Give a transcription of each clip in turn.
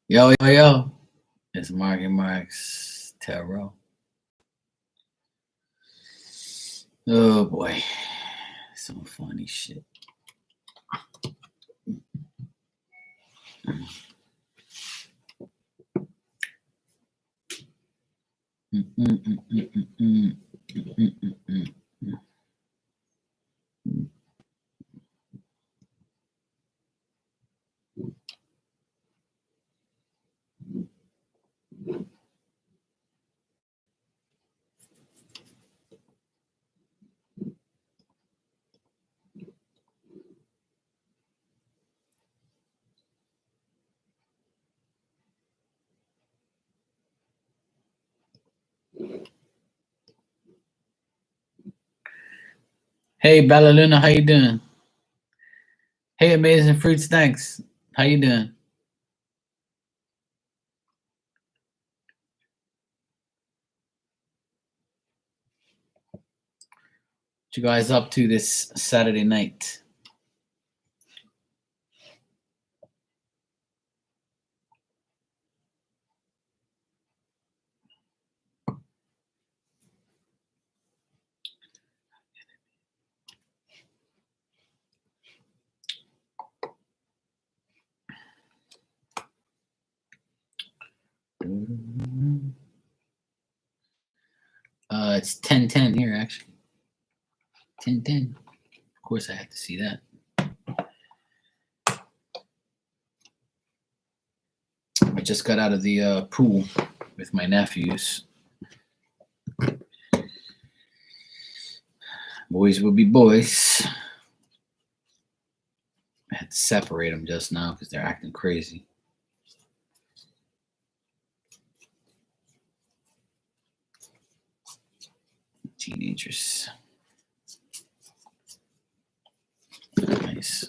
Yo, yo, yo. It's Marky Marks Tarot. Oh boy. Some funny shit. Hey, Bella Luna, how you doing? Hey, Amazing Fruits, thanks. How you doing? What you guys up to this Saturday night? It's 10:10 here, actually. 10:10. Of course, I have to see that. I just got out of the pool with my nephews. Boys will be boys. I had to separate them just now because they're acting crazy. Teenagers. Nice.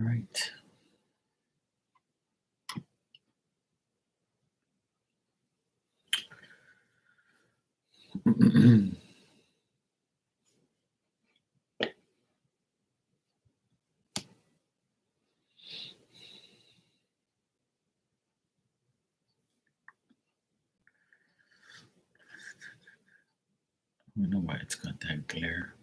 All right. I don't know why it's got that glare.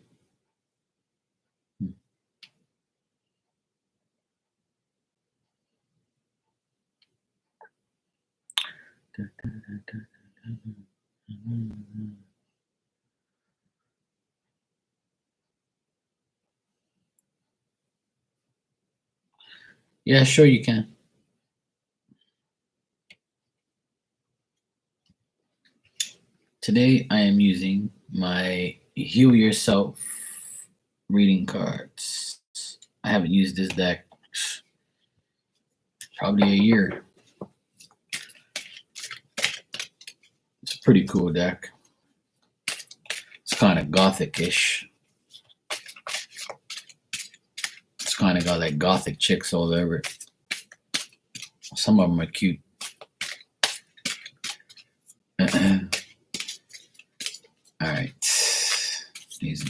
Yeah, sure you can. Today I am using my Heal Yourself reading cards. I haven't used this deck probably a year. It's a pretty cool deck. It's kind of gothic-ish. It's kind of got like gothic chicks all over it. Some of them are cute. All right. These.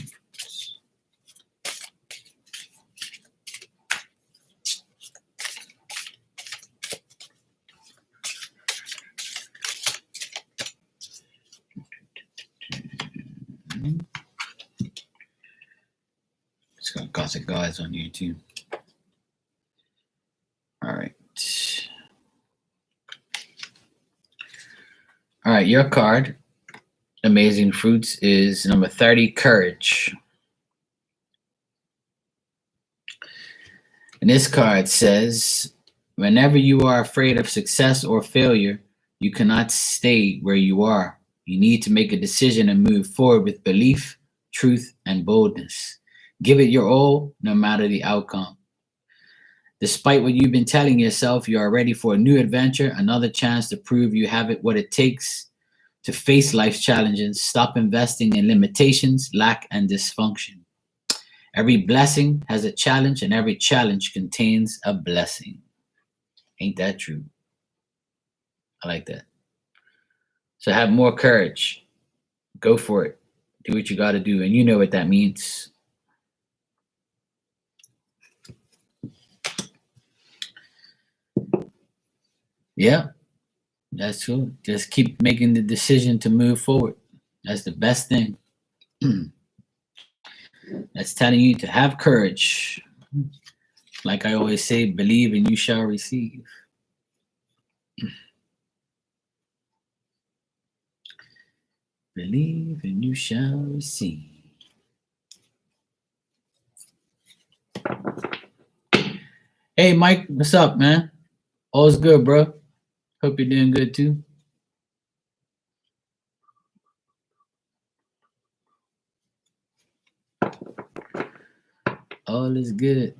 It's got gothic guys on here too. All right. All right, your card, Amazing Fruits, is number 30, Courage. And this card says, whenever you are afraid of success or failure, you cannot stay where you are. You need to make a decision and move forward with belief, truth, and boldness. Give it your all, no matter the outcome. Despite what you've been telling yourself, you are ready for a new adventure, another chance to prove you have it what it takes to face life's challenges. Stop investing in limitations, lack, and dysfunction. Every blessing has a challenge, and every challenge contains a blessing. Ain't that true? I like that. So have more courage. Go for it. Do what you got to do. And you know what that means. Yeah, that's true. Just keep making the decision to move forward. That's the best thing. That's telling you to have courage. Like I always say, believe and you shall receive. Believe and you shall receive. Hey, Mike, what's up, man? All's good, bro. Hope you're doing good too. All is good.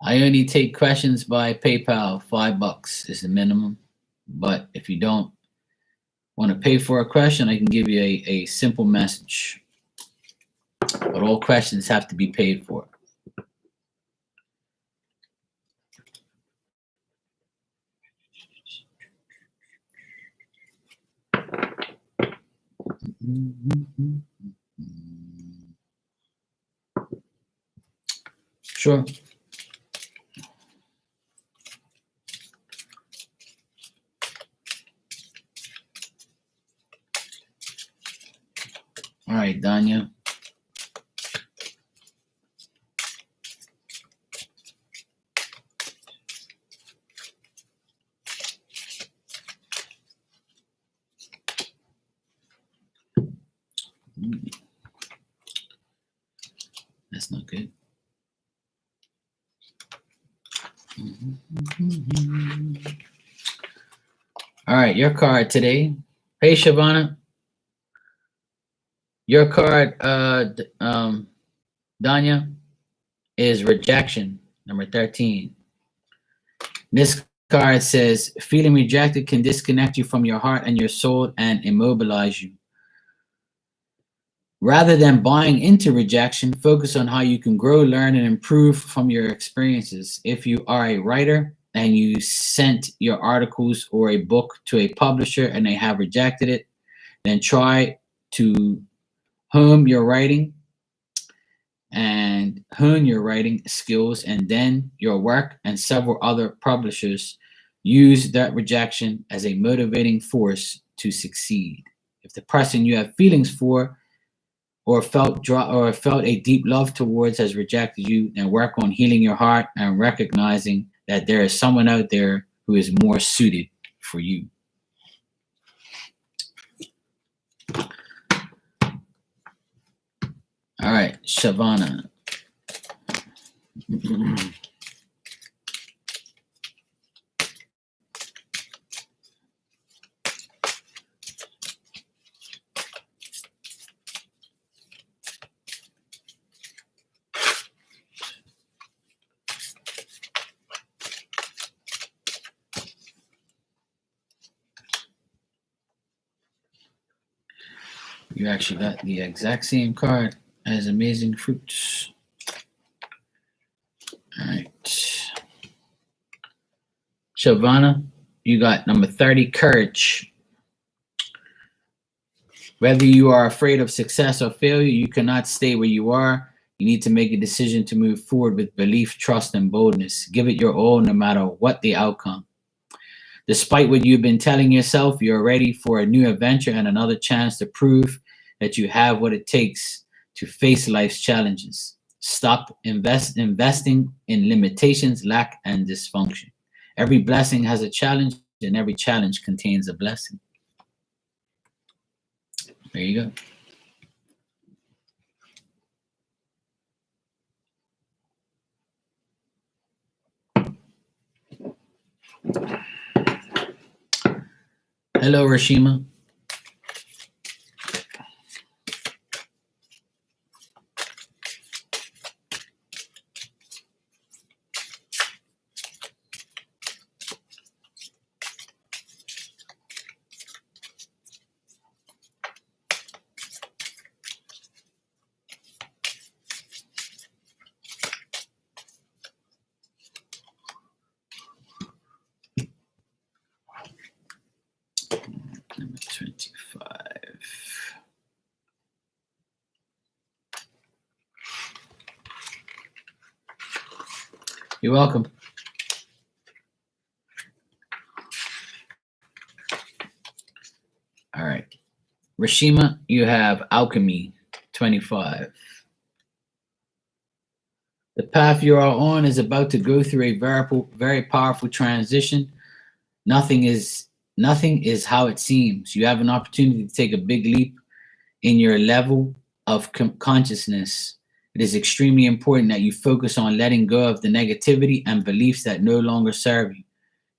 I only take questions by PayPal. $5 is the minimum. But if you don't want to pay for a question, I can give you a simple message. But all questions have to be paid for. Sure. All right, Danya. That's not good. All right, your card today. Hey, Shavana. Your card, Danya, is rejection, number 13. This card says, feeling rejected can disconnect you from your heart and your soul and immobilize you. Rather than buying into rejection, focus on how you can grow, learn, and improve from your experiences. If you are a writer and you sent your articles or a book to a publisher and they have rejected it, then try to hone your writing skills, and then your work and several other publishers use that rejection as a motivating force to succeed. If the person you have feelings for or felt a deep love towards has rejected you, then work on healing your heart and recognizing that there is someone out there who is more suited for you. All right, Shavana. You actually got the exact same card as Amazing Fruits. All right. Shavana, you got number 30, courage. Whether you are afraid of success or failure, you cannot stay where you are. You need to make a decision to move forward with belief, trust, and boldness. Give it your all no matter what the outcome. Despite what you've been telling yourself, you're ready for a new adventure and another chance to prove that you have what it takes to face life's challenges. Stop investing in limitations, lack, and dysfunction. Every blessing has a challenge, and every challenge contains a blessing. There you go. Hello, Rashima. You're welcome. All right. Rashima, you have Alchemy 25. The path you are on is about to go through a very powerful transition. Nothing is nothing is how it seems. You have an opportunity to take a big leap in your level of consciousness. It is extremely important that you focus on letting go of the negativity and beliefs that no longer serve you.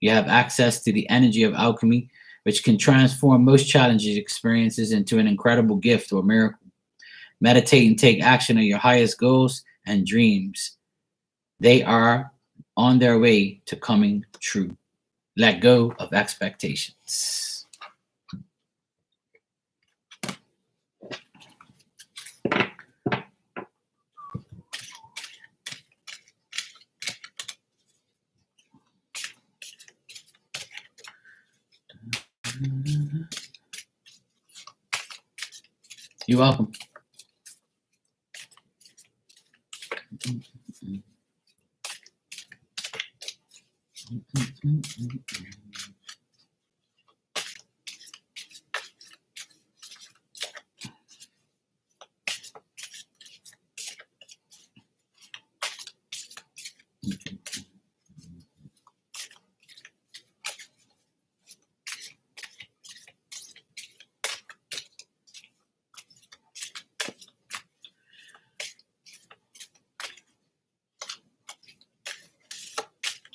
You have access to the energy of alchemy, which can transform most challenging experiences into an incredible gift or miracle. Meditate and take action on your highest goals and dreams. They are on their way to coming true. Let go of expectations. You're welcome.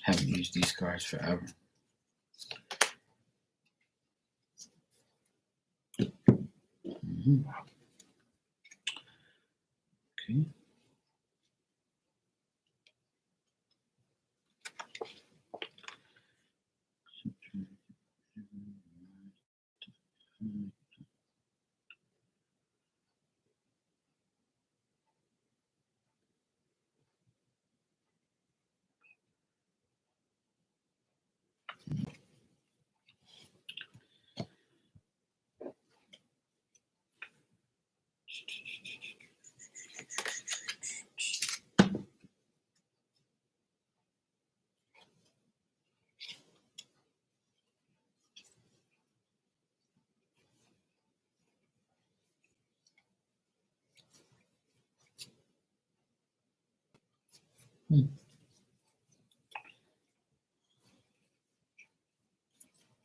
Haven't used these cards forever. Okay.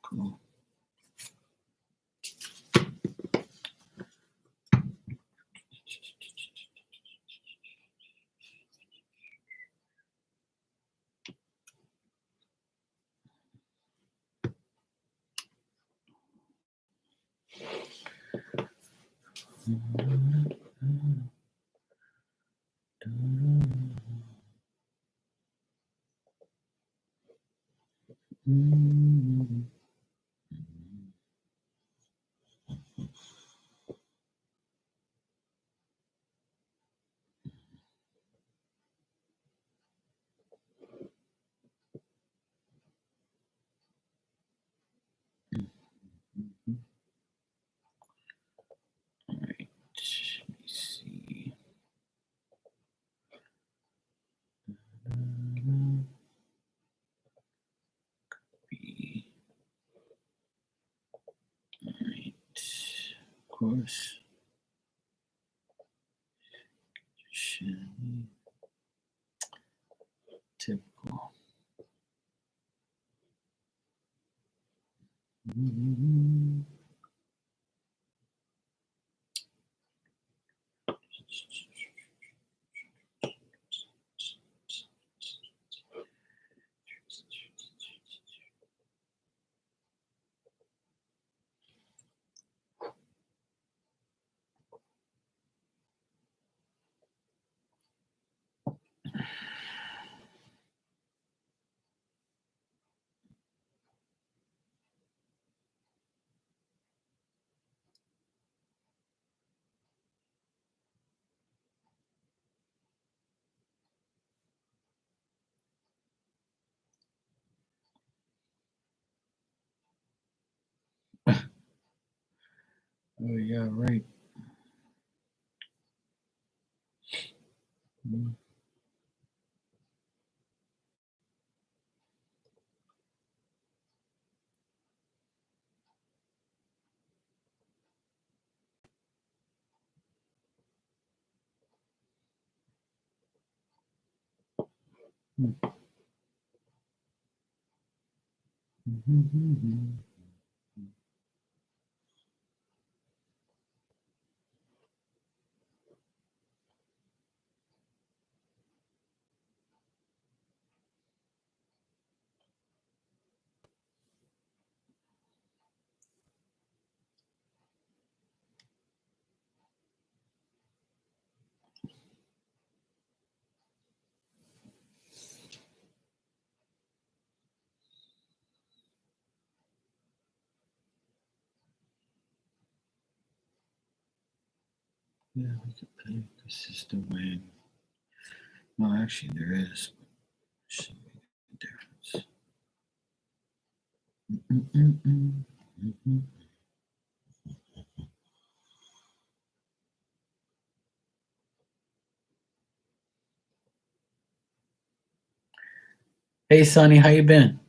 Cool. All right. Let me see. B. All right. Of course. Typical. Oh yeah, right. Yeah, we could pay. This is the way. No, actually, there is. Should make a difference. Hey, Sonny, how you been?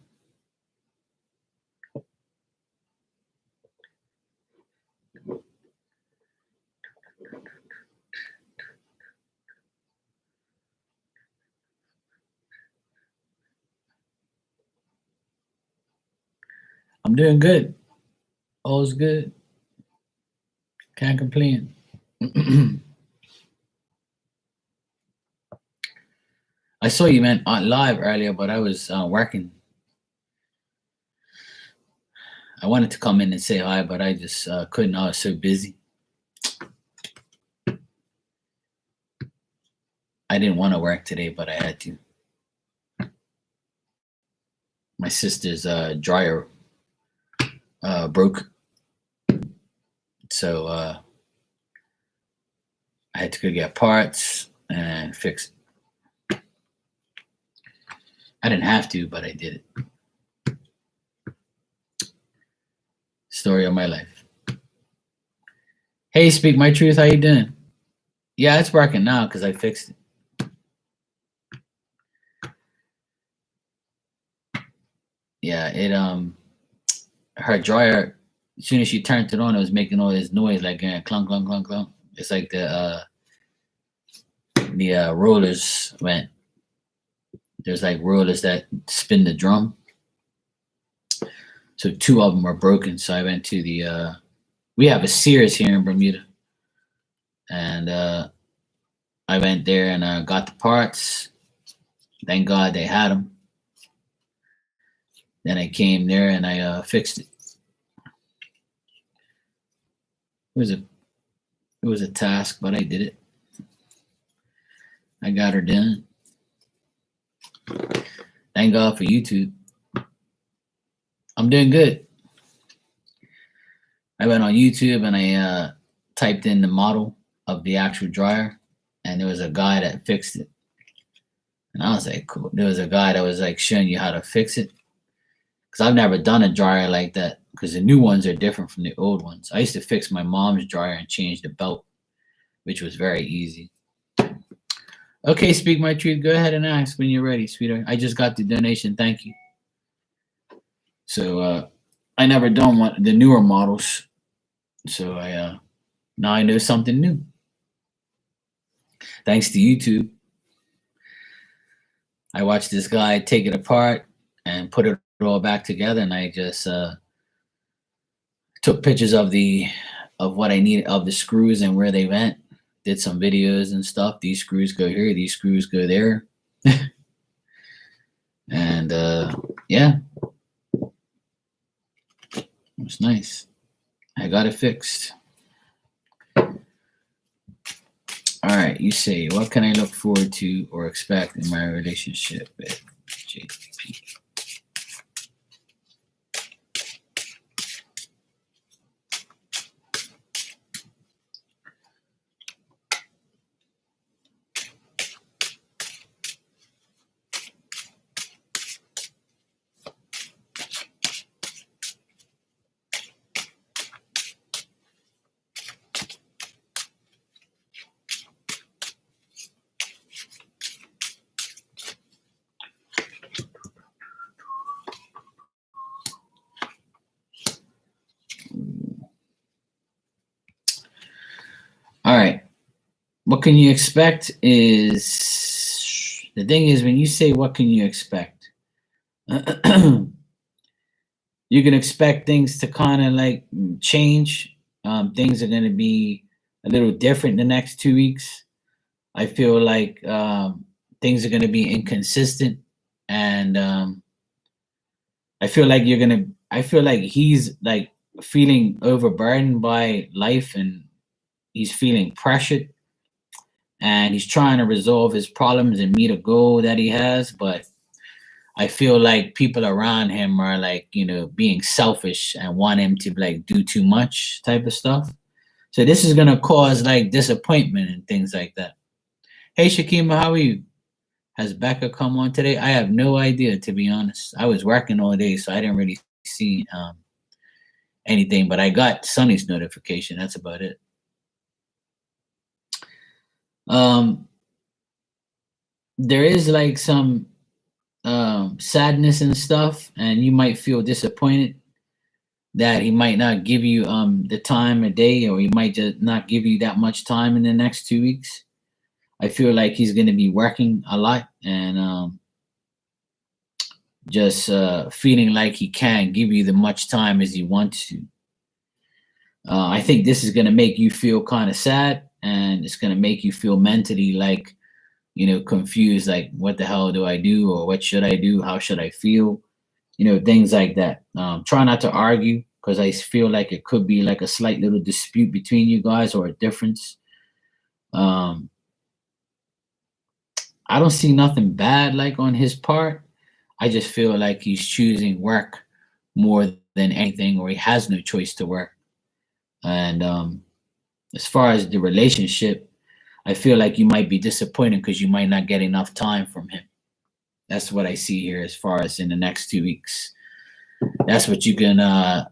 I'm doing good. All's good. Can't complain. I saw you, man, on live earlier, but I was working. I wanted to come in and say hi, but I just couldn't. I was so busy. I didn't want to work today, but I had to. My sister's dryer broke, so I had to go get parts and fix it. I didn't have to, but I did it. Story of my life. Hey, Speak My Truth, how you doing? Yeah, it's working now because I fixed it. Yeah, it her dryer, as soon as she turned it on, it was making all this noise like clunk clunk clunk clunk. It's like the rollers went. There's like rollers that spin the drum. So two of them are broken. So I went to the we have a Sears here in Bermuda, and I went there and got the parts. Thank God they had them. Then I came there and I fixed it. It was a task, but I did it. I got her done. Thank God for YouTube. I'm doing good. I went on YouTube and I typed in the model of the actual dryer, and there was a guy that fixed it. And I was like, cool. There was a guy that was like showing you how to fix it. Because I've never done a dryer like that, because the new ones are different from the old ones. I used to fix my mom's dryer and change the belt, which was very easy. Okay, Speak My Truth. Go ahead and ask when you're ready, sweetheart. I just got the donation. Thank you. So I never done one the newer models. So I now I know something new. Thanks to YouTube. I watched this guy take it apart and put it all back together, and I just took pictures of what I needed of the screws and where they went. Did some videos and stuff. These screws go here, these screws go there. And yeah, it was nice. I got it fixed. All right, you say, what can I look forward to or expect in my relationship with JP? All right. What can you expect is The thing is, when you say what can you expect, you can expect things to kind of like change. Things are going to be a little different the next 2 weeks. I feel like things are going to be inconsistent, and I feel like you're gonna. I feel like he's like feeling overburdened by life, and he's feeling pressured, and he's trying to resolve his problems and meet a goal that he has. But I feel like people around him are like, being selfish and want him to like do too much type of stuff. So this is gonna cause like disappointment and things like that. Hey Shakima, how are you? Has Becca come on today? I have no idea, to be honest. I was working all day, so I didn't really see anything, but I got Sunny's notification. That's about it. Um, there is like some sadness and stuff, and you might feel disappointed that he might not give you the time a day, or he might just not give you that much time in the next 2 weeks. I feel like he's going to be working a lot, and just feeling like he can't give you the much time as he wants to. I think this is going to make you feel kind of sad, and it's going to make you feel mentally like, confused, like what the hell do I do, or what should I do, how should I feel, things like that. Try not to argue, because I feel like it could be like a slight little dispute between you guys, or a difference. um, I don't see nothing bad like on his part. I just feel like he's choosing work more than anything, or he has no choice to work. And as far as the relationship, I feel like you might be disappointed because you might not get enough time from him. That's what I see here as far as in the next 2 weeks. That's what you can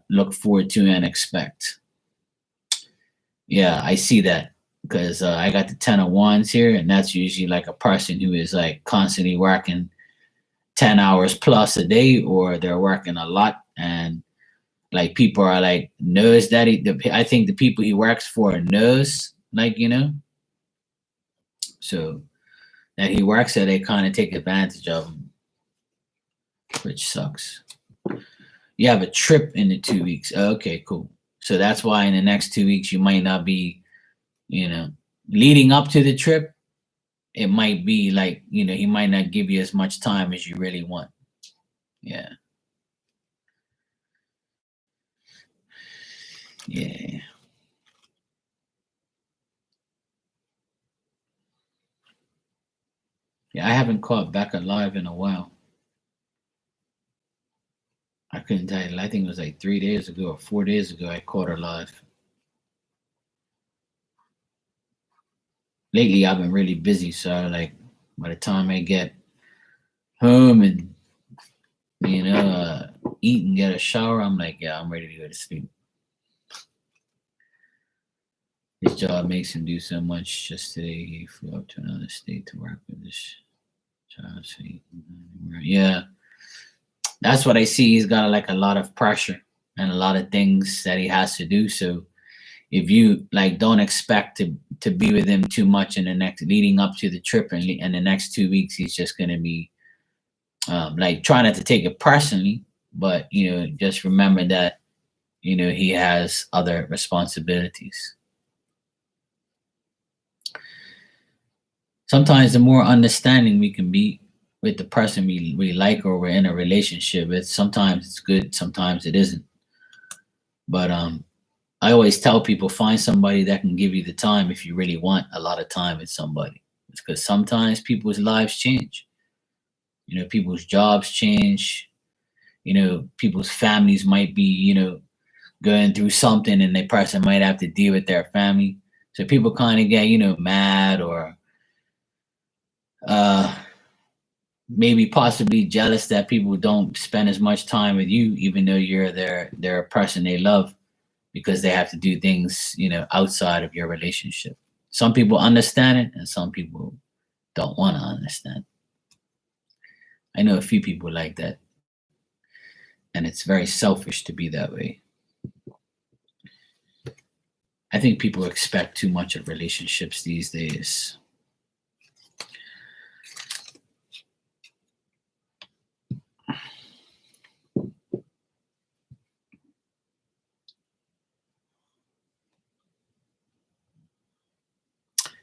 look forward to and expect. Yeah, I see that, because I got the 10 of Wands here, and that's usually like a person who is like constantly working 10 hours plus a day, or they're working a lot, and like people are like knows that I think the people he works for knows, like, so that he works there, they kind of take advantage of him, which sucks. You have a trip in the 2 weeks. Okay, cool. So that's why in the next 2 weeks you might not be, leading up to the trip. It might be like, he might not give you as much time as you really want. Yeah. Yeah. Yeah, I haven't caught back alive in a while. I couldn't tell you. I think it was like 3 days ago or 4 days ago I caught her live. Lately I've been really busy, so like by the time I get home and eat and get a shower, I'm like, yeah, I'm ready to go to sleep. His job makes him do so much. Just today he flew up to another state to work with this child. So yeah, that's what I see. He's got like a lot of pressure and a lot of things that he has to do. So if you like don't expect to be with him too much in the next leading up to the trip, and the next 2 weeks, he's just going to be like try not to take it personally, but just remember that he has other responsibilities. Sometimes the more understanding we can be with the person we like, or we're in a relationship with, sometimes it's good, sometimes it isn't. But I always tell people, find somebody that can give you the time if you really want a lot of time with somebody. It's because sometimes people's lives change. People's jobs change. People's families might be, going through something, and the person might have to deal with their family. So people kind of get, mad, or uh, maybe possibly jealous that people don't spend as much time with you, even though you're their person they love, because they have to do things, outside of your relationship. Some people understand it, and some people don't want to understand. I know a few people like that, and it's very selfish to be that way. I think people expect too much of relationships these days.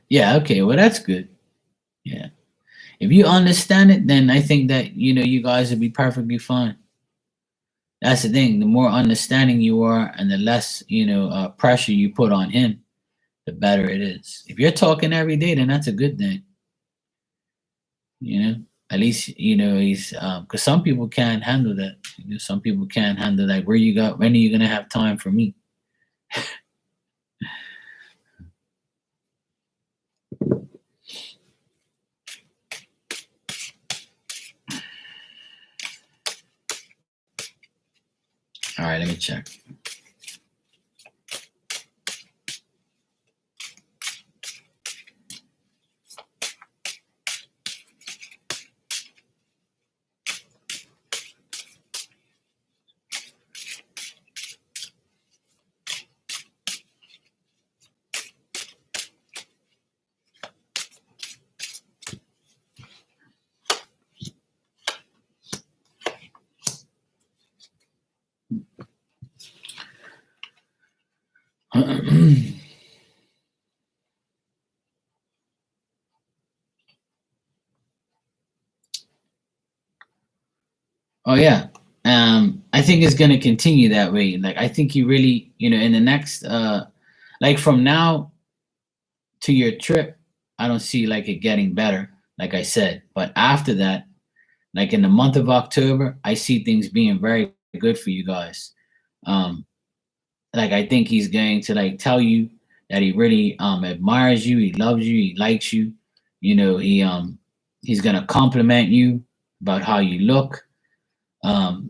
Yeah, okay, well that's good. Yeah. If you understand it, then I think that you guys would be perfectly fine. That's the thing. The more understanding you are, and the less pressure you put on him, the better it is. If you're talking every day, then that's a good thing. You know, at least he's because some people can't handle that. Some people can't handle that. Where you got? When are you gonna have time for me? All right, let me check. Oh yeah. I think it's gonna continue that way. Like I think you really, in the next like from now to your trip, I don't see like it getting better, like I said. But after that, like in the month of October, I see things being very good for you guys. Um, like I think he's going to like tell you that he really admires you, he loves you, he likes you. He's gonna compliment you about how you look.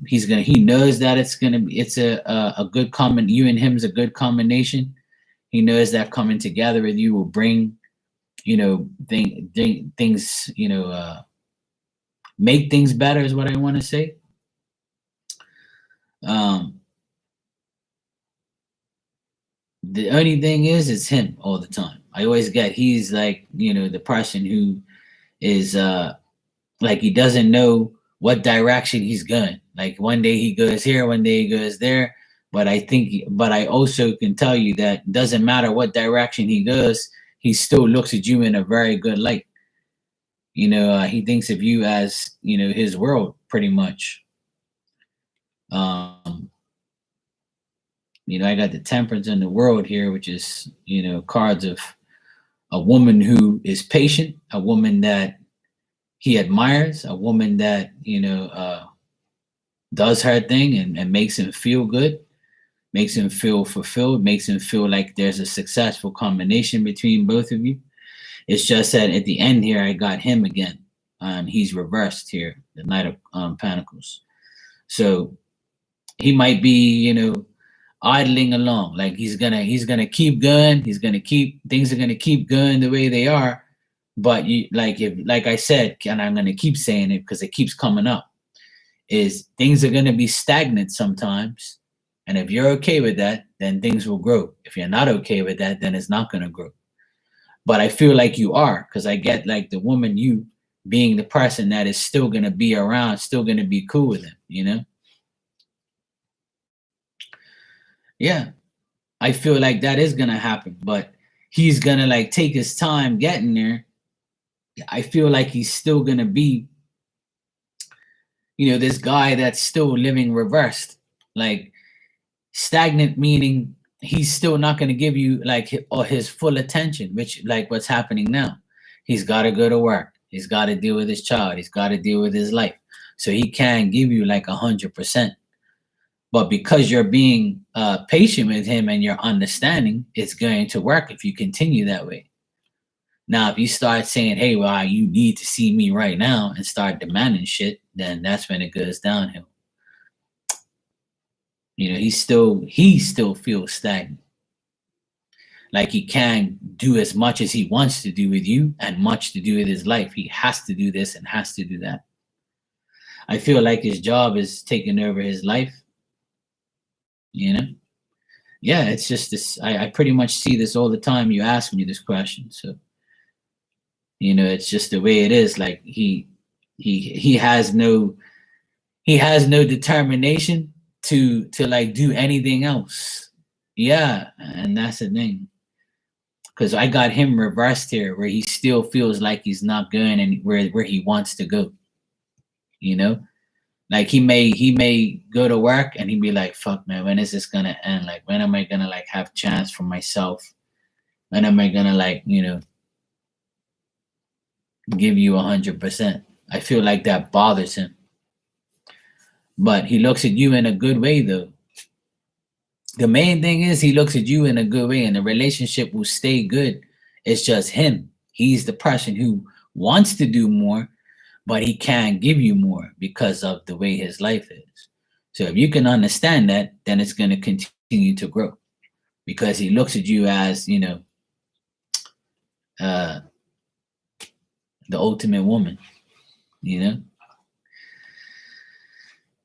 He knows that it's a good common you and him's a good combination. He knows that coming together with you will bring things make things better is what I want to say. um the only thing is it's him all the time. I always get he's like the person who is like he doesn't know what direction he's going. Like one day he goes here, one day he goes there. But I also can tell you that doesn't matter what direction he goes, he still looks at you in a very good light. He thinks of you as his world pretty much. um I got the temperance in the world here, which is cards of a woman who is patient, a woman that he admires, a woman that does her thing and makes him feel good, makes him feel fulfilled, makes him feel like there's a successful combination between both of you. It's just that at the end here, I got him again, and he's reversed here, the Knight of Pentacles. So he might be, idling along, like he's gonna keep going. He's gonna keep things are gonna keep going the way they are. But you like I said, and I'm gonna keep saying it because it keeps coming up, is things are gonna be stagnant sometimes. And if you're okay with that, then things will grow. If you're not okay with that, then it's not gonna grow. But I feel like you are, because I get like the woman, you being the person that is still gonna be around, still gonna be cool with him. Yeah, I feel like that is gonna happen, but he's gonna like take his time getting there. I feel like he's still gonna be, this guy that's still living reversed, like stagnant, meaning he's still not gonna give you like his full attention, which like what's happening now. He's got to go to work. He's got to deal with his child. He's got to deal with his life, so he can't give you like 100%. But because you're being patient with him and you're understanding, it's going to work if you continue that way. Now, if you start saying, "Hey, well, you need to see me right now," and start demanding shit, then that's when it goes downhill. He still feels stagnant. Like he can't do as much as he wants to do with you and much to do with his life. He has to do this and has to do that. I feel like his job is taking over his life. You know? Yeah, it's just this. I pretty much see this all the time. You ask me this question, so it's just the way it is. Like he has no determination to like do anything else. Yeah, and that's the thing. because I got him reversed here, where he still feels like he's not going and where he wants to go. You know, like he may go to work and he'd be like, "Fuck, man, when is this gonna end? Like, when am I gonna like have chance for myself? When am I gonna like give you 100%?" I feel like that bothers him, but he looks at you in a good way though. The main thing is he looks at you in a good way, and the relationship will stay good. It's just him. He's the person who wants to do more, but he can't give you more because of the way his life is. So if you can understand that, then it's going to continue to grow because he looks at you as, uh, the ultimate woman, you know?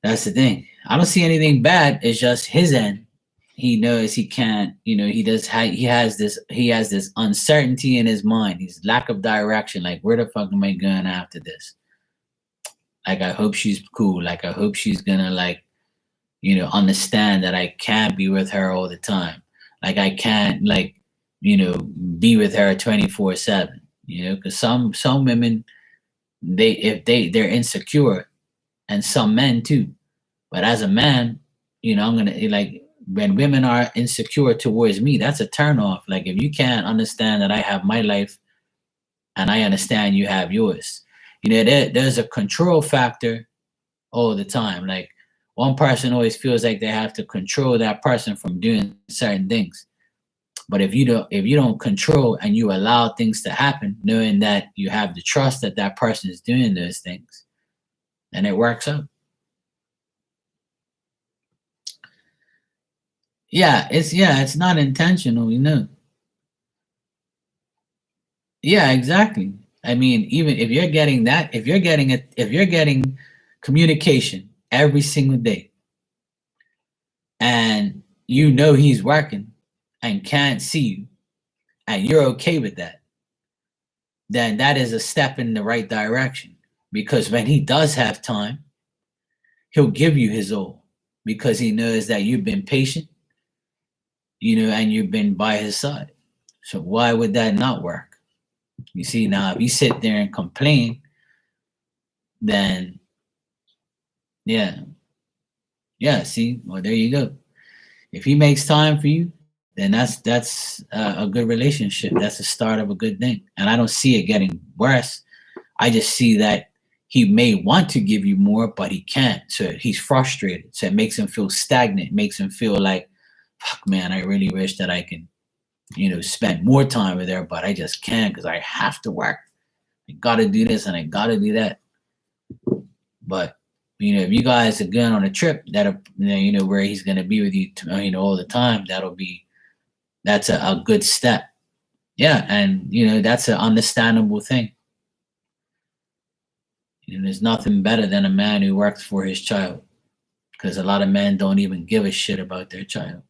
That's the thing. I don't see anything bad. It's just his end. He knows he can't, he has this uncertainty in his mind. He's lack of direction. Like, where the fuck am I going after this? Like, I hope she's cool. Like, I hope she's gonna like, understand that I can't be with her all the time. Like, I can't like, be with her 24/7. Because some women, they're insecure, and some men too. But as a man, I'm gonna like when women are insecure towards me, that's a turn off. Like, if you can't understand that I have my life and I understand you have yours, there's a control factor all the time. Like, one person always feels like they have to control that person from doing certain things. But if you don't control and you allow things to happen, knowing that you have the trust that that person is doing those things, then it works out. It's not intentional, Yeah, exactly. I mean, even if you're getting that, if you're getting communication every single day, and he's working and can't see you, and you're okay with that, then that is a step in the right direction. Because when he does have time, he'll give you his all because he knows that you've been patient, and you've been by his side. So why would that not work? You see, now if you sit there and complain, then yeah, yeah. See, well, there you go. If he makes time for you, then that's a good relationship. That's the start of a good thing. And I don't see it getting worse. I just see that he may want to give you more, but he can't. So he's frustrated. So it makes him feel stagnant. Makes him feel like, fuck, man, I really wish that I can, spend more time with her, but I just can't because I have to work. I got to do this and I got to do that. But if you guys are going on a trip that'll, where he's going to be with you, all the time, that's a good step. Yeah, and that's an understandable thing. There's nothing better than a man who works for his child, because a lot of men don't even give a shit about their child.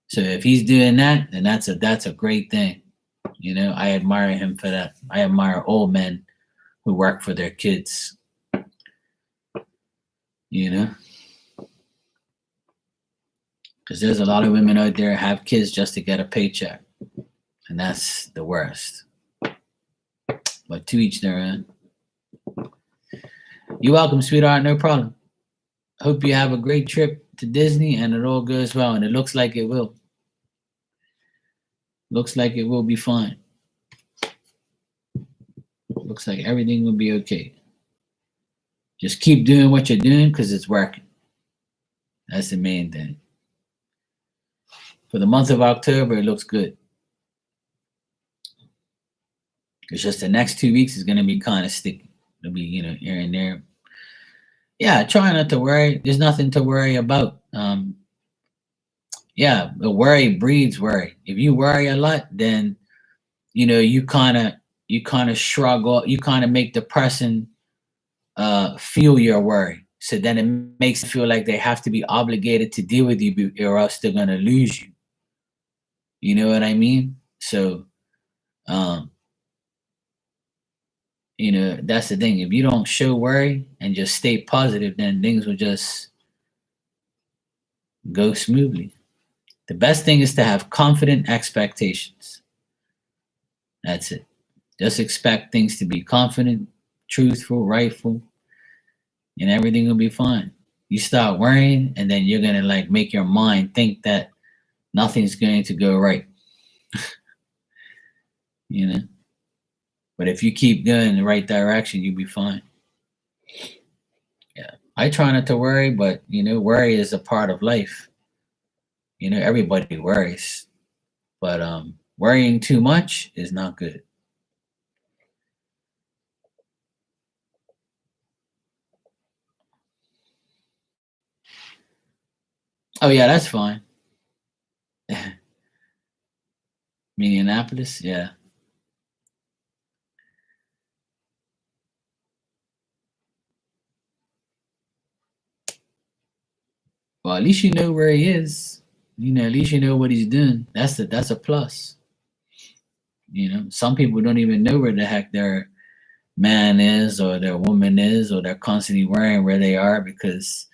So if he's doing that, then that's a great thing. I admire him for that. I admire all men who work for their kids. Because there's a lot of women out there have kids just to get a paycheck, and that's the worst. But to each their own. You're welcome, sweetheart. No problem. Hope you have a great trip to Disney and it all goes well, and it looks like it will. Looks like it will be fine. Looks like everything will be okay. Just keep doing what you're doing because it's working. That's the main thing. For the month of October, it looks good. It's just the next 2 weeks is going to be kind of sticky. It'll be, here and there. Yeah, try not to worry. There's nothing to worry about. The worry breeds worry. If you worry a lot, then you kind of shrug off. You kind of make the person feel your worry. So then it makes them feel like they have to be obligated to deal with you, or else they're gonna lose you. You know what I mean? So, that's the thing. If you don't show worry and just stay positive, then things will just go smoothly. The best thing is to have confident expectations. That's it. Just expect things to be confident, truthful, rightful, and everything will be fine. You start worrying, and then you're gonna like make your mind think that nothing's going to go right, you know. But if you keep going in the right direction, you'll be fine. Yeah. I try not to worry, but worry is a part of life. Everybody worries, but worrying too much is not good. Oh yeah, that's fine. Minneapolis, yeah. Well, at least you know where he is. At least you know what he's doing. That's a plus. Some people don't even know where the heck their man is or their woman is, or they're constantly worrying where they are because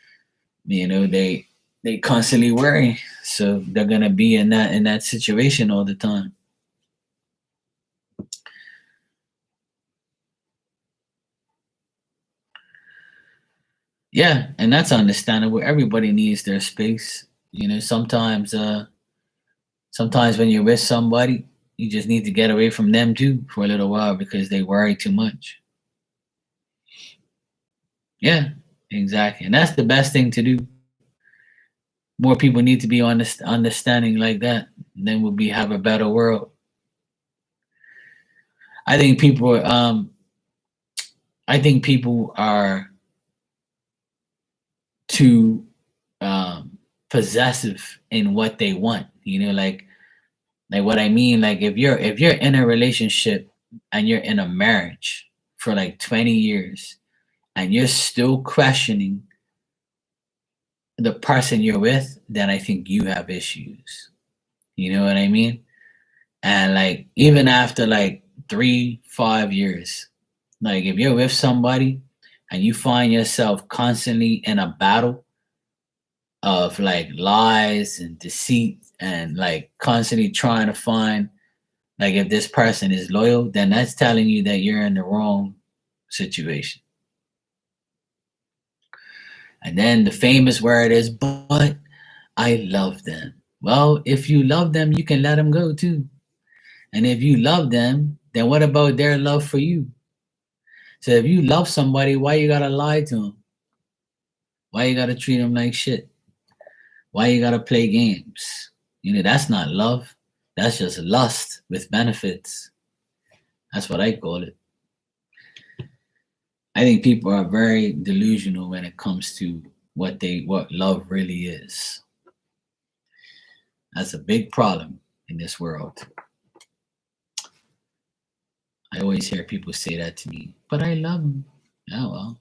they constantly worry, so they're gonna be in that situation all the time. Yeah, and that's understandable. Everybody needs their space. Sometimes when you're with somebody, you just need to get away from them too for a little while because they worry too much. Yeah, exactly. And that's the best thing to do. More people need to be understanding like that. Then we'll be have a better world. I think people I think people are too possessive in what they want. Like what I mean, like if you're in a relationship and you're in a marriage for like 20 years and you're still questioning the person you're with, then I think you have issues. You know what I mean? And like even after like 3, 5 years, like if you're with somebody and you find yourself constantly in a battle of like lies and deceit and like constantly trying to find like if this person is loyal, then that's telling you that you're in the wrong situation. And then the famous word is, but I love them. Well, if you love them, you can let them go too. And if you love them, then what about their love for you? So if you love somebody, why you gotta lie to them? Why you gotta treat them like shit? Why you gotta play games? That's not love. That's just lust with benefits. That's what I call it. I think people are very delusional when it comes to what love really is. That's a big problem in this world. I always hear people say that to me, but I love him. Yeah, well,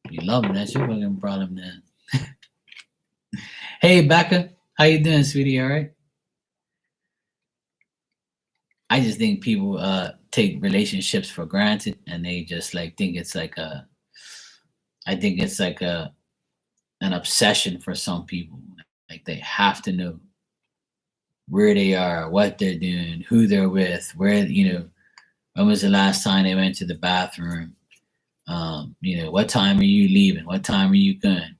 you love him. That's your fucking problem then. Hey, Becca, how you doing, sweetie? All right. I just think people take relationships for granted, and they just like think it's like a. I think it's like an obsession for some people. Like they have to know where they are, what they're doing, who they're with, when was the last time they went to the bathroom. What time are you leaving? What time are you going?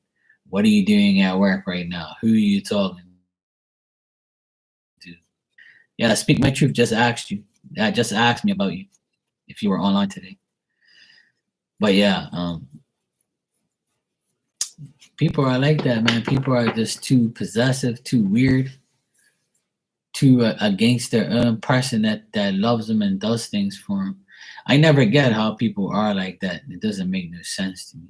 What are you doing at work right now? Who are you talking to? Yeah, Speak My Truth just asked you. That just asked me about you if you were online today. But yeah, people are like that, man. People are just too possessive, too weird, too against their own person that loves them and does things for them. I never get how people are like that. It doesn't make no sense to me.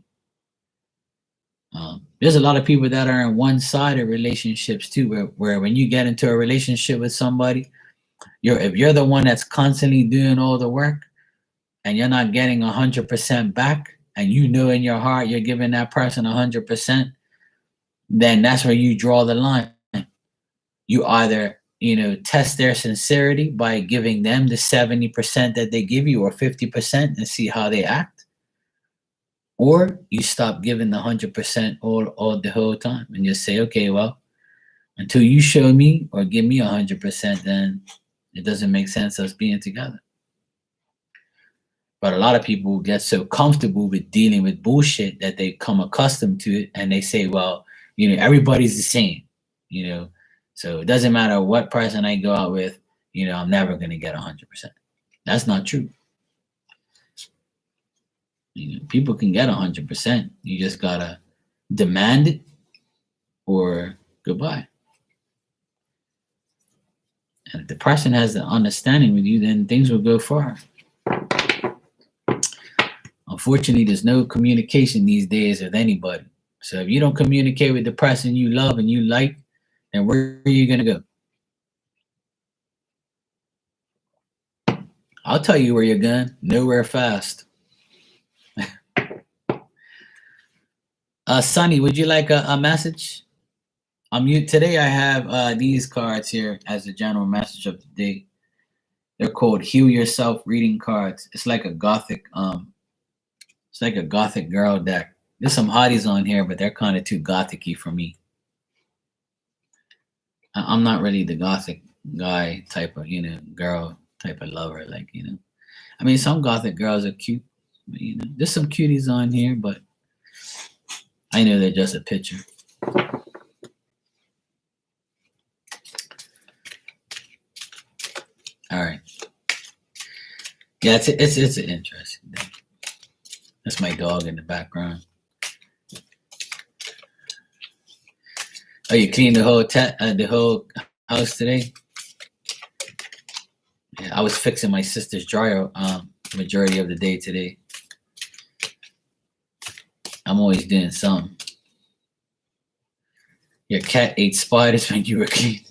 There's a lot of people that are in one-sided relationships too, where when you get into a relationship with somebody, if you're the one that's constantly doing all the work and you're not getting 100% back, and in your heart you're giving that person 100%, then that's where you draw the line. You either test their sincerity by giving them the 70% that they give you or 50% and see how they act, or you stop giving the 100% all the whole time and just say, okay, well, until you show me or give me 100%, then it doesn't make sense us being together. But a lot of people get so comfortable with dealing with bullshit that they come accustomed to it, and they say, well, everybody's the same, you know. So it doesn't matter what person I go out with, I'm never gonna get 100%. That's not true. People can get 100%. You just gotta demand it or goodbye. And if the person has the understanding with you, then things will go far. Unfortunately, there's no communication these days with anybody. So if you don't communicate with the person you love and you like, then where are you gonna go? I'll tell you where you're going. Nowhere fast. Sonny, would you like a message? Today I have these cards here as a general message of the day. They're called Heal Yourself reading cards. It's like a gothic girl deck. There's some hotties on here, but they're kind of too gothic-y for me. I'm not really the gothic guy type of, girl type of lover. I mean, some gothic girls are cute. But, there's some cuties on here, but I know they're just a picture. All right. Yeah, it's an interesting thing. That's my dog in the background. Oh, you cleaned the whole house today? Yeah, I was fixing my sister's dryer majority of the day today. I'm always doing something. Your cat ate spiders when you were cleaning.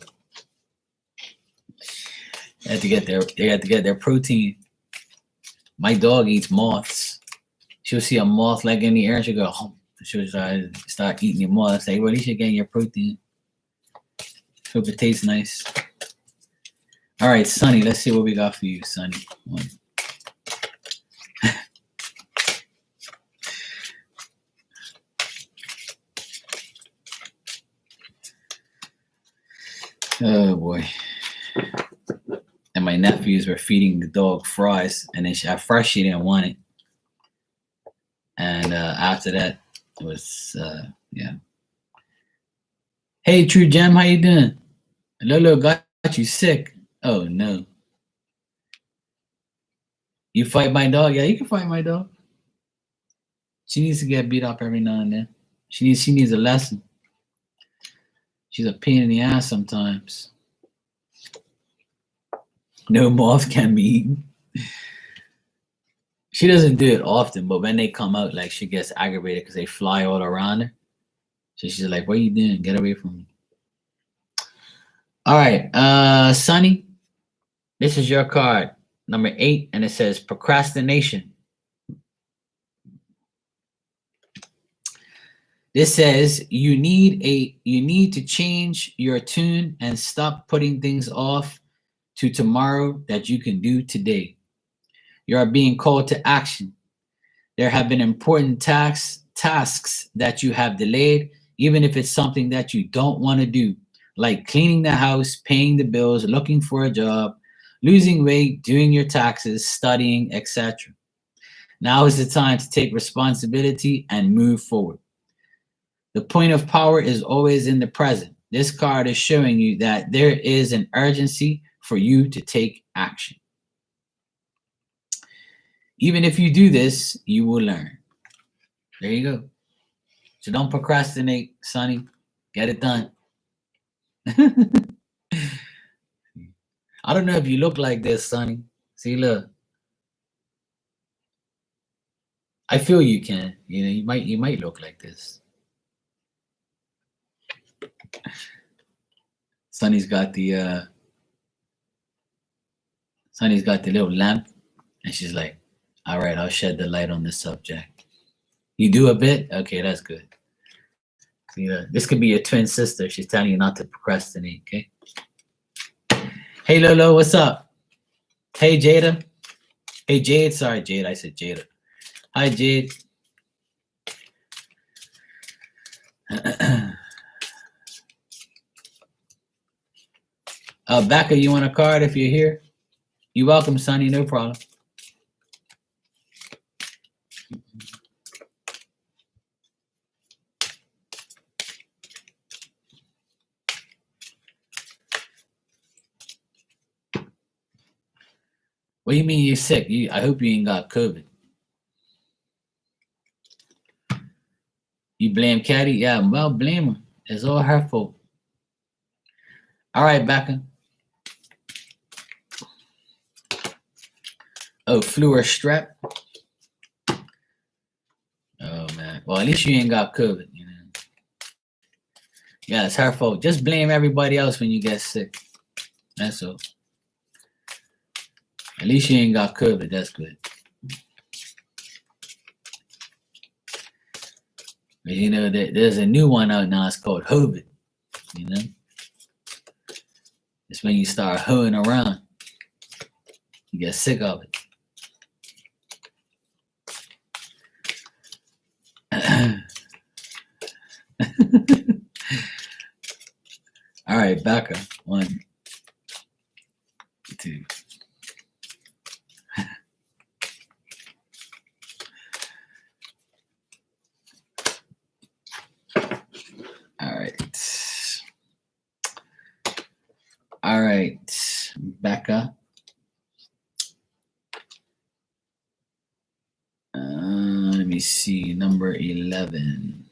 They had to get their protein. My dog eats moths. She'll see a moth like in the air, she'll go, oh. She'll start eating your moth. I say, well, you should get your protein. Hope it tastes nice. All right, Sonny, let's see what we got for you, Sonny. Oh boy. And my nephews were feeding the dog fries, and then at first she didn't want it. And after that, it was, yeah. Hey, True Gem, how you doing? Lolo got you sick. Oh, no. You fight my dog? Yeah, you can fight my dog. She needs to get beat up every now and then. She needs a lesson. She's a pain in the ass sometimes. No moth can be eaten. She doesn't do it often, but when they come out, like, she gets aggravated because they fly all around her. So she's like, what are you doing? Get away from me. All right, Sonny, this is your card, number 8, and it says procrastination. This says you need to change your tune and stop putting things off to tomorrow that you can do today. You are being called to action. There have been important tasks that you have delayed, even if it's something that you don't want to do, like cleaning the house, paying the bills, looking for a job, losing weight, doing your taxes, studying, etc. Now is the time to take responsibility and move forward. The point of power is always in the present. This card is showing you that there is an urgency for you to take action. Even if you do this, you will learn. There you go. So don't procrastinate, Sonny. Get it done. I don't know if you look like this, Sonny. See, look. I feel you can. You might look like this. Sonny's got the little lamp, and she's like, all right, I'll shed the light on this subject. You do a bit? Okay, that's good. This could be your twin sister. She's telling you not to procrastinate, okay? Hey, Lolo, what's up? Hey, Jada. Hey, Jade. Sorry, Jade. I said Jada. Hi, Jade. Becca, you want a card if you're here? You're welcome, Sonny. No problem. What do you mean you're sick? I hope you ain't got COVID. You blame Caddy? Yeah, well, blame her. It's all her fault. All right, Becca. Oh, flu or strep? Oh, man. Well, at least you ain't got COVID, you know. Yeah, it's her fault. Just blame everybody else when you get sick. That's all. At least you ain't got COVID. That's good. But you know, there's a new one out now. It's called COVID. You know? It's when you start hoeing around. You get sick of it. All right, Becca. 1, 2. All right, Becca. Let me see, number 11.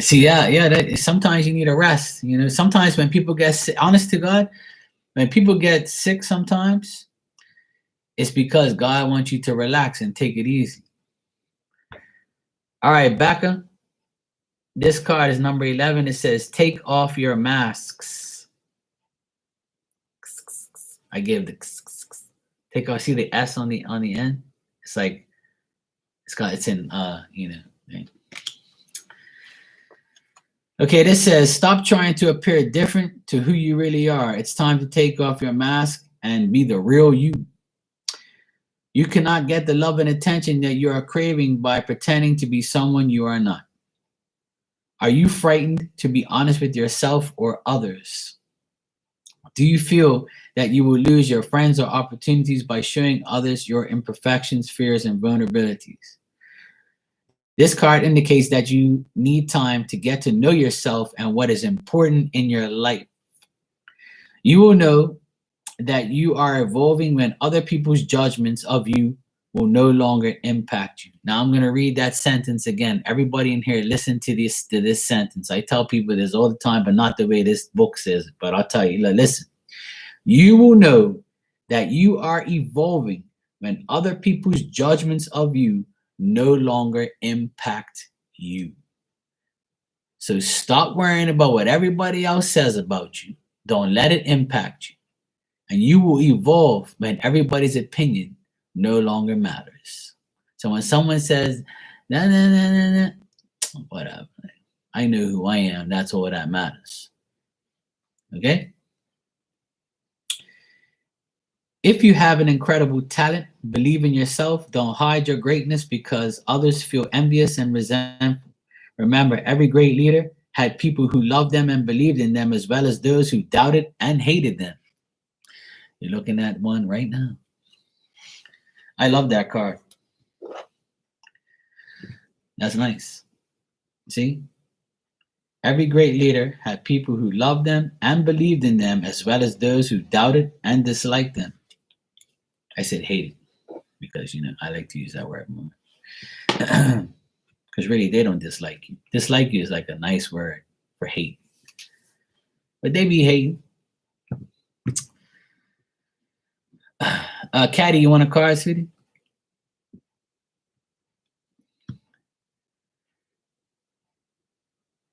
See, yeah. Sometimes you need a rest. You know, sometimes when people get sick, honest to God, when people get sick, sometimes it's because God wants you to relax and take it easy. All right, Becca. This card is number 11. It says, "Take off your masks." I give the take off. See the S on the end? It's like it's in you know. Right? Okay, this says, "Stop trying to appear different to who you really are. It's time to take off your mask and be the real you. You cannot get the love and attention that you are craving by pretending to be someone you are not. Are you frightened to be honest with yourself or others? Do you feel that you will lose your friends or opportunities by showing others your imperfections, fears, and vulnerabilities? This card indicates that you need time to get to know yourself and what is important in your life. You will know that you are evolving when other people's judgments of you will no longer impact you." Now I'm going to read that sentence again. Everybody in here, listen to this sentence. I tell people this all the time, but not the way this book says it. But I'll tell you, listen. You will know that you are evolving when other people's judgments of you no longer impact you. So stop worrying about what everybody else says about you. Don't let it impact you. And you will evolve when everybody's opinion no longer matters. So when someone says, nah, whatever, I know who I am. That's all that matters. Okay? If you have an incredible talent, believe in yourself. Don't hide your greatness because others feel envious and resentful. Remember, every great leader had people who loved them and believed in them, as well as those who doubted and hated them. You're looking at one right now. I love that card. That's nice. See? Every great leader had people who loved them and believed in them, as well as those who doubted and disliked them. I said hated because, you know, I like to use that word more. Because really, they don't dislike you. Dislike you is like a nice word for hate. But they be hating. Caddy, you want a card, sweetie?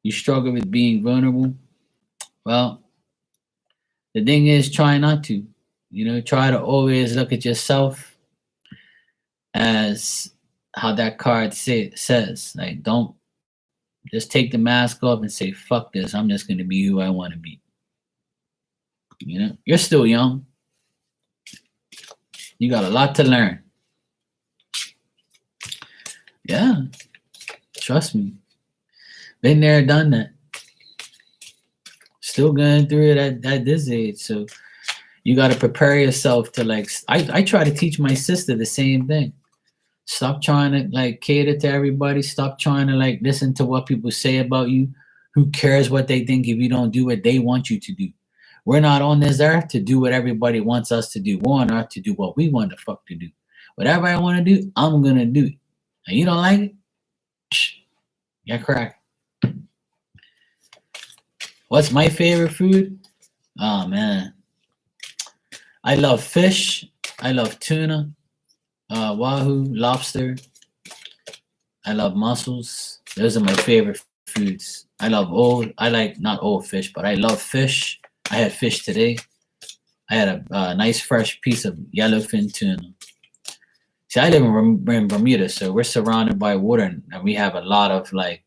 You struggle with being vulnerable? Well, the thing is, try not to. You know, try to always look at yourself as how that card says. Like, don't just take the mask off and say, fuck this. I'm just going to be who I want to be. You know, you're still young. You got a lot to learn. Yeah, trust me. Been there, done that. Still going through it at this age. So You got to prepare yourself to like. I try to teach my sister the same thing. Stop trying to like cater to everybody. Stop trying to like listen to what people say about you. Who cares what they think if you don't do what they want you to do? We're not on this earth to do what everybody wants us to do. We're on earth to do what we want the fuck to do. Whatever I want to do, I'm gonna do it. And you don't like it? Yeah, crack. What's my favorite food? Oh man, I love fish. I love tuna, wahoo, lobster. I love mussels. Those are my favorite foods. I love I like not old fish, but I love fish. I had fish today. I had a nice fresh piece of yellowfin tuna. See, I live in Bermuda, so we're surrounded by water, and we have a lot of like,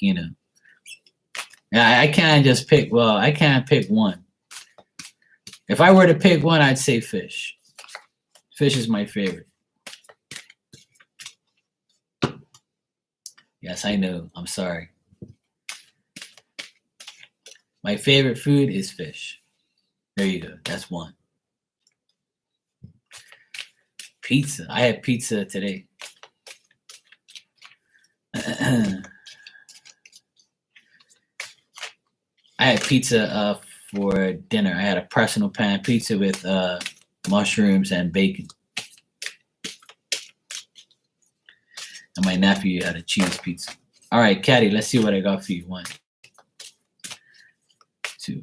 I can't just pick. Well, I can't pick one. If I were to pick one, I'd say fish. Fish is my favorite. Yes, I know. I'm sorry. My favorite food is fish. There you go. That's one. Pizza. I had pizza today. I had pizza for dinner. I had a personal pan pizza with mushrooms and bacon. And my nephew had a cheese pizza. All right, Caddy, let's see what I got for you. 1, 2.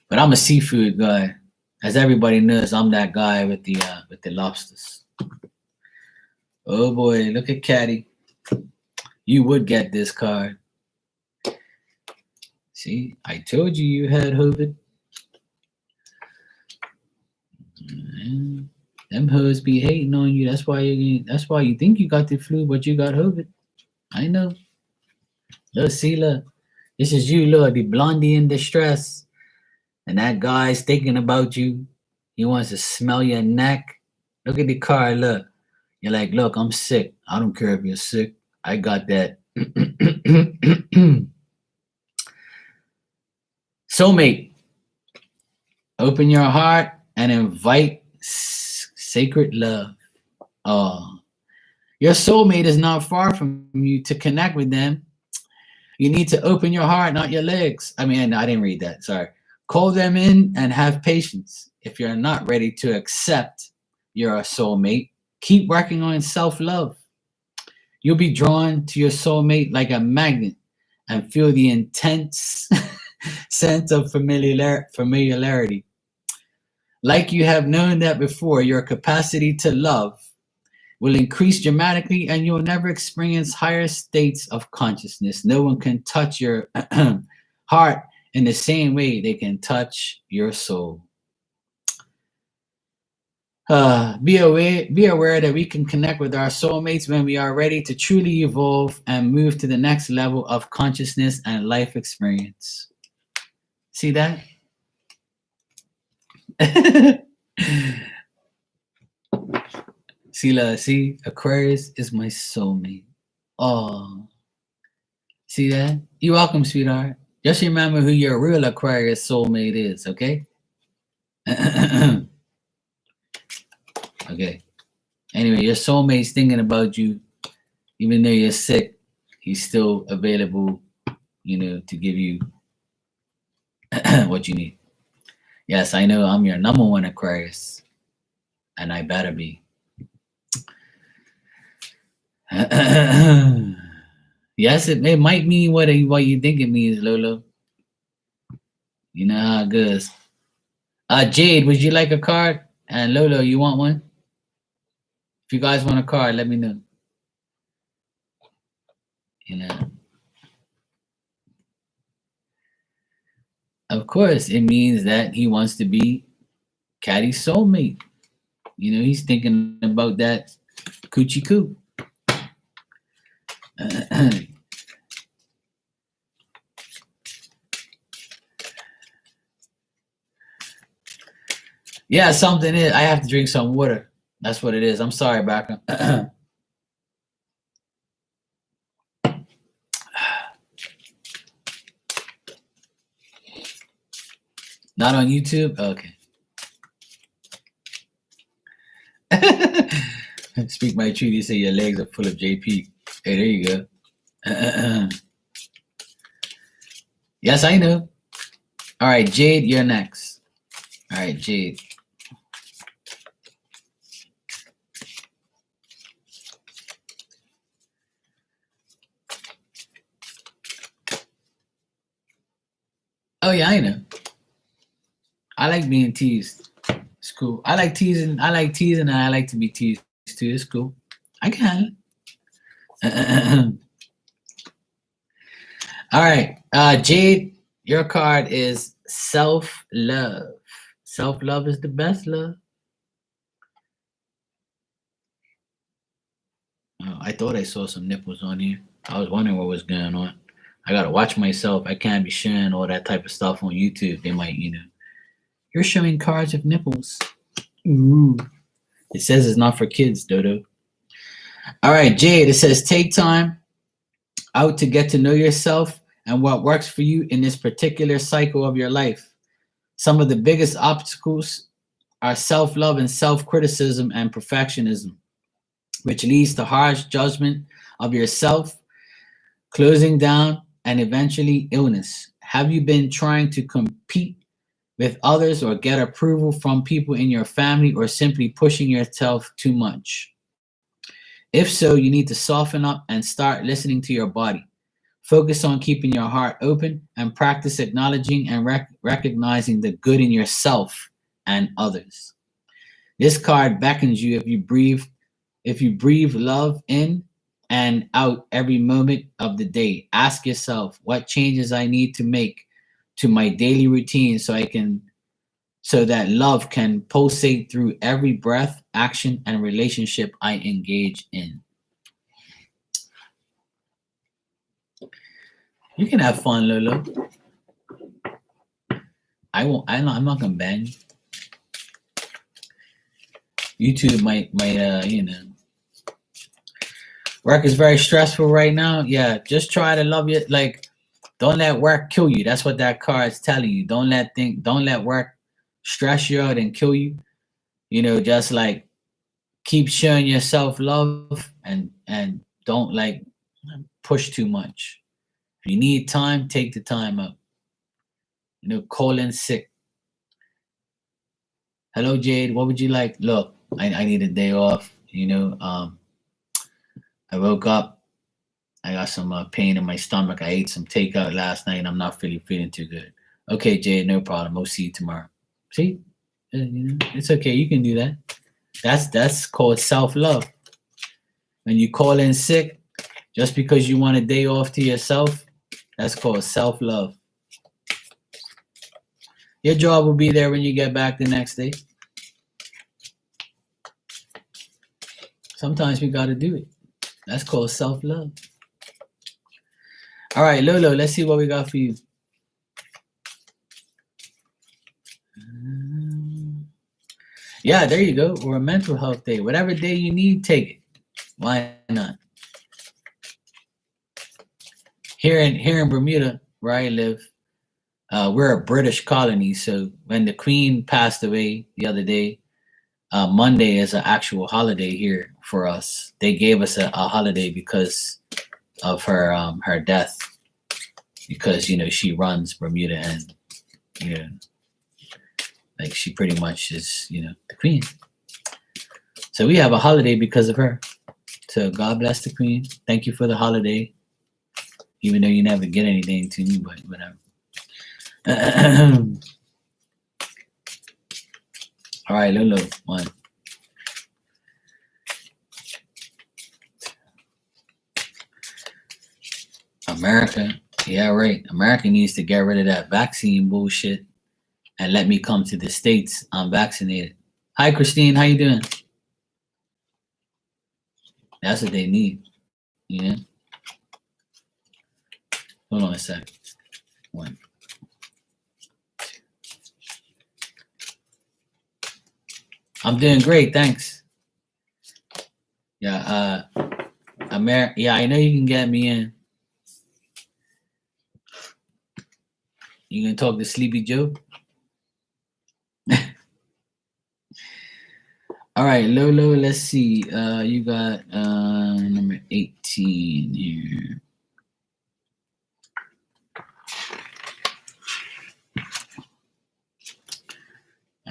But I'm a seafood guy. As everybody knows, I'm that guy with the lobsters. Oh boy, look at Caddy. You would get this card. See, I told you you had COVID. Them hoes be hating on you. That's why you think you got the flu, but you got COVID. I know. Look, see, look. This is you, look, the blondie in distress. And that guy's thinking about you. He wants to smell your neck. Look at the card, look. You're like, look, I'm sick. I don't care if you're sick. I got that. Soulmate. Open your heart and invite sacred love. Oh, your soulmate is not far from you. To connect with them, you need to open your heart, not your legs. I mean, I didn't read that. Sorry. Call them in and have patience. If you're not ready to accept you're a soulmate, keep working on self-love. You'll be drawn to your soulmate like a magnet and feel the intense sense of familiarity. Like you have known that before, your capacity to love will increase dramatically and you'll never experience higher states of consciousness. No one can touch your heart in the same way they can touch your soul. Be aware that we can connect with our soulmates when we are ready to truly evolve and move to the next level of consciousness and life experience. See that? See, Aquarius is my soulmate. Oh, see that? You're welcome, sweetheart. Just remember who your real Aquarius soulmate is, okay? Okay. Anyway, your soulmate's thinking about you. Even though you're sick, he's still available, to give you what you need. Yes, I know I'm your number one Aquarius. And I better be. Yes, it might mean what you think it means, Lolo. You know how it goes. Jade, would you like a card? And Lolo, you want one? If you guys want a card, let me know. Of course, it means that he wants to be Caddy's soulmate. He's thinking about that coochie coo. Yeah, something is. I have to drink some water. That's what it is. I'm sorry, Baka. Not on YouTube? Okay. Speak my truth. You say your legs are full of JP. Hey, there you go. Yes, I know. All right, Jade, you're next. All right, Jade. Oh yeah, I know. I like being teased. It's cool. I like teasing. I like teasing, and I like to be teased too. It's cool. I can handle it. All right, Jade, your card is self-love. Self-love is the best love. Oh, I thought I saw some nipples on here. I was wondering what was going on. I gotta watch myself. I can't be sharing all that type of stuff on YouTube. They might, you're showing cards of nipples. Ooh. It says it's not for kids, Dodo. All right, Jade, it says take time out to get to know yourself and what works for you in this particular cycle of your life. Some of the biggest obstacles are self love and self criticism and perfectionism, which leads to harsh judgment of yourself, closing down, and eventually illness. Have you been trying to compete with others or get approval from people in your family or simply pushing yourself too much? If so, you need to soften up and start listening to your body. Focus on keeping your heart open and practice acknowledging and recognizing the good in yourself and others. This card beckons you if you breathe love in and out every moment of the day. Ask yourself what changes I need to make to my daily routine so that love can pulsate through every breath, action, and relationship I engage in. You can have fun, Lolo. I'm not gonna ban you. YouTube might work is very stressful right now. Yeah, just try to love it. Like, don't let work kill you. That's what that card is telling you. Don't let work stress you out and kill you. Just like keep showing yourself love and don't like push too much. If you need time, take the time out. Call in sick. Hello, Jade. What would you like? Look, I need a day off. I woke up. I got some pain in my stomach. I ate some takeout last night. And I'm not feeling too good. Okay, Jade, no problem. We'll see you tomorrow. See, it's okay. You can do that. That's called self-love. When you call in sick, just because you want a day off to yourself, that's called self-love. Your job will be there when you get back the next day. Sometimes we got to do it. That's called self-love. All right, Lolo, let's see what we got for you. Yeah, there you go. Or a mental health day. Whatever day you need, take it. Why not? Here in Bermuda, where I live, we're a British colony. So when the Queen passed away the other day, Monday is an actual holiday here for us. They gave us a holiday because of her death. Because she runs Bermuda and like she pretty much is the queen. So we have a holiday because of her. So God bless the Queen. Thank you for the holiday. Even though you never get anything to me, but whatever. All right, Lolo, one. America, yeah, right. America needs to get rid of that vaccine bullshit and let me come to the States unvaccinated. Hi, Christine, how you doing? That's what they need. Hold on a sec. One. I'm doing great, thanks. Yeah, yeah, I know you can get me in. You gonna talk to Sleepy Joe? All right, Lolo, let's see. You got number 18 here.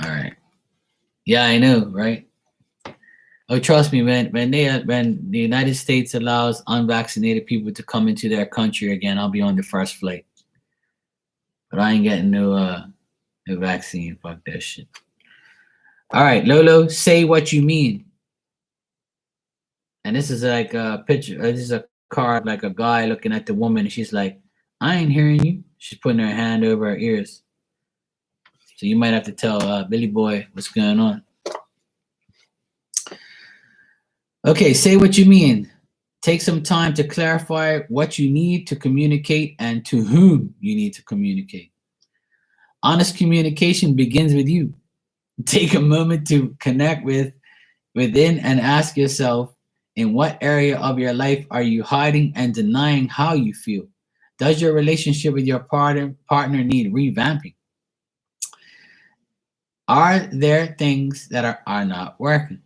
All right. Yeah, I know, right? Oh, trust me, when the United States allows unvaccinated people to come into their country again, I'll be on the first flight. But I ain't getting no vaccine. Fuck that shit. All right, Lolo, say what you mean. And this is like a picture. This is a card, like a guy looking at the woman, and she's like, "I ain't hearing you." She's putting her hand over her ears. So you might have to tell Billy Boy what's going on. Okay, say what you mean. Take some time to clarify what you need to communicate and to whom you need to communicate. Honest communication begins with you. Take a moment to connect within and ask yourself, in what area of your life are you hiding and denying how you feel? Does your relationship with your partner need revamping? Are there things that are not working?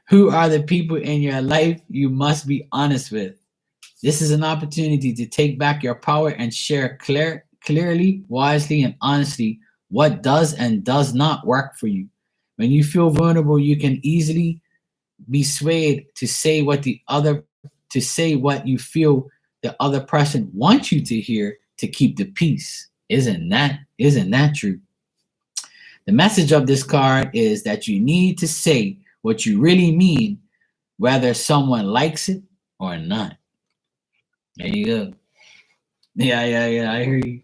Who are the people in your life you must be honest with? This is an opportunity to take back your power and share clearly, wisely, and honestly what does and does not work for you. When you feel vulnerable, you can easily be swayed to say what you feel the other person wants you to hear to keep the peace. Isn't that true? The message of this card is that you need to say what you really mean, whether someone likes it or not. There you go. Yeah, I hear you.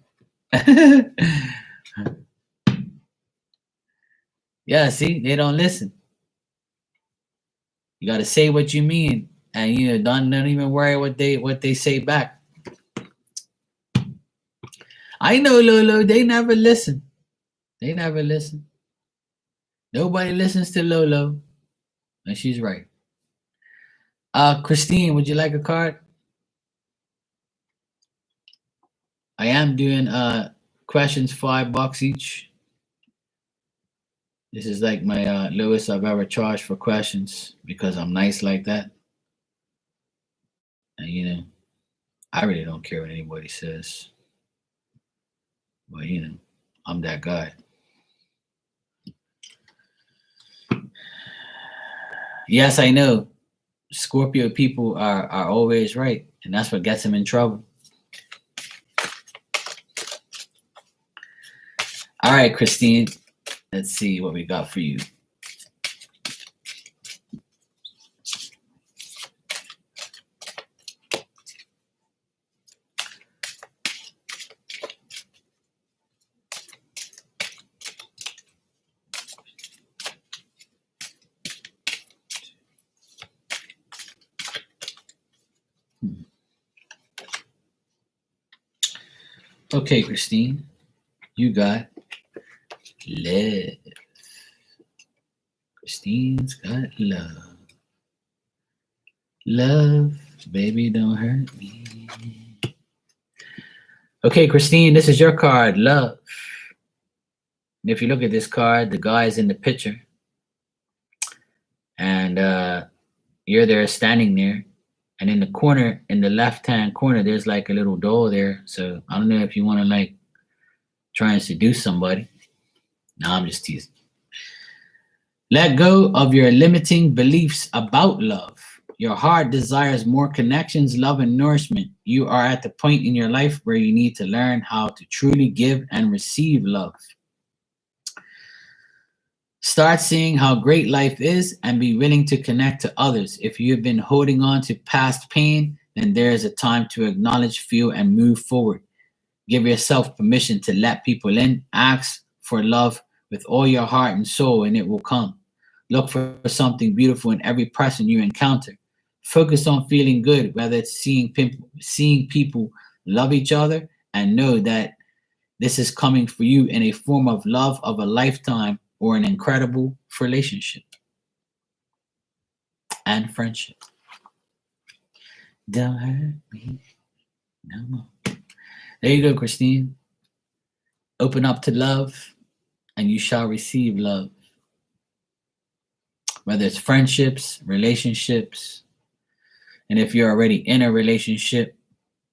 Yeah, see, they don't listen. You got to say what you mean, and don't even worry what they say back. I know, Lolo. They never listen. They never listen. Nobody listens to Lolo, and she's right. Christine, would you like a card? I am doing questions $5 each. This is like my lowest I've ever charged for questions because I'm nice like that. And I really don't care what anybody says. But I'm that guy. Yes, I know. Scorpio people are always right, and that's what gets them in trouble. All right, Christine. Let's see what we got for you. Okay, Christine, you got love. Christine's got love. Love, baby, don't hurt me. Okay, Christine, this is your card, love. And if you look at this card, the guy is in the picture, and you're there standing there. And in the corner, in the left-hand corner, there's like a little doll there. So I don't know if you want to like try and seduce somebody. No, I'm just teasing. Let go of your limiting beliefs about love. Your heart desires more connections, love, and nourishment. You are at the point in your life where you need to learn how to truly give and receive love. Start seeing how great life is and be willing to connect to others. If you've been holding on to past pain, then there is a time to acknowledge, feel, and move forward. Give yourself permission to let people in. Ask for love with all your heart and soul, and it will come. Look for something beautiful in every person you encounter. Focus on feeling good, whether it's seeing people love each other, and know that this is coming for you in a form of love of a lifetime or an incredible relationship and friendship. Don't hurt me no more. There you go, Christine. Open up to love, and you shall receive love. whether it's friendships, relationships. And if you're already in a relationship,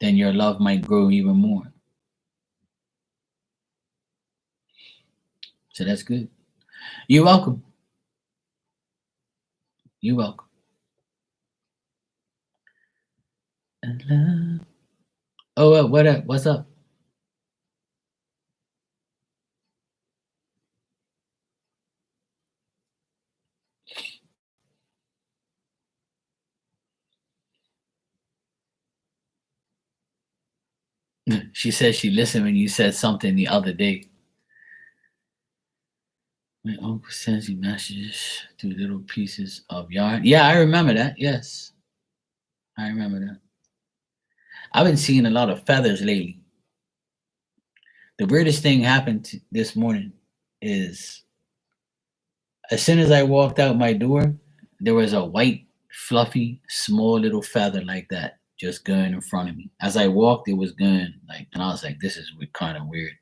then your love might grow even more. So that's good. You're welcome. You're welcome. And love. Oh, what up? What's up? She said she listened when you said something the other day. My uncle sends you messages through little pieces of yarn. Yeah, I remember that. Yes, I remember that. I've been seeing a lot of feathers lately. The weirdest thing happened this morning is as soon as I walked out my door, there was a white, fluffy, small little feather like that just going in front of me. As I walked, it was going like, and I was like, this is kind of weird.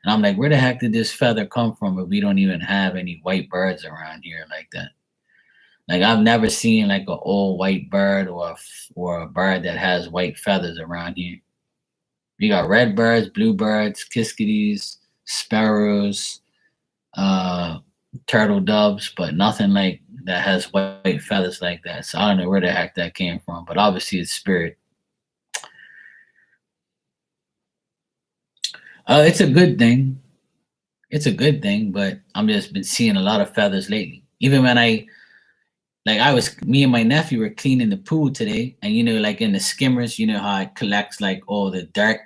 And I'm like, where the heck did this feather come from if we don't even have any white birds around here like that? Like I've never seen like an old white bird or a bird that has white feathers around here. We got red birds, blue birds, kiskities, sparrows, uh, turtle doves, but nothing like that has white feathers like that. So I don't know where the heck that came from, but obviously it's spirit. It's a good thing. It's a good thing, but I'm just been seeing a lot of feathers lately. Even when me and my nephew were cleaning the pool today, and like in the skimmers, how it collects like all the dirt.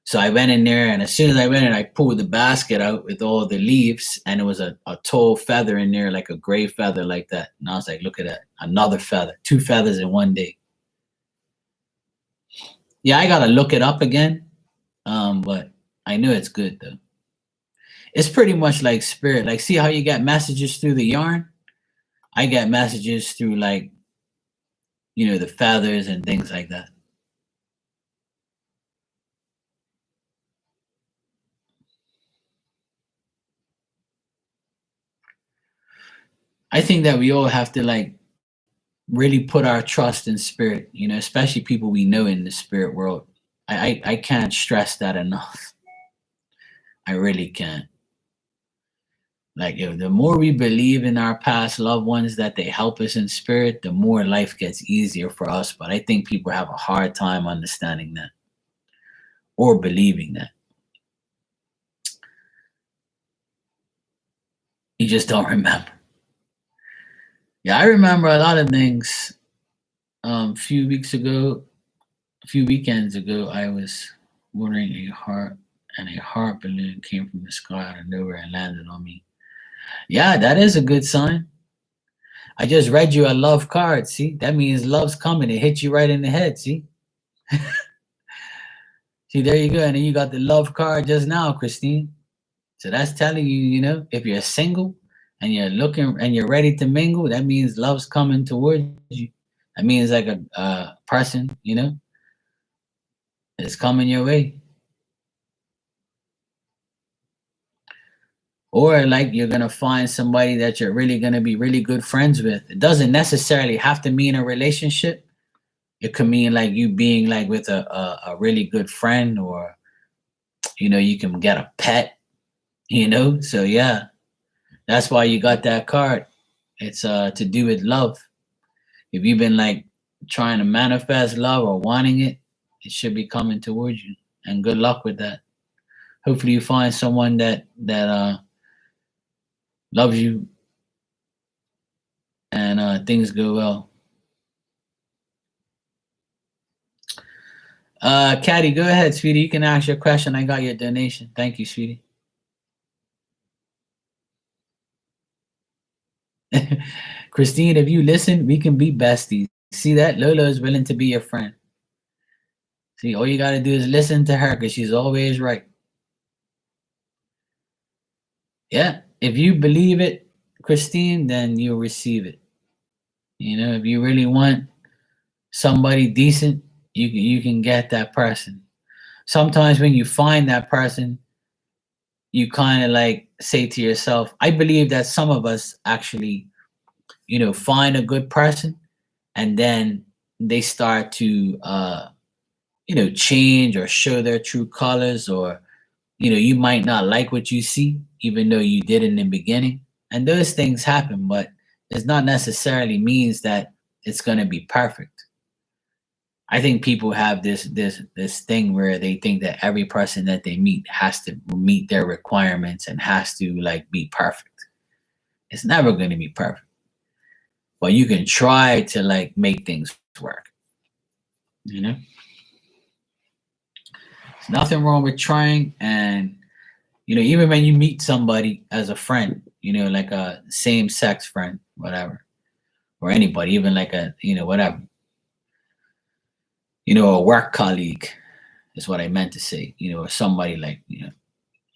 So I went in there, and as soon as I went in, I pulled the basket out with all the leaves, and it was a tall feather in there, like a gray feather like that. And I was like, look at that, another feather, two feathers in one day. Yeah, I gotta look it up again, but I knew it's good though. It's pretty much like spirit. Like, see how you get messages through the yarn? I get messages through like, the feathers and things like that. I think that we all have to like really put our trust in spirit, especially people we know in the spirit world. I can't stress that enough. I really can't. Like, the more we believe in our past loved ones that they help us in spirit, the more life gets easier for us. But I think people have a hard time understanding that or believing that. You just don't remember. Yeah, I remember a lot of things. A few weekends ago, I was watering a heart, and a heart balloon came from the sky out of nowhere and landed on me. Yeah, that is a good sign. I just read you a love card. See, that means love's coming. It hit you right in the head. See, see, there you go. And then you got the love card just now, Christine. So that's telling you, if you're single and you're looking and you're ready to mingle, that means love's coming towards you. That means like a person, is coming your way. Or like you're gonna find somebody that you're really gonna be really good friends with. It doesn't necessarily have to mean a relationship. It could mean like you being like with a really good friend, or you can get a pet, So yeah, that's why you got that card. It's to do with love. If you've been like trying to manifest love or wanting it, it should be coming towards you. And good luck with that. Hopefully you find someone that loves you, and things go well. Caddy, go ahead, sweetie. You can ask your question. I got your donation. Thank you, sweetie. Christine, if you listen, we can be besties. See that? Lola is willing to be your friend. See, all you got to do is listen to her because she's always right. Yeah. If you believe it, Christine, then you'll receive it. If you really want somebody decent, you can get that person. Sometimes when you find that person, you kind of like say to yourself, I believe that some of us actually find a good person, and then they start to change or show their true colors, or you might not like what you see even though you did in the beginning, and those things happen, but it's not necessarily means that it's going to be perfect. I think people have this thing where they think that every person that they meet has to meet their requirements and has to like be perfect. It's never going to be perfect, but you can try to like make things work. You know, there's nothing wrong with trying, and even when you meet somebody as a friend, like a same sex friend, whatever, or anybody, even like a whatever, a work colleague is what I meant to say, or somebody like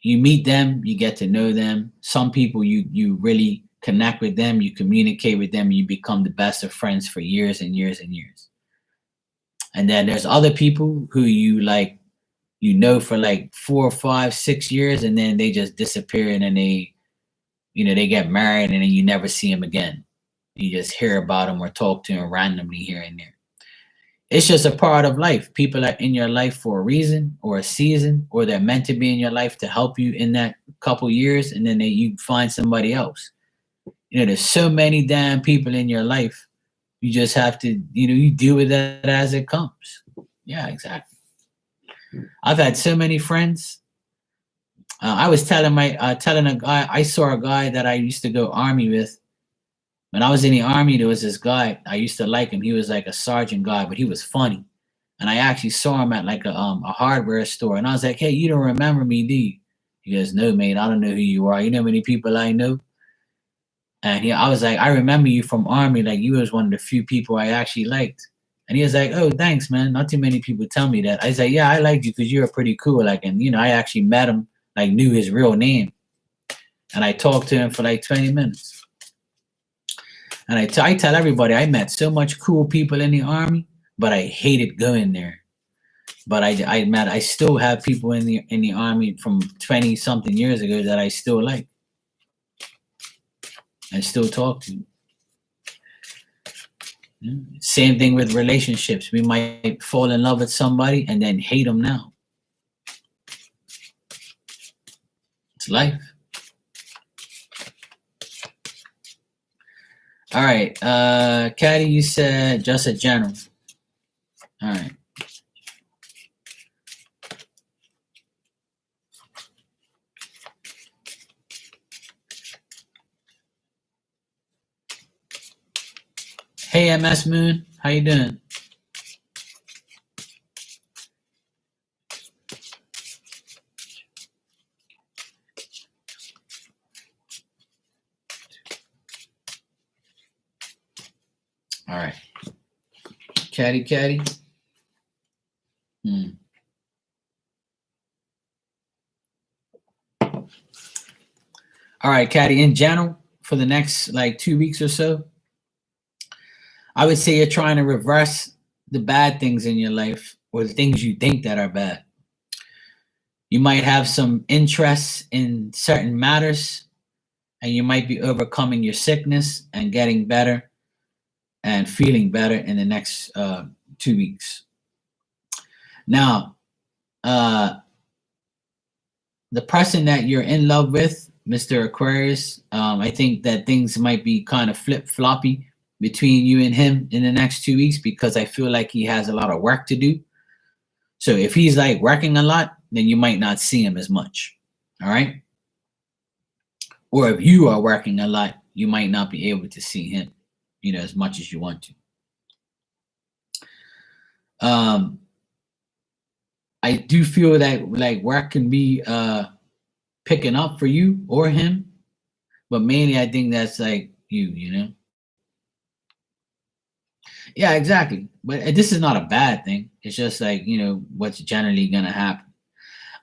you meet them, you get to know them. Some people you really connect with them, you communicate with them, you become the best of friends for years and years and years. And then there's other people who you like, for like 4 or 5, 6 years, and then they just disappear, and then they get married, and then you never see them again. You just hear about them or talk to them randomly here and there. It's just a part of life. People are in your life for a reason or a season, or they're meant to be in your life to help you in that couple years, and then you find somebody else. There's so many damn people in your life. You just have to, you deal with that as it comes. Yeah, exactly. I've had so many friends. I was telling a guy, I saw a guy that I used to go army with. When I was in the army, there was this guy I used to like him. He was like a sergeant guy, but he was funny. And I actually saw him at like a hardware store, and I was like, "Hey, you don't remember me, do you?" He goes, "No, man, I don't know who you are. You know how many people I know?" And I was like, "I remember you from army. Like you was one of the few people I actually liked." And he was like, "Oh, thanks, man. Not too many people tell me that." I was like, "Yeah, I liked you because you were pretty cool." Like, and I actually met him, like knew his real name, and I talked to him for like 20 minutes. And I tell everybody I met so much cool people in the army, but I hated going there. But I still have people in the army from 20 something years ago that I still like and still talk to. Yeah. Same thing with relationships. We might fall in love with somebody and then hate them now. It's life. All right. Caddy, you said just a general. All right. Hey, MS Moon. How you doing? All right. Caddy. All right, Caddy, in general, for the next like 2 weeks or so, I would say you're trying to reverse the bad things in your life, or the things you think that are bad. You might have some interests in certain matters, and you might be overcoming your sickness and getting better and feeling better in the next 2 weeks. Now, the person that you're in love with, Mr. Aquarius, I think that things might be kind of flip floppy between you and him in the next 2 weeks, because I feel like he has a lot of work to do. So if he's like working a lot, then you might not see him as much. All right. Or if you are working a lot, you might not be able to see him, as much as you want to. I do feel that like work can be picking up for you or him, but mainly I think that's like you. Yeah, exactly. But this is not a bad thing. It's just like, what's generally gonna happen.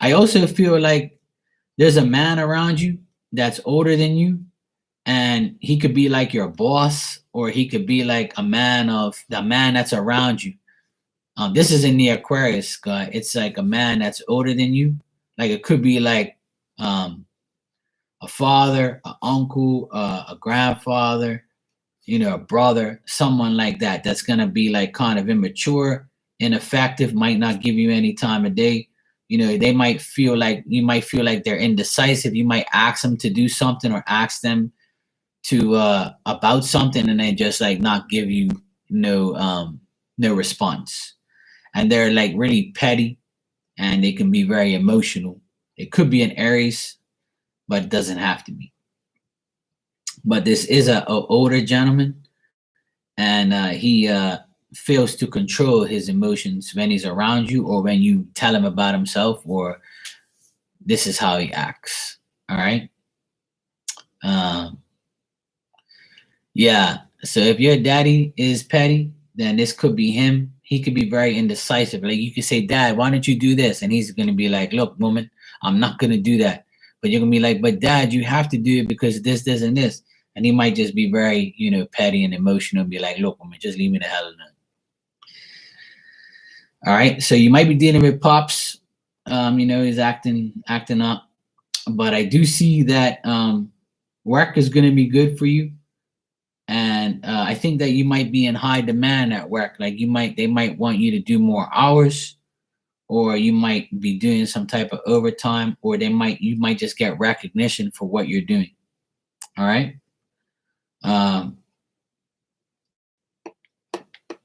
I also feel like there's a man around you that's older than you, and he could be like your boss, or he could be like a man of the man that's around you. This is in the Aquarius guy. It's like a man that's older than you. Like it could be like a father, an uncle, a grandfather, a brother, someone like that, that's going to be like kind of immature, ineffective, might not give you any time of day. They might feel like, you might feel like they're indecisive. You might ask them to do something or ask them to about something, and they just like not give you no response. And they're like really petty, and they can be very emotional. It could be an Aries, but it doesn't have to be. But this is a older gentleman, and he fails to control his emotions when he's around you, or when you tell him about himself, or this is how he acts. All right. Um, yeah. So if your daddy is petty, then this could be him. He could be very indecisive. Like you could say, Dad, why don't you do this? And he's going to be like, Look, woman, I'm not going to do that. But you're going to be like, But Dad, you have to do it because this, and this. And he might just be very, petty and emotional and be like, Look, woman, just leave me the hell alone. All right. So you might be dealing with Pops. He's acting up. But I do see that work is going to be good for you. And I think that you might be in high demand at work. Like they might want you to do more hours, or you might be doing some type of overtime, or you might just get recognition for what you're doing. All right. Um,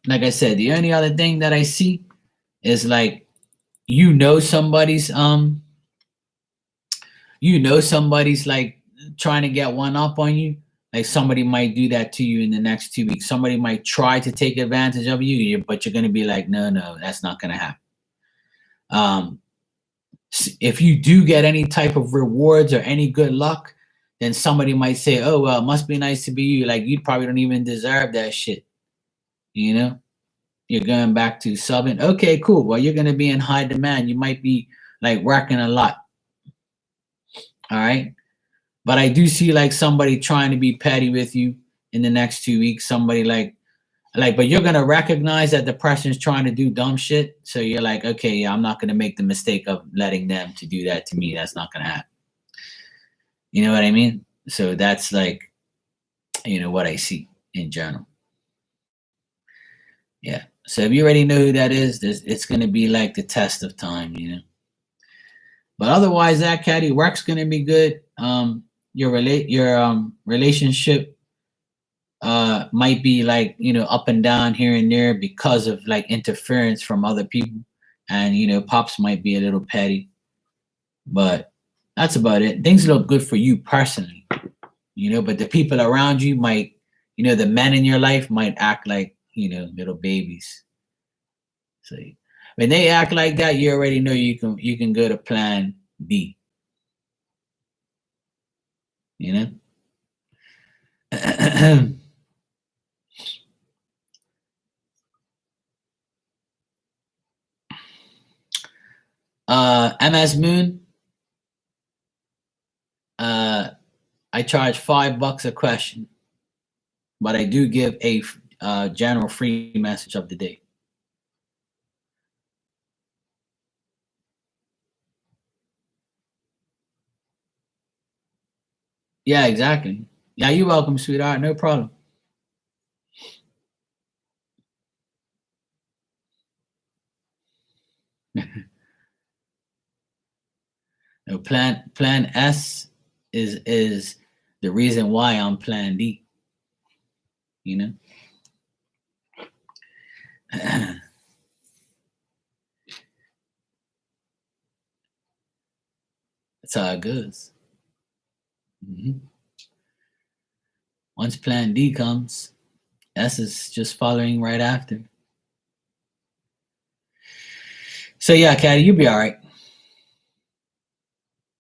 like I said, the only other thing that I see is like somebody's like trying to get one up on you. Like somebody might do that to you in the next 2 weeks. Somebody might try to take advantage of you, but you're going to be like, no, that's not going to happen. If you do get any type of rewards or any good luck, then somebody might say, oh, well, it must be nice to be you. Like you probably don't even deserve that shit. You're going back to subbing. Okay, cool. Well, you're going to be in high demand. You might be like working a lot. All right. But I do see like somebody trying to be petty with you in the next 2 weeks. Somebody but you're gonna recognize that the person's trying to do dumb shit. So you're like, okay, yeah, I'm not gonna make the mistake of letting them to do that to me. That's not gonna happen. You know what I mean? So that's like, what I see in general. Yeah. So if you already know who that is, it's gonna be like the test of time, But otherwise, that caddy work's gonna be good. Your relationship might be like up and down here and there because of like interference from other people, and Pops might be a little petty, but that's about it. Things look good for you personally, but the people around you might, the men in your life might act like little babies. So when they act like that, you already know you can go to plan B. you know MS Moon, I charge $5 a question, but I do give a general free message of the day. Yeah, exactly. Yeah, you're welcome, sweetheart. No problem. No, plan S is the reason why I'm plan D. That's how it goes. hmm Once plan D comes, S is just following right after. So yeah, Caddy, you'll be all right.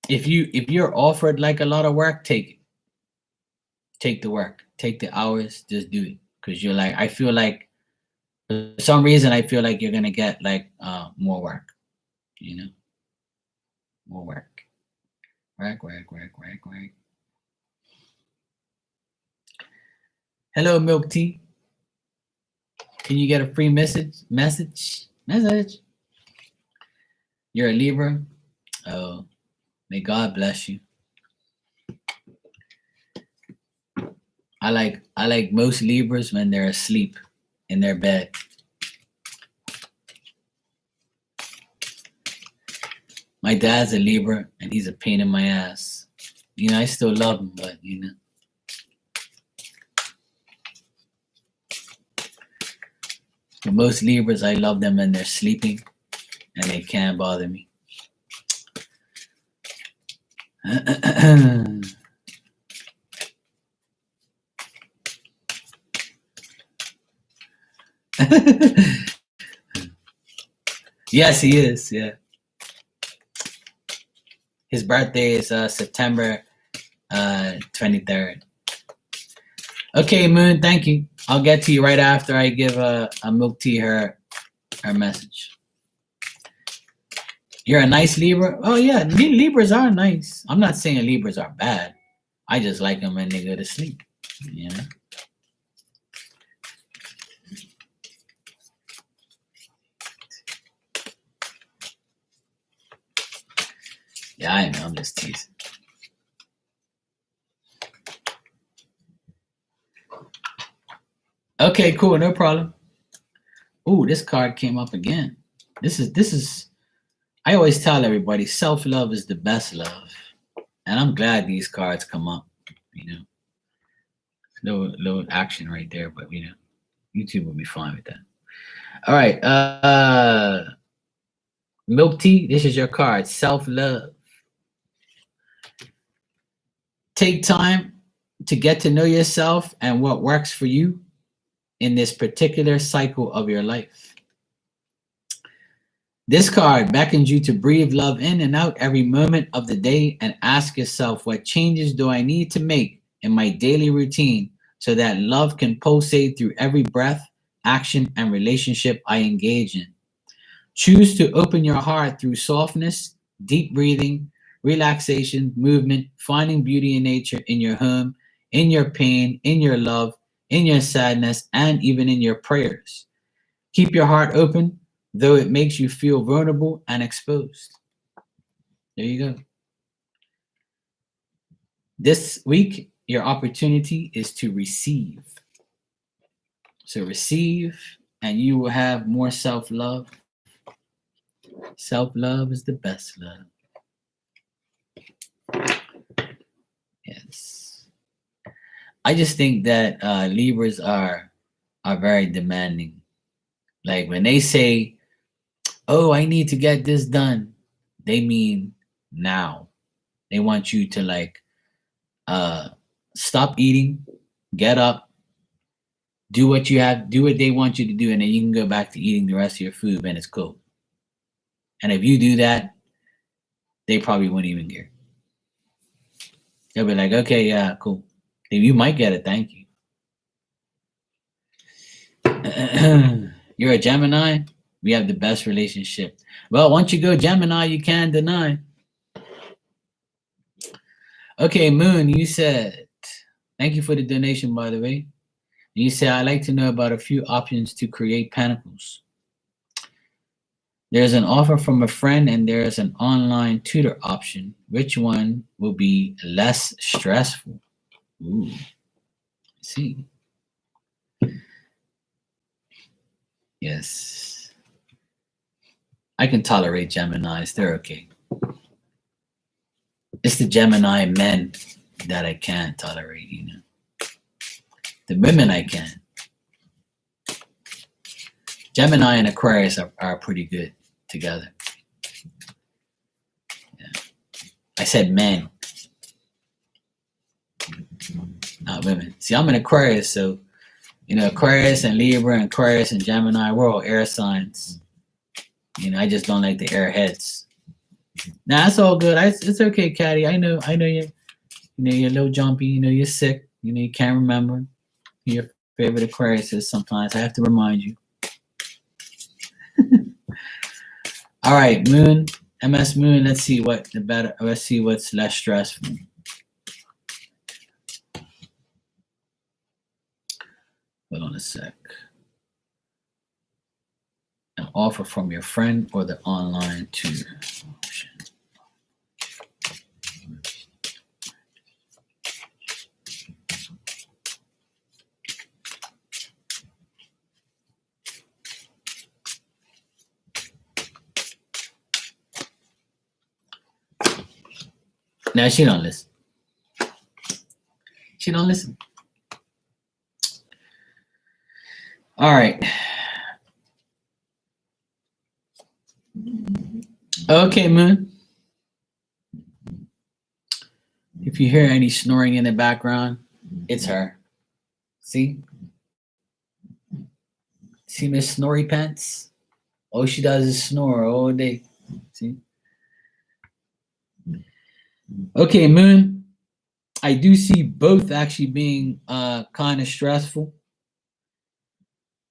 If you're offered like a lot of work, take it. Take the work. Take the hours. Just do it. Because you're like, I feel like for some reason I feel like you're gonna get like more work. More work. Work. Hello, Milk Tea. Can you get a free message? You're a Libra. Oh, may God bless you. I like most Libras when they're asleep in their bed. My dad's a Libra and he's a pain in my ass. I still love him, but For most Libras, I love them when they're sleeping and they can't bother me. Yes, he is. Yeah. His birthday is September 23rd. Okay, Moon, thank you. I'll get to you right after I give a Milk Tea her message. You're a nice Libra? Oh, yeah, Libras are nice. I'm not saying Libras are bad. I just like them when they go to sleep, Yeah, I know. I'm just teasing. Okay, cool. No problem. Ooh, this card came up again. This is. I always tell everybody, self-love is the best love, and I'm glad these cards come up. Little action right there, but YouTube will be fine with that. All right, Milk Tea. This is your card. Self-love. Take time to get to know yourself and what works for you in this particular cycle of your life. This card beckons you to breathe love in and out every moment of the day and ask yourself, what changes do I need to make in my daily routine so that love can pulsate through every breath, action, and relationship I engage in? Choose to open your heart through softness, deep breathing, relaxation, movement, finding beauty in nature, in your home, in your pain, in your love, in your sadness, and even in your prayers. Keep your heart open, though it makes you feel vulnerable and exposed. There you go. This week, your opportunity is to receive. So receive, and you will have more self-love. Self-love is the best love. Yes. I just think that Libras are very demanding. Like when they say, "Oh, I need to get this done," they mean now. They want you to stop eating, get up, do what they want you to do, and then you can go back to eating the rest of your food when it's cold. And if you do that, they probably wouldn't even care. They'll be like, "Okay, yeah, cool." You might get a thank you. You're a Gemini. We have the best relationship. Well, once you go Gemini, you can't deny. Okay, Moon, you said, thank you for the donation, by the way. You said, I'd like to know about a few options to create pentacles. There's an offer from a friend and there's an online tutor option. Which one will be less stressful? Ooh, let's see. Yes. I can tolerate Geminis. They're okay. It's the Gemini men that I can't tolerate, The women I can. Gemini and Aquarius are pretty good together. Yeah. I said men, not women. See, I'm an Aquarius, so Aquarius and Libra and Aquarius and Gemini, we're all air signs. I just don't like the airheads. Nah, it's all good. It's okay, Caddy. I know you. You're a little jumpy. You're sick. You can't remember who your favorite Aquarius is. Sometimes I have to remind you. All right, Moon, MS Moon. Let's see what's less stressful. Hold on a sec. An offer from your friend or the online tutor option. No, she don't listen. She don't listen. All right. Okay, Moon. If you hear any snoring in the background, it's her. See? See Miss Snory Pants? All she does is snore all day. See? Okay, Moon. I do see both actually being kind of stressful.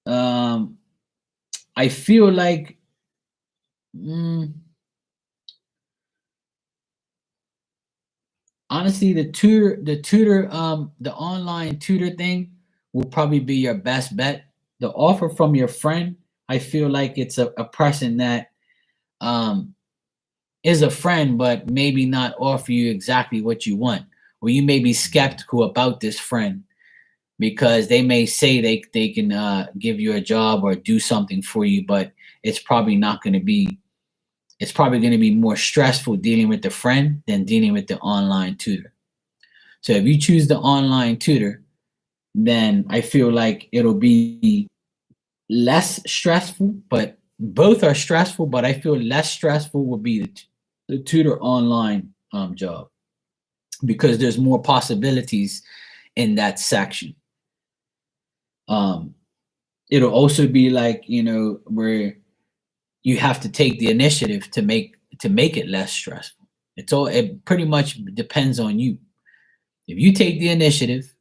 I feel like honestly the online tutor thing will probably be your best bet. The offer from your friend, I feel like it's a person that um is a friend but maybe not offer you exactly what you want, or you may be skeptical about this friend because they may say they can give you a job or do something for you, but it's probably not going to be. It's probably going to be more stressful dealing with the friend than dealing with the online tutor. So if you choose the online tutor, then I feel like it'll be less stressful, but both are stressful, but I feel less stressful will be the tutor online job because there's more possibilities in that section. It'll also be like, where you have to take the initiative to make it less stressful. It pretty much depends on you. If you take the initiative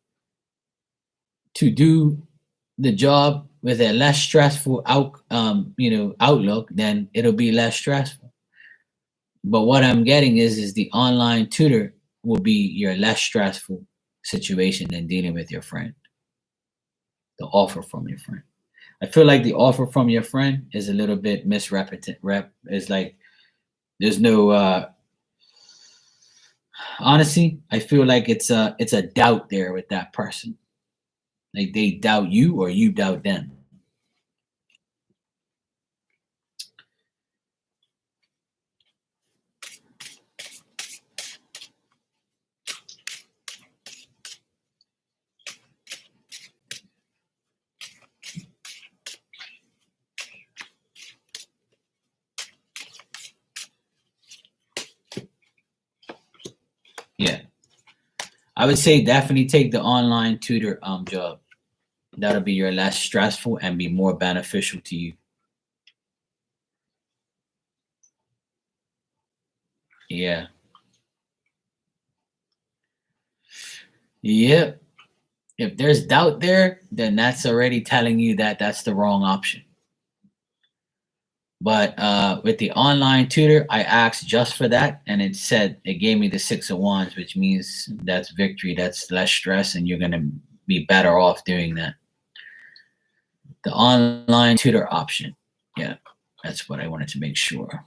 to do the job with a less stressful outlook, then it'll be less stressful. But what I'm getting is the online tutor will be your less stressful situation than dealing with your friend. The offer from your friend. I feel like the offer from your friend is a little bit It's like there's no honestly, I feel like it's a doubt there with that person. Like they doubt you or you doubt them. Yeah. I would say definitely take the online tutor job. That'll be your less stressful and be more beneficial to you. Yeah. Yep. If there's doubt there, then that's already telling you that that's the wrong option. But with the online tutor, I asked just for that, and it gave me the 6 of Wands, which means that's victory, that's less stress, and you're gonna be better off doing that. The online tutor option. Yeah, that's what I wanted to make sure.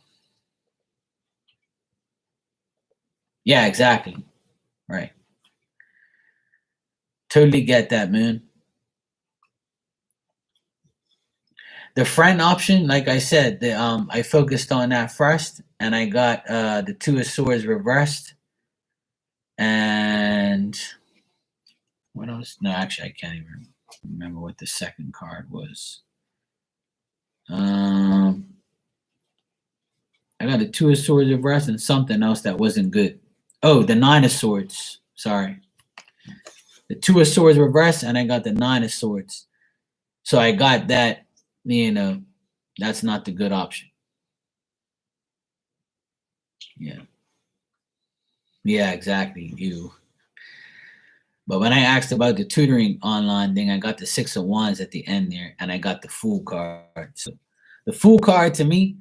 Yeah, exactly. Right. Totally get that, man. The friend option, like I said, I focused on that first, and I got the 2 of Swords reversed, and what else? No, actually, I can't even remember what the second card was. I got the 2 of Swords reversed and something else that wasn't good. Oh, the 9 of Swords. Sorry, the 2 of Swords reversed, and I got the 9 of Swords. So I got that. That's not the good option. Yeah. Yeah, exactly. But when I asked about the tutoring online thing, I got the 6 of Wands at the end there, and I got the Fool card. So the Fool card to me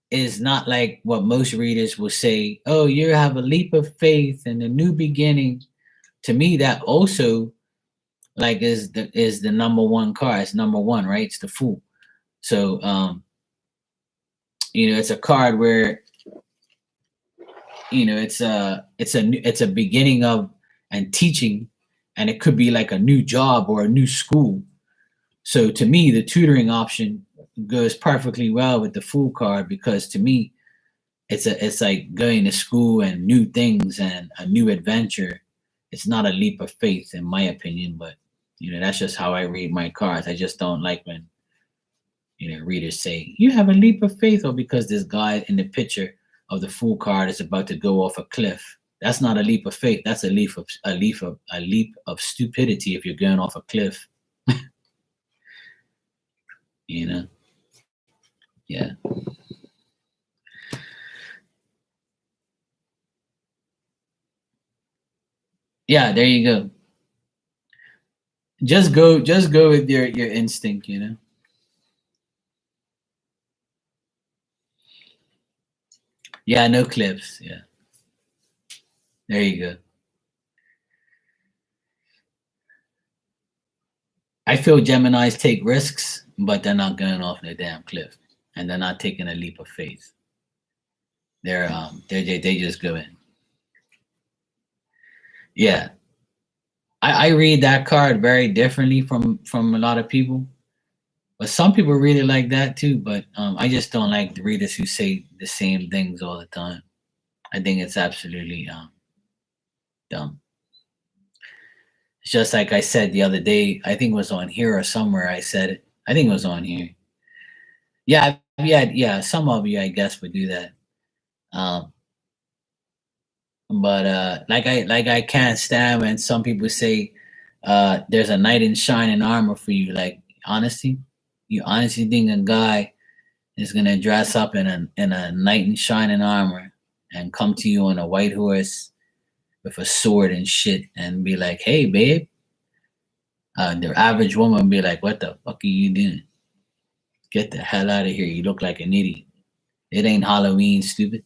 is not like what most readers will say, oh, you have a leap of faith and a new beginning. To me, that also like is the number one card. It's number one, right? It's the Fool. So it's a card where it's a beginning of and teaching, and it could be like a new job or a new school. So to me, the tutoring option goes perfectly well with the Fool card because to me, it's like going to school and new things and a new adventure. It's not a leap of faith, in my opinion, but that's just how I read my cards. I just don't like when readers say you have a leap of faith, or because this guy in the picture of the Fool card is about to go off a cliff. That's not a leap of faith. That's a leap of stupidity if you're going off a cliff. you know. Yeah. Yeah, there you go. Just go with your instinct. Yeah, no cliffs. Yeah. There you go. I feel Geminis take risks, but they're not going off the damn cliff, and they're not taking a leap of faith. They just go in. Yeah, I read that card very differently from a lot of people, but some people read it like that too. But I just don't like the readers who say the same things all the time. I think it's absolutely dumb. It's just like I said the other day. I think it was on here or somewhere. I said it. I think it was on here. Yeah, yeah. Some of you, I guess, would do that. Um, but like I can't stand when some people say there's a knight in shining armor for you. Like, honestly, you honestly think a guy is gonna dress up in a knight in shining armor and come to you on a white horse with a sword and shit and be like, "Hey, babe." The average woman be like, "What the fuck are you doing? Get the hell out of here! You look like an idiot. It ain't Halloween, stupid."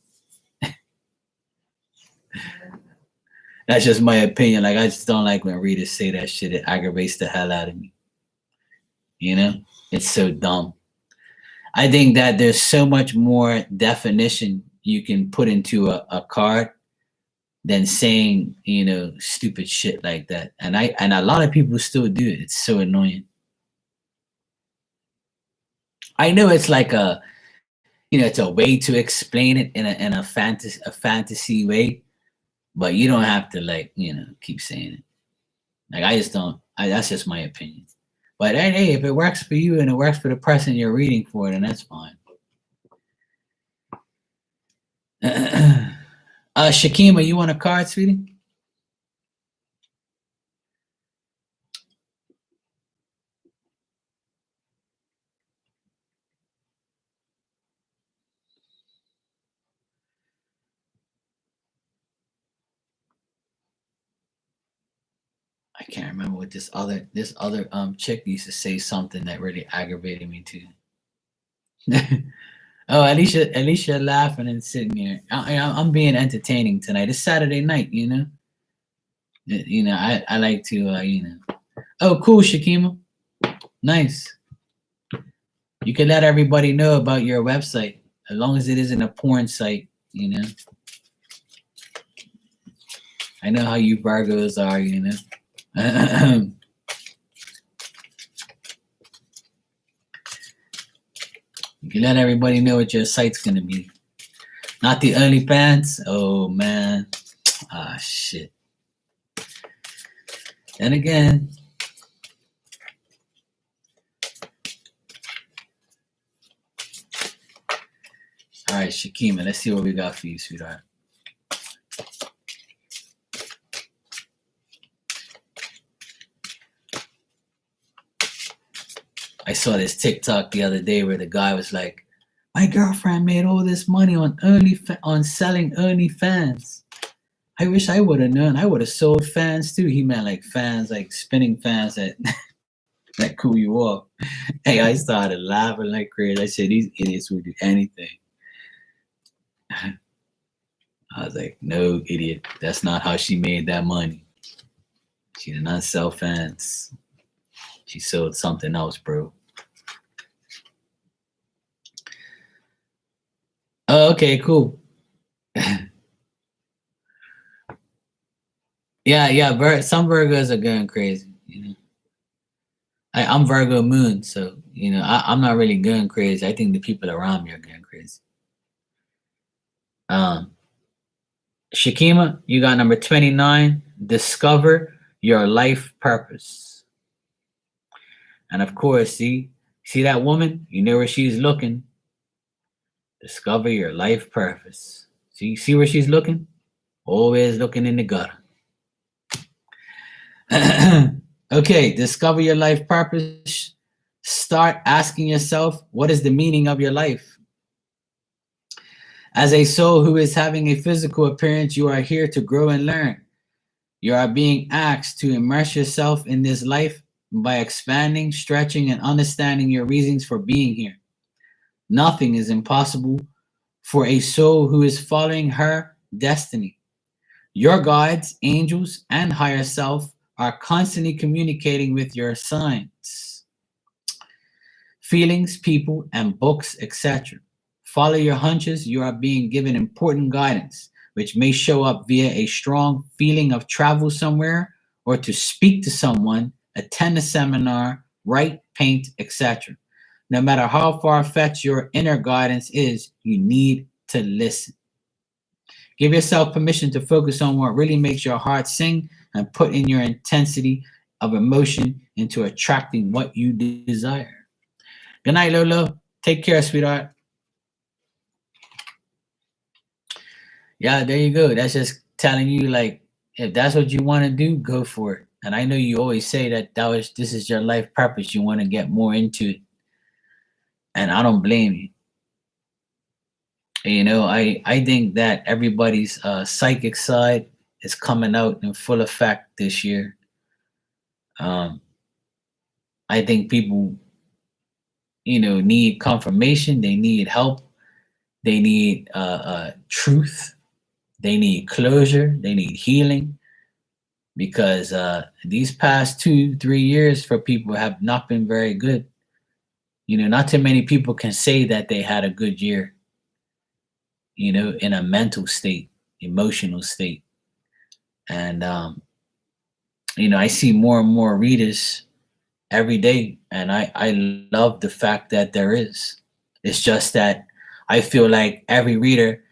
That's just my opinion. Like, I just don't like when readers say that shit. It aggravates the hell out of me. It's so dumb. I think that there's so much more definition you can put into a card than saying, stupid shit like that. And a lot of people still do it. It's so annoying. I know it's like it's a way to explain it in a fantasy way, but you don't have to keep saying it. Like, I just don't. That's just my opinion. But hey, if it works for you and it works for the person you're reading for, then that's fine. Shakima, you want a card, sweetie? I can't remember what this other chick used to say something that really aggravated me too. Oh, at least you're laughing and sitting here. I'm being entertaining tonight. It's Saturday night. I like to. Oh, cool, Shakima. Nice. You can let everybody know about your website, as long as it isn't a porn site. I know how you Virgos are. You can let everybody know what your site's gonna be. Not the OnlyFans. Oh man. Ah shit. And again. All right, Shakima, let's see what we got for you, sweetheart. I saw this TikTok the other day where the guy was like, "My girlfriend made all this money on selling OnlyFans. I wish I would have known. I would have sold fans too." He meant like fans, like spinning fans that that cool you off. Hey, I started laughing like crazy. I said, "These idiots would do anything." I was like, "No, idiot. That's not how she made that money. She did not sell fans. She sold something else, bro." Oh, okay, cool. Yeah. Some Virgos are going crazy. I'm Virgo moon, so I'm not really going crazy. I think the people around me are going crazy. Um, Shakima, you got number 29. Discover your life purpose. And of course, see that woman? You know where she's looking. Discover your life purpose. See where she's looking? Always looking in the gutter. Okay, discover your life purpose. Start asking yourself, what is the meaning of your life? As a soul who is having a physical appearance, you are here to grow and learn. You are being asked to immerse yourself in this life by expanding, stretching, and understanding your reasons for being here. Nothing is impossible for a soul who is following her destiny. Your guides, angels, and higher self are constantly communicating with your signs, feelings, people, and books, etc. Follow your hunches. You are being given important guidance, which may show up via a strong feeling of travel somewhere or to speak to someone, attend a seminar, write, paint, etc. No matter how far fetched your inner guidance is, you need to listen. Give yourself permission to focus on what really makes your heart sing and put in your intensity of emotion into attracting what you desire. Good night, Lolo. Take care, sweetheart. Yeah, there you go. That's just telling you, like, if that's what you want to do, go for it. And I know you always say that this is your life purpose. You want to get more into it, and I don't blame you. You know, I think that everybody's psychic side is coming out in full effect this year. Um, I think people, need confirmation. They need help. They need truth. They need closure. They need healing because these past 2, 3 years for people have not been very good. Not too many people can say that they had a good year, in a mental state, emotional state. And, I see more and more readers every day. And I love the fact that there is. It's just that I feel like every reader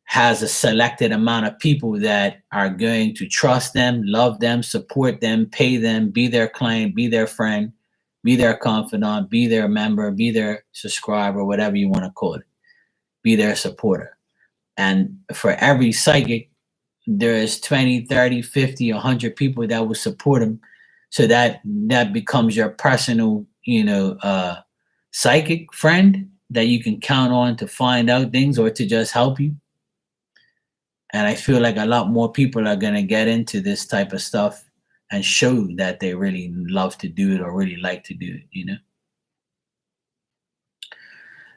has a selected amount of people that are going to trust them, love them, support them, pay them, be their client, be their friend, be their confidant, be their member, be their subscriber, whatever you want to call it, be their supporter. And for every psychic, there is 20, 30, 50, 100 people that will support them. So that becomes your personal, psychic friend that you can count on to find out things or to just help you. And I feel like a lot more people are going to get into this type of stuff and show that they really love to do it or really like to do it.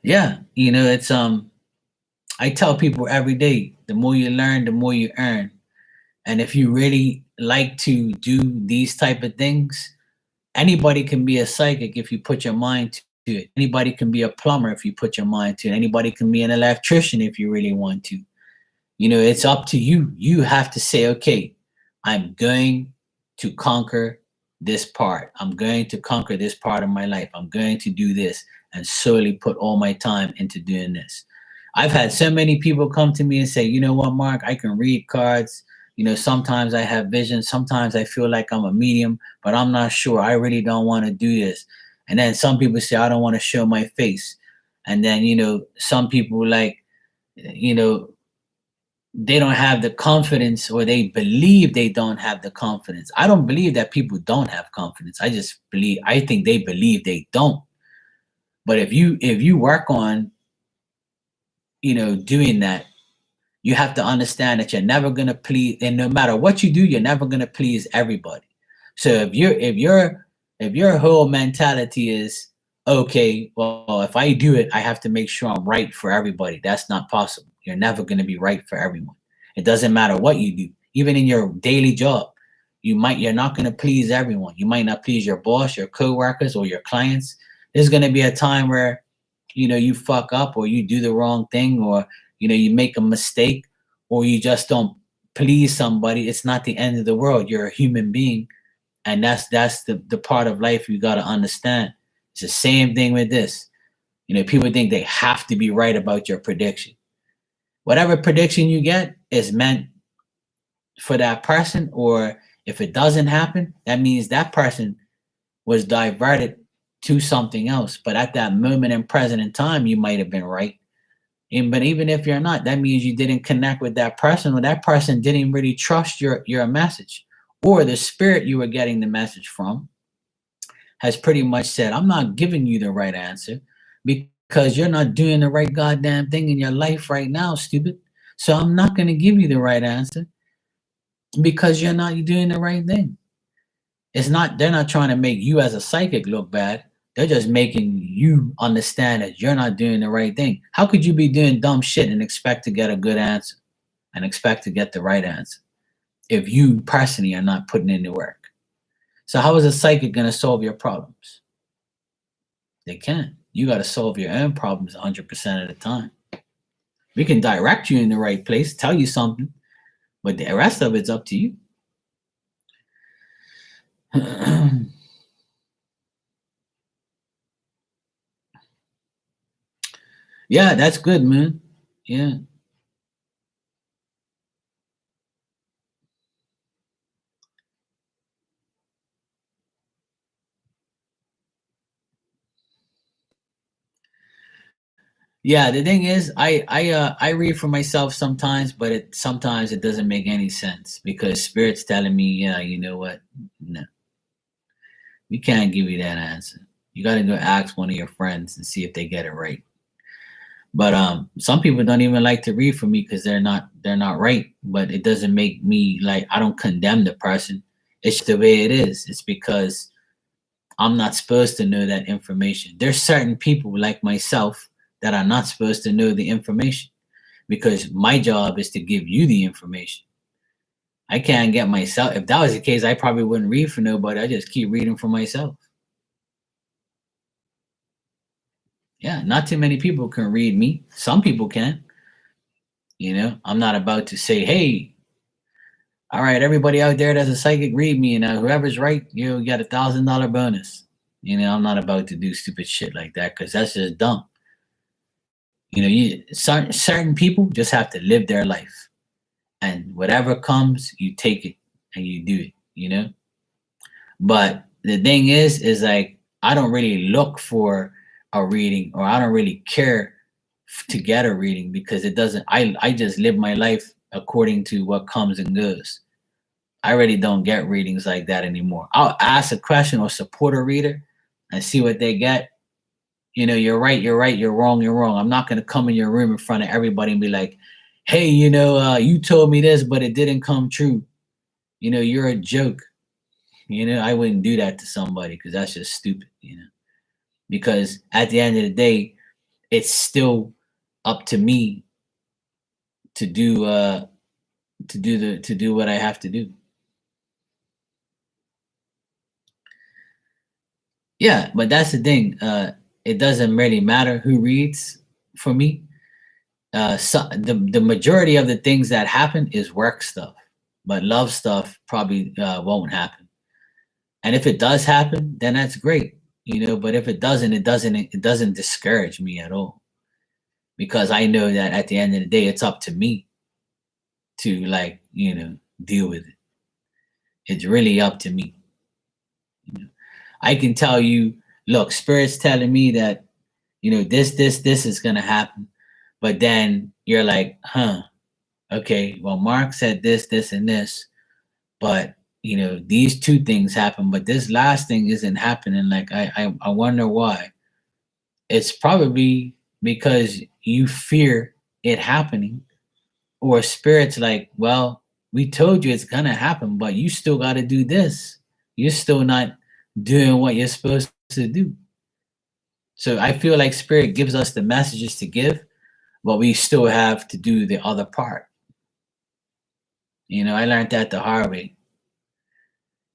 Yeah, it's I tell people every day, the more you learn, the more you earn. And if you really like to do these type of things, anybody can be a psychic if you put your mind to it. Anybody can be a plumber if you put your mind to it. Anybody can be an electrician if you really want to. It's up to you. You have to say, okay, I'm going to conquer this part. I'm going to conquer this part of my life. I'm going to do this and solely put all my time into doing this. I've had so many people come to me and say, you know what, Mark, I can read cards. Sometimes I have vision. Sometimes I feel like I'm a medium, but I'm not sure. I really don't want to do this. And then some people say, I don't want to show my face. And then, some people they don't have the confidence or they believe they don't have the confidence. I don't believe that people don't have confidence. I think they believe they don't. But if you work on, doing that, you have to understand that you're never going to please, and no matter what you do, you're never going to please everybody. So if your whole mentality is, okay, well, if I do it, I have to make sure I'm right for everybody. That's not possible. You're never going to be right for everyone. It doesn't matter what you do. Even in your daily job, you're not going to please everyone. You might not please your boss, your coworkers, or your clients. There's going to be a time where, you fuck up or you do the wrong thing or, you make a mistake or you just don't please somebody. It's not the end of the world. You're a human being. And that's the part of life you got to understand. It's the same thing with this. People think they have to be right about your prediction. Whatever prediction you get is meant for that person, or if it doesn't happen, that means that person was diverted to something else. But at that moment and present in time, you might have been right. But even if you're not, that means you didn't connect with that person, or that person didn't really trust your message, or the spirit you were getting the message from has pretty much said, I'm not giving you the right answer because you're not doing the right goddamn thing in your life right now, stupid. So I'm not going to give you the right answer because you're not doing the right thing. It's not, they're not trying to make you as a psychic look bad. They're just making you understand that you're not doing the right thing. How could you be doing dumb shit and expect to get a good answer and expect to get the right answer if you personally are not putting in the work? So how is a psychic going to solve your problems? They can't. You got to solve your own problems 100% of the time. We can direct you in the right place, tell you something, but the rest of it's up to you. Yeah, that's good, man. Yeah. Yeah, the thing is, I read for myself sometimes, but sometimes it doesn't make any sense because spirit's telling me, yeah, you know what? No, we can't give you that answer. You got to go ask one of your friends and see if they get it right. But some people don't even like to read for me because they're not right. But it doesn't make me like I don't condemn the person. It's the way it is. It's because I'm not supposed to know that information. There's certain people like myself that are not supposed to know the information because my job is to give you the information. I can't get myself. If that was the case, I probably wouldn't read for nobody. I just keep reading for myself. Yeah, not too many people can read me. Some people can. I'm not about to say, hey, all right, everybody out there that's a psychic, read me, and whoever's right, you get $1,000 bonus. I'm not about to do stupid shit like that because that's just dumb. Certain people just have to live their life, and whatever comes, you take it and you do it. But the thing is like I don't really look for a reading, or I don't really care to get a reading because it doesn't. I just live my life according to what comes and goes. I really don't get readings like that anymore. I'll ask a question or support a reader and see what they get. You're right, you're right, you're wrong, you're wrong. I'm not going to come in your room in front of everybody and be like, hey, you told me this, but it didn't come true. You're a joke. I wouldn't do that to somebody because that's just stupid. Because at the end of the day, it's still up to me to do what I have to do. Yeah, but that's the thing. It doesn't really matter who reads for me. The majority of the things that happen is work stuff, but love stuff probably won't happen. And if it does happen, then that's great. But if it doesn't, it doesn't discourage me at all because I know that at the end of the day, it's up to me to deal with it. It's really up to me. You know? I can tell you, look, spirit's telling me that this is gonna happen, but then you're like, huh, okay, well, Mark said this, and this, but these two things happen, but this last thing isn't happening. Like I wonder why. It's probably because you fear it happening, or spirit's like, well, we told you it's gonna happen, but you still got to do this. You're still not doing what you're supposed to do. So I feel like spirit gives us the messages to give, but we still have to do the other part. I learned that the hard way.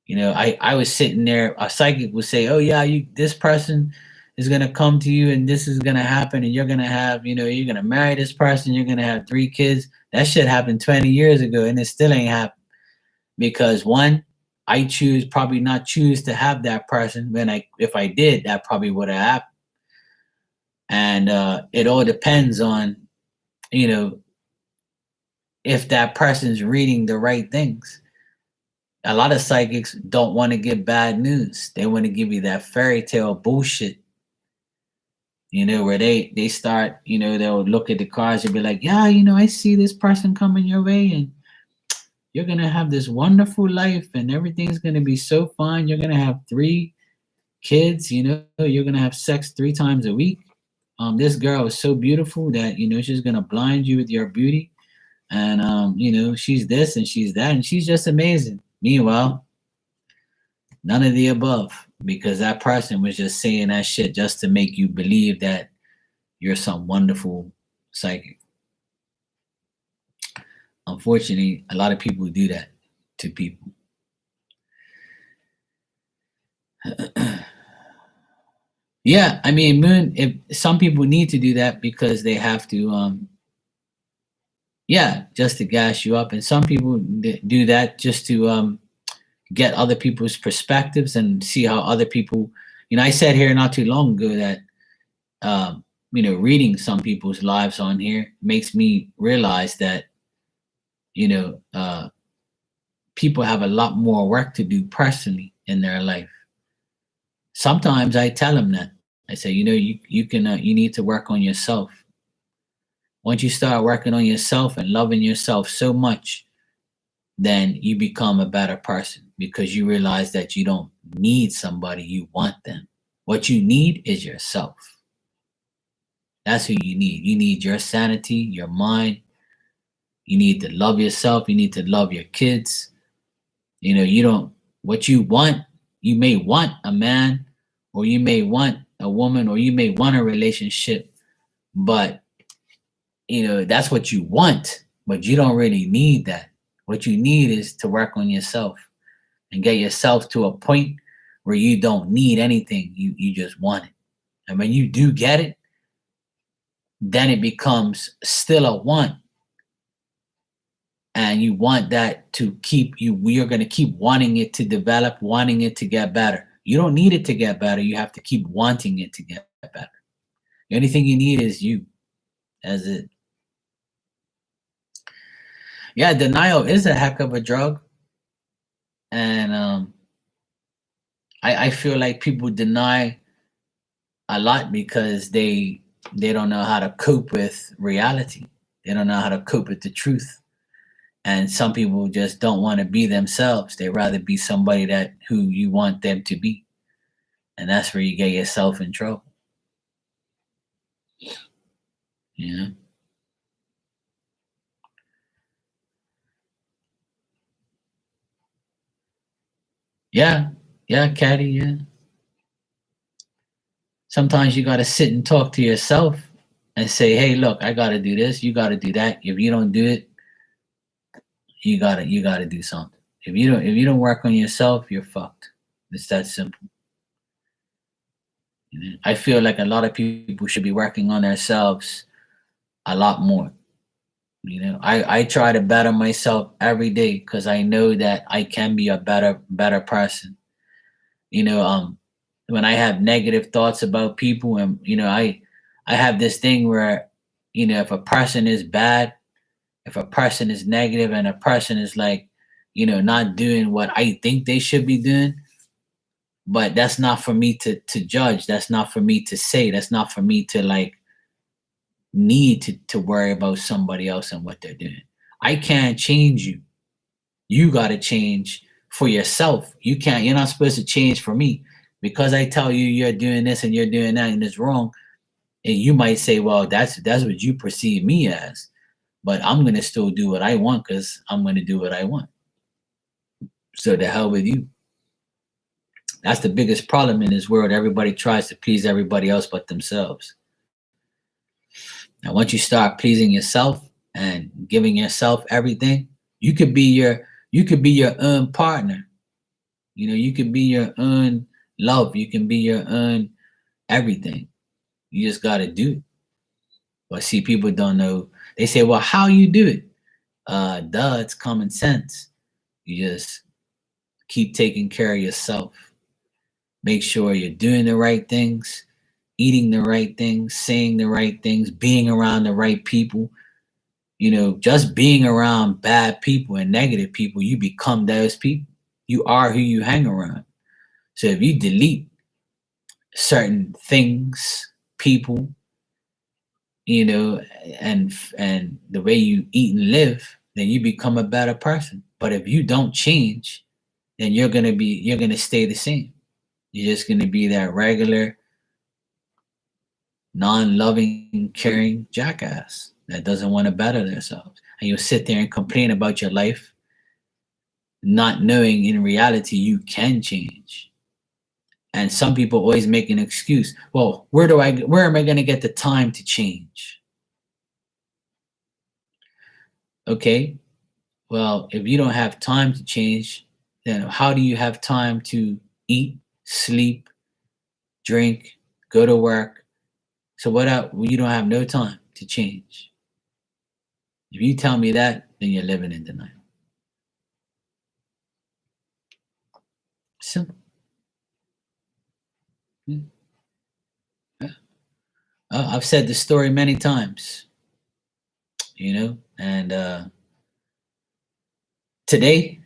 I was sitting there, a psychic would say, oh yeah, this person is gonna come to you and this is gonna happen and you're gonna have, you're gonna marry this person, you're gonna have 3 kids. That shit happened 20 years ago and it still ain't happened. Because one, I probably not choose to have that person. If I did, that probably would have happened. And it all depends on, you know, if that person's reading the right things. A lot of psychics don't want to give bad news. They want to give you that fairy tale bullshit, where they start, they'll look at the cards and be like, yeah, I see this person coming your way, and you're gonna have this wonderful life, and everything's gonna be so fun. You're gonna have 3 kids, you're gonna have sex 3 times a week. This girl is so beautiful that she's gonna blind you with your beauty, and she's this and she's that, and she's just amazing. Meanwhile, none of the above, because that person was just saying that shit just to make you believe that you're some wonderful psychic. Unfortunately, a lot of people do that to people. Yeah, I mean, moon. If some people need to do that because they have to, yeah, just to gas you up, and some people do that just to get other people's perspectives and see how other people. I said here not too long ago that reading some people's lives on here makes me realize that you know people have a lot more work to do personally in their life. Sometimes I tell them that I say, you need to work on yourself. Once you start working on yourself and loving yourself so much, then you become a better person because you realize that you don't need somebody, you want them. What you need is yourself. That's who you need. You need your sanity, your mind. You need to love yourself. You need to love your kids. You don't, what you want, you may want a man, or you may want a woman, or you may want a relationship, but that's what you want, but you don't really need that. What you need is to work on yourself and get yourself to a point where you don't need anything. You just want it. And when you do get it, then it becomes still a want. And you want that to keep you, you're going to keep wanting it to develop, wanting it to get better. You don't need it to get better. You have to keep wanting it to get better. The only thing you need is you. That's it. Yeah, denial is a heck of a drug. And I feel like people deny a lot because they don't know how to cope with reality. They don't know how to cope with the truth. And some people just don't want to be themselves. They rather be somebody who you want them to be. And that's where you get yourself in trouble. Yeah. Yeah. Yeah, Caddy, yeah. Sometimes you gotta sit and talk to yourself and say, hey, look, I gotta do this, you gotta do that. If you don't do it, you gotta do something. If you don't work on yourself, you're fucked. It's that simple. I feel like a lot of people should be working on themselves a lot more. I try to better myself every day because I know that I can be a better person. You know, um, when I have negative thoughts about people, and I have this thing where if a person is bad, if a person is negative, and a person is like not doing what I think they should be doing, but that's not for me to judge. That's not for me to say. That's not for me to like need to worry about somebody else and what they're doing. I can't change you. You got to change for yourself. You're not supposed to change for me because I tell you you're doing this and you're doing that and it's wrong. And you might say, well, that's what you perceive me as, but I'm going to still do what I want because I'm going to do what I want. So the hell with you. That's the biggest problem in this world. Everybody tries to please everybody else but themselves. Now, once you start pleasing yourself and giving yourself everything, you could be your own partner. You could be your own love. You can be your own everything. You just got to do it. But see, people don't know. They say, well, how you do it? Duh, it's common sense. You just keep taking care of yourself. Make sure you're doing the right things, eating the right things, saying the right things, being around the right people. Just being around bad people and negative people, you become those people. You are who you hang around. So if you delete certain things, people, you know, and the way you eat and live, then you become a better person. But if you don't change, then you're gonna stay the same. You're just gonna be that regular, non-loving, caring jackass that doesn't want to better themselves. And you'll sit there and complain about your life, not knowing in reality you can change. And some people always make an excuse. Well, where am I going to get the time to change? Okay. Well, if you don't have time to change, then how do you have time to eat, sleep, drink, go to work? So what up? You don't have no time to change. If you tell me that, then you're living in denial. Simple. Yeah. I've said this story many times, and today,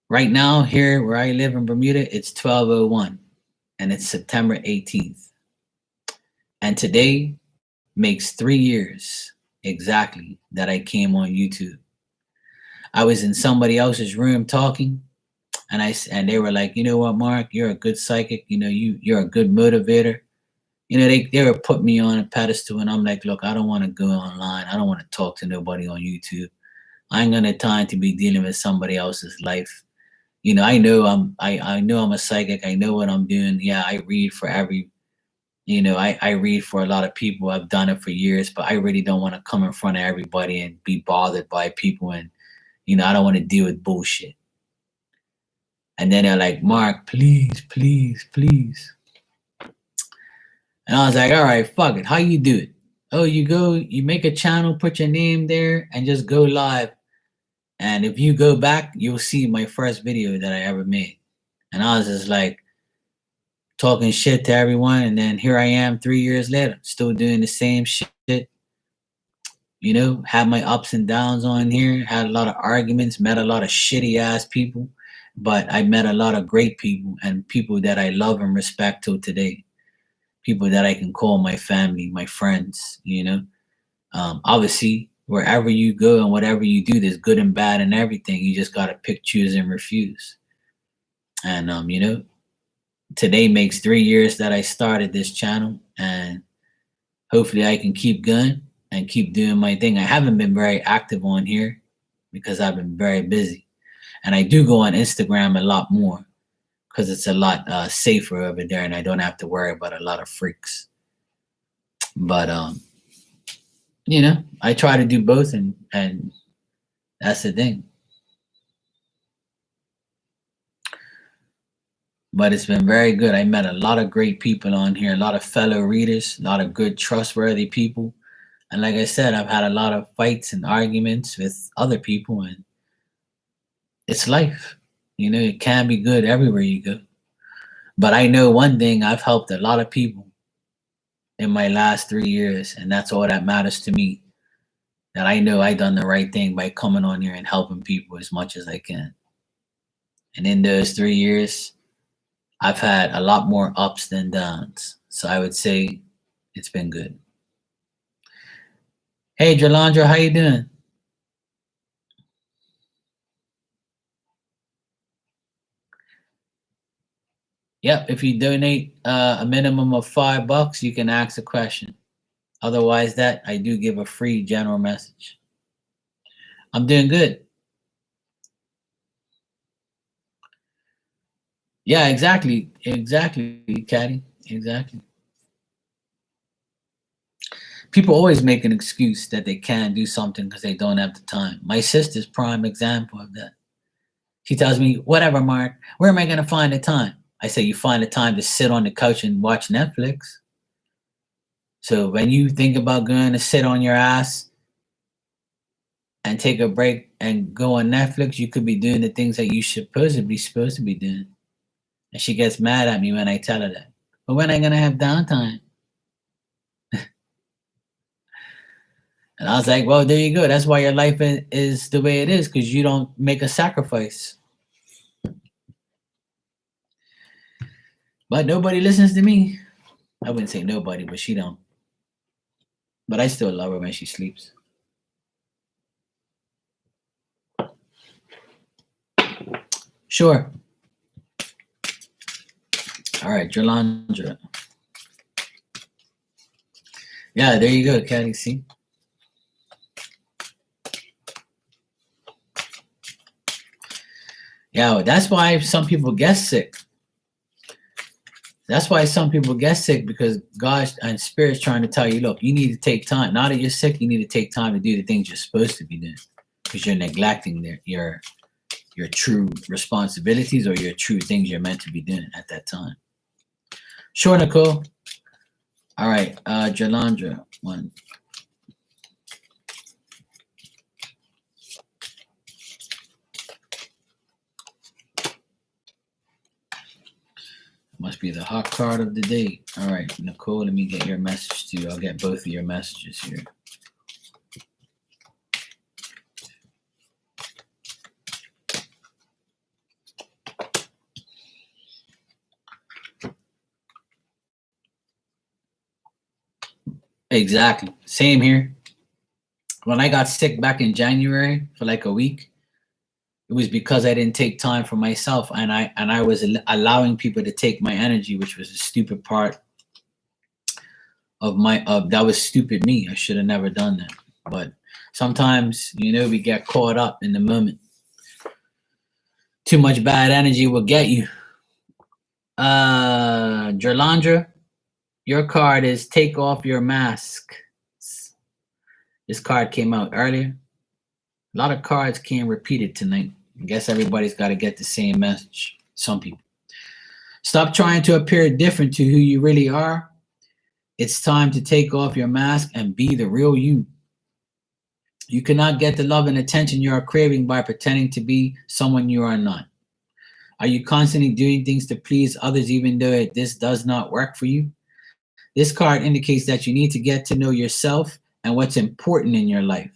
right now, here where I live in Bermuda, it's 12:01, and it's September 18th. And today makes 3 years exactly that I came on YouTube. I was in somebody else's room talking, and they were like, you know what, Mark, you're a good psychic. You're a good motivator. They were putting me on a pedestal, and I'm like, look, I don't want to go online. I don't want to talk to nobody on YouTube. I ain't gonna have time to be dealing with somebody else's life. I know I'm a psychic. I know what I'm doing. Yeah, I read for every I read for a lot of people. I've done it for years, but I really don't want to come in front of everybody and be bothered by people, and I don't want to deal with bullshit. And then they're like, Mark, please, please, please. And I was like, all right, fuck it. How you do it? Oh, you make a channel, put your name there, and just go live. And if you go back, you'll see my first video that I ever made. And I was just like talking shit to everyone. And then here I am 3 years later, still doing the same shit. Had my ups and downs on here, had a lot of arguments, met a lot of shitty ass people. But I met a lot of great people and people that I love and respect till today. People that I can call my family, my friends, Obviously, wherever you go and whatever you do, there's good and bad and everything. You just got to pick, choose, and refuse. And, today makes 3 years that I started this channel, and hopefully I can keep going and keep doing my thing. I haven't been very active on here because I've been very busy. And I do go on Instagram a lot more because it's a lot safer over there and I don't have to worry about a lot of freaks. But I try to do both, and that's the thing. But it's been very good. I met a lot of great people on here, a lot of fellow readers, a lot of good, trustworthy people. And like I said, I've had a lot of fights and arguments with other people, and it's life. It can be good everywhere you go. But I know one thing, I've helped a lot of people in my last 3 years, and that's all that matters to me. That I know I done the right thing by coming on here and helping people as much as I can. And in those 3 years, I've had a lot more ups than downs. So I would say it's been good. Hey, Jalandra, how you doing? Yep, if you donate a minimum of $5, you can ask a question. Otherwise, that I do give a free general message. I'm doing good. Yeah, exactly, Caddy, exactly. People always make an excuse that they can't do something because they don't have the time. My sister's prime example of that. She tells me, "Whatever, Mark. Where am I going to find the time?" I say, "You find the time to sit on the couch and watch Netflix." So when you think about going to sit on your ass and take a break and go on Netflix, you could be doing the things that you supposed to be doing. And she gets mad at me when I tell her that. But when am I gonna have downtime? And I was like, well, there you go. That's why your life is the way it is, because you don't make a sacrifice. But nobody listens to me. I wouldn't say nobody, but she don't. But I still love her when she sleeps. Sure. All right, Jalandra. Yeah, there you go, Caddy. See? Yeah, that's why some people get sick. That's why some people get sick, because God and Spirit's trying to tell you, look, you need to take time. Now that you're sick, you need to take time to do the things you're supposed to be doing, because you're neglecting your true responsibilities or your true things you're meant to be doing at that time. Sure, Nicole. All right, Jalandra, one. Must be the hot card of the day. All right, Nicole, let me get your message too. I'll get both of your messages here. Exactly. Same here. When I got sick back in January for like a week, it was because I didn't take time for myself, and I was allowing people to take my energy, which was a stupid part of that was stupid me. I should have never done that. But sometimes, we get caught up in the moment. Too much bad energy will get you. Jalandra, your card is take off your mask. This card came out earlier. A lot of cards came repeated tonight. I guess everybody's got to get the same message. Some people. Stop trying to appear different to who you really are. It's time to take off your mask and be the real you. You cannot get the love and attention you are craving by pretending to be someone you are not. Are you constantly doing things to please others even though this does not work for you? This card indicates that you need to get to know yourself and what's important in your life.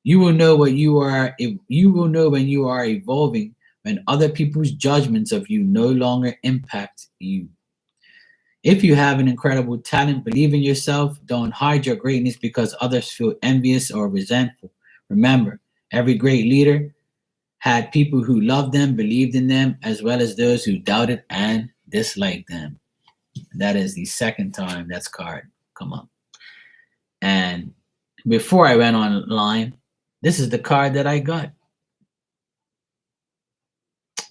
You will know what you are. You will know when you are evolving, when other people's judgments of you no longer impact you. If you have an incredible talent, believe in yourself. Don't hide your greatness because others feel envious or resentful. Remember, every great leader had people who loved them, believed in them, as well as those who doubted and disliked them. That is the second time that's card come up. And before I went online, this is the card that I got.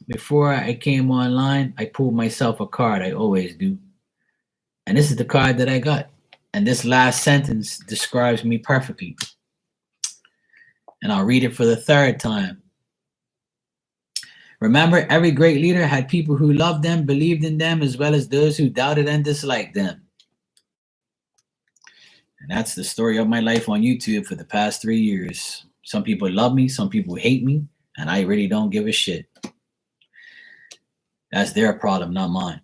Before I came online, I pulled myself a card. I always do. And this is the card that I got. And this last sentence describes me perfectly. And I'll read it for the third time. Remember, every great leader had people who loved them, believed in them, as well as those who doubted and disliked them. And that's the story of my life on YouTube for the past 3 years. Some people love me, some people hate me, and I really don't give a shit. That's their problem, not mine.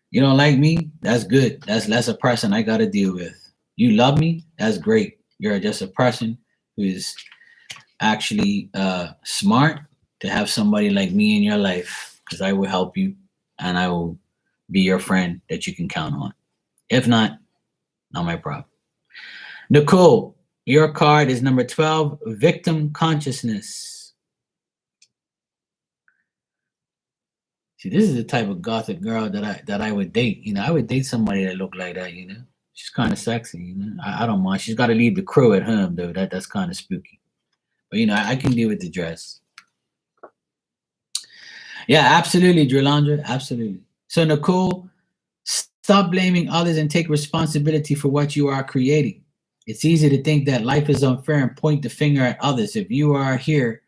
You don't like me? That's good. That's less a person I got to deal with. You love me? That's great. You're just a person who is actually smart to have somebody like me in your life, because I will help you and I will be your friend that you can count on. If not my problem. Nicole, your card is number 12, victim consciousness. See, this is the type of gothic girl that I would date. I would date somebody that looked like that. She's kind of sexy. I don't mind. She's got to leave the crow at home though. That's kind of spooky. But I can deal with the dress. Yeah, absolutely, Jalandra. Absolutely. So Nicole, stop blaming others and take responsibility for what you are creating. It's easy to think that life is unfair and point the finger at others. If you hear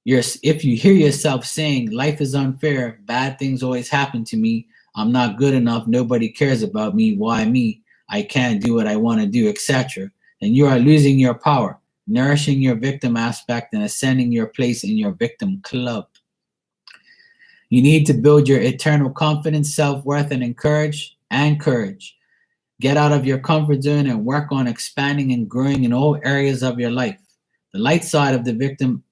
yourself saying life is unfair, bad things always happen to me, I'm not good enough, nobody cares about me, why me, I can't do what I want to do, etc., then you are losing your power, nourishing your victim aspect and ascending your place in your victim club. You need to build your eternal confidence, self-worth, and courage. Get out of your comfort zone and work on expanding and growing in all areas of your life. The light side of the victim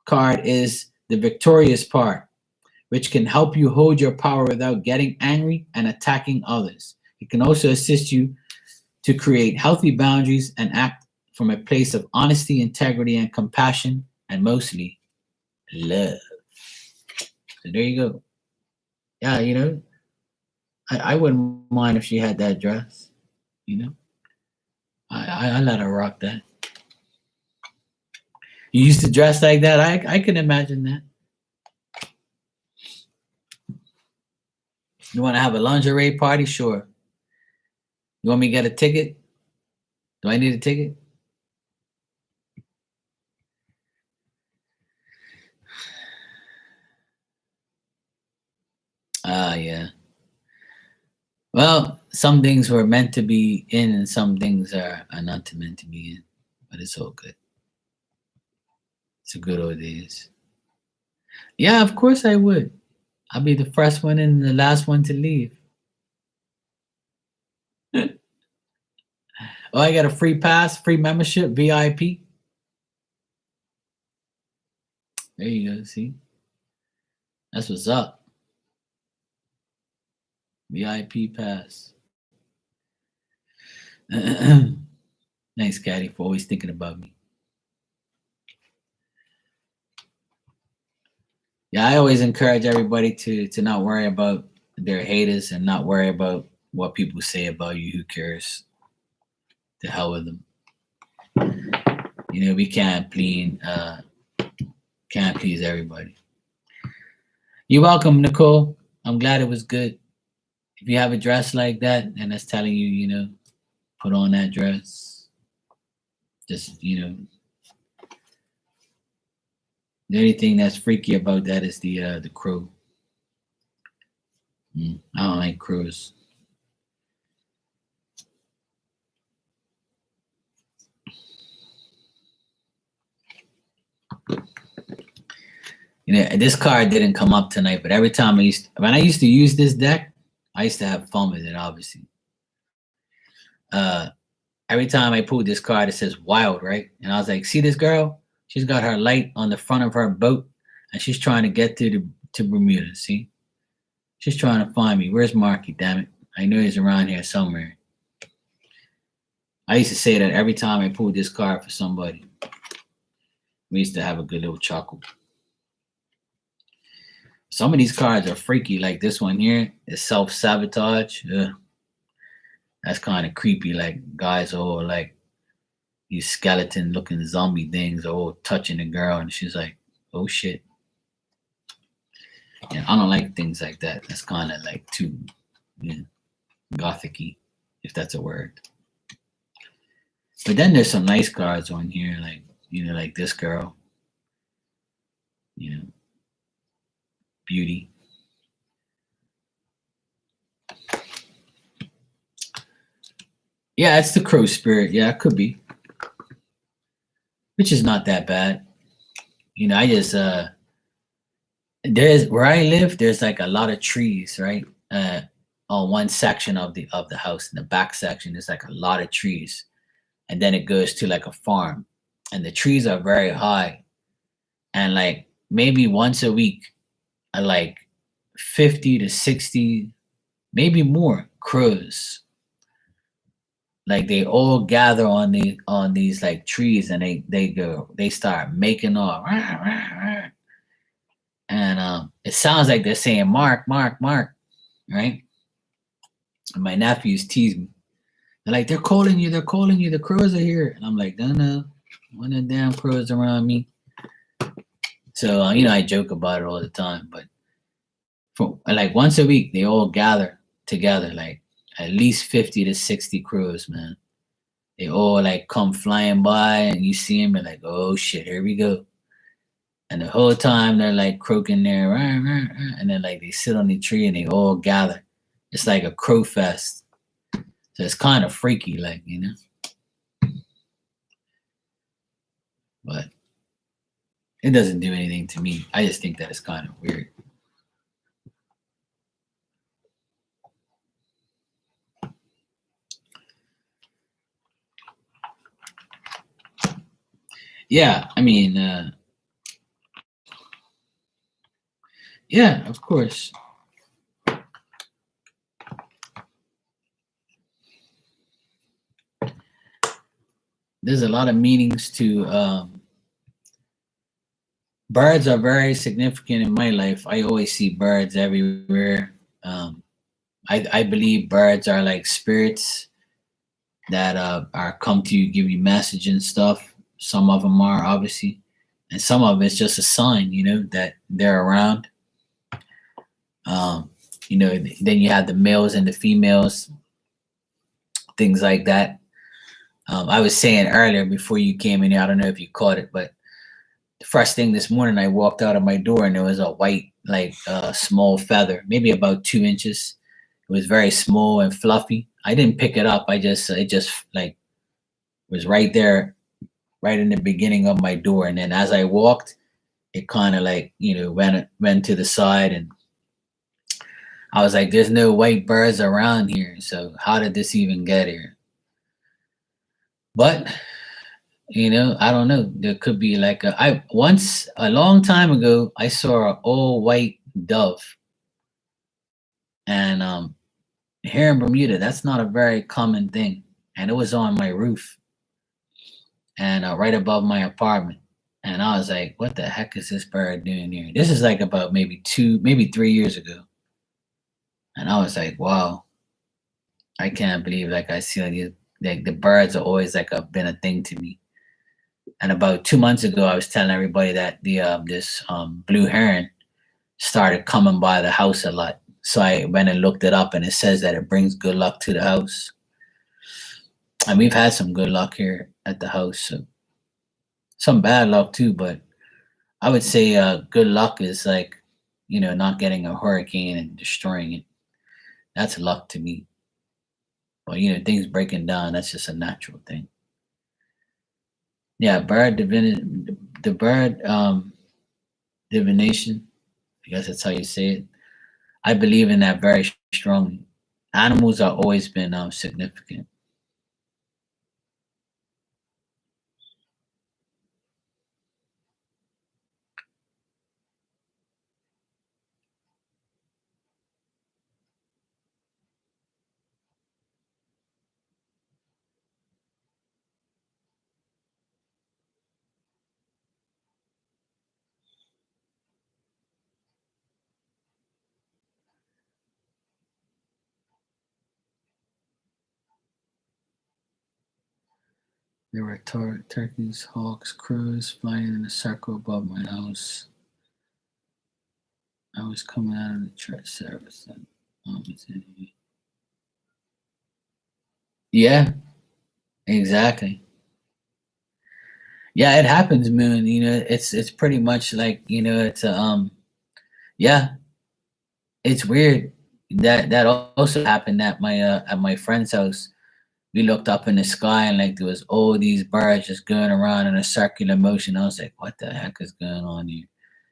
card is the victorious part, which can help you hold your power without getting angry and attacking others. It can also assist you to create healthy boundaries and act from a place of honesty, integrity, and compassion, and mostly love. So there you go. Yeah, I wouldn't mind if she had that dress. You know, I let her rock that. You used to dress like that. I can imagine that. You want to have a lingerie party? Sure. You want me to get a ticket? Do I need a ticket? Ah, yeah. Well, some things were meant to be in, and some things are not meant to be in. But it's all good. It's a good old days. Yeah, of course I would. I'll be the first one and the last one to leave. Oh, I got a free pass, free membership, VIP. There you go. See, that's what's up. VIP pass. Thanks, Caddy, for always thinking about me. Yeah, I always encourage everybody to not worry about their haters and not worry about what people say about you. Who cares? The hell with them. We can't please everybody. You're welcome, Nicole. I'm glad it was good. If you have a dress like that and that's telling you, put on that dress. Just the only thing that's freaky about that is the crow. I don't like crows. This card didn't come up tonight, but every time when I used to use this deck, I used to have fun with it, obviously. Every time I pulled this card, it says wild, right? And I was like, see this girl? She's got her light on the front of her boat, and she's trying to get to Bermuda, see? She's trying to find me. Where's Marky, damn it? I know he's around here somewhere. I used to say that every time I pulled this card for somebody. We used to have a good little chuckle. Some of these cards are freaky, like this one here is self-sabotage. That's kind of creepy. Like guys are all like these skeleton-looking zombie things are all touching the girl, and she's like, "Oh shit!" And I don't like things like that. That's kind of like too gothic-y, if that's a word. But then there's some nice cards on here, like like this girl. Beauty. Yeah, it's the crow spirit. Yeah, it could be. Which is not that bad. I just there's where I live, there's like a lot of trees, right? On one section of the house. In the back section, there's like a lot of trees. And then it goes to like a farm. And the trees are very high. And like maybe once a week, like 50 to 60, maybe more crows. Like they all gather on these like trees, and they start making off. And it sounds like they're saying Mark, Mark, Mark, right? And my nephews tease me. They're like, they're calling you, the crows are here. And I'm like, no, one of the damn crows around me. So I joke about it all the time, but like once a week they all gather together, like at least 50 to 60 crows, man. They all like come flying by, and you see them and like, oh shit, here we go. And the whole time they're like croaking there, and then like they sit on the tree and they all gather. It's like a crow fest. So it's kind of freaky, like, but it doesn't do anything to me. I just think that it's kind of weird. Yeah, I mean, yeah, of course. There's a lot of meanings to birds are very significant in my life. I always see birds everywhere. Um, I believe birds are like spirits that are come to you, give you message and stuff. Some of them are obviously, and some of it's just a sign, that they're around. Um, then you have the males and the females, things like that. I was saying earlier before you came in here, I don't know if you caught it, but the first thing this morning, I walked out of my door and there was a white, like small feather, maybe about 2 inches. It was very small and fluffy. I didn't pick it up. It just like was right there, right in the beginning of my door. And then as I walked, it kind of like, went to the side. And I was like, there's no white birds around here. So how did this even get here? But I don't know. There could be like I once a long time ago I saw an all white dove, and here in Bermuda that's not a very common thing, and it was on my roof and right above my apartment, and I was like, "What the heck is this bird doing here?" This is like about maybe 3 years ago, and I was like, "Wow, I can't believe like I see like the birds are always like been a thing to me." And about 2 months ago, I was telling everybody that the this blue heron started coming by the house a lot. So I went and looked it up, and it says that it brings good luck to the house. And we've had some good luck here at the house, so some bad luck too. But I would say good luck is like not getting a hurricane and destroying it. That's luck to me. But things breaking down, that's just a natural thing. Yeah, bird divinity, the bird divination. I guess that's how you say it. I believe in that very strongly. Animals have always been significant. There were turkeys, hawks, crows flying in a circle above my house. I was coming out of the church service. And, yeah, exactly. Yeah, it happens, Moon. It's pretty much like it's a yeah, it's weird. That also happened at my friend's house. We looked up in the sky and like there was all these birds just going around in a circular motion. I was like, what the heck is going on here?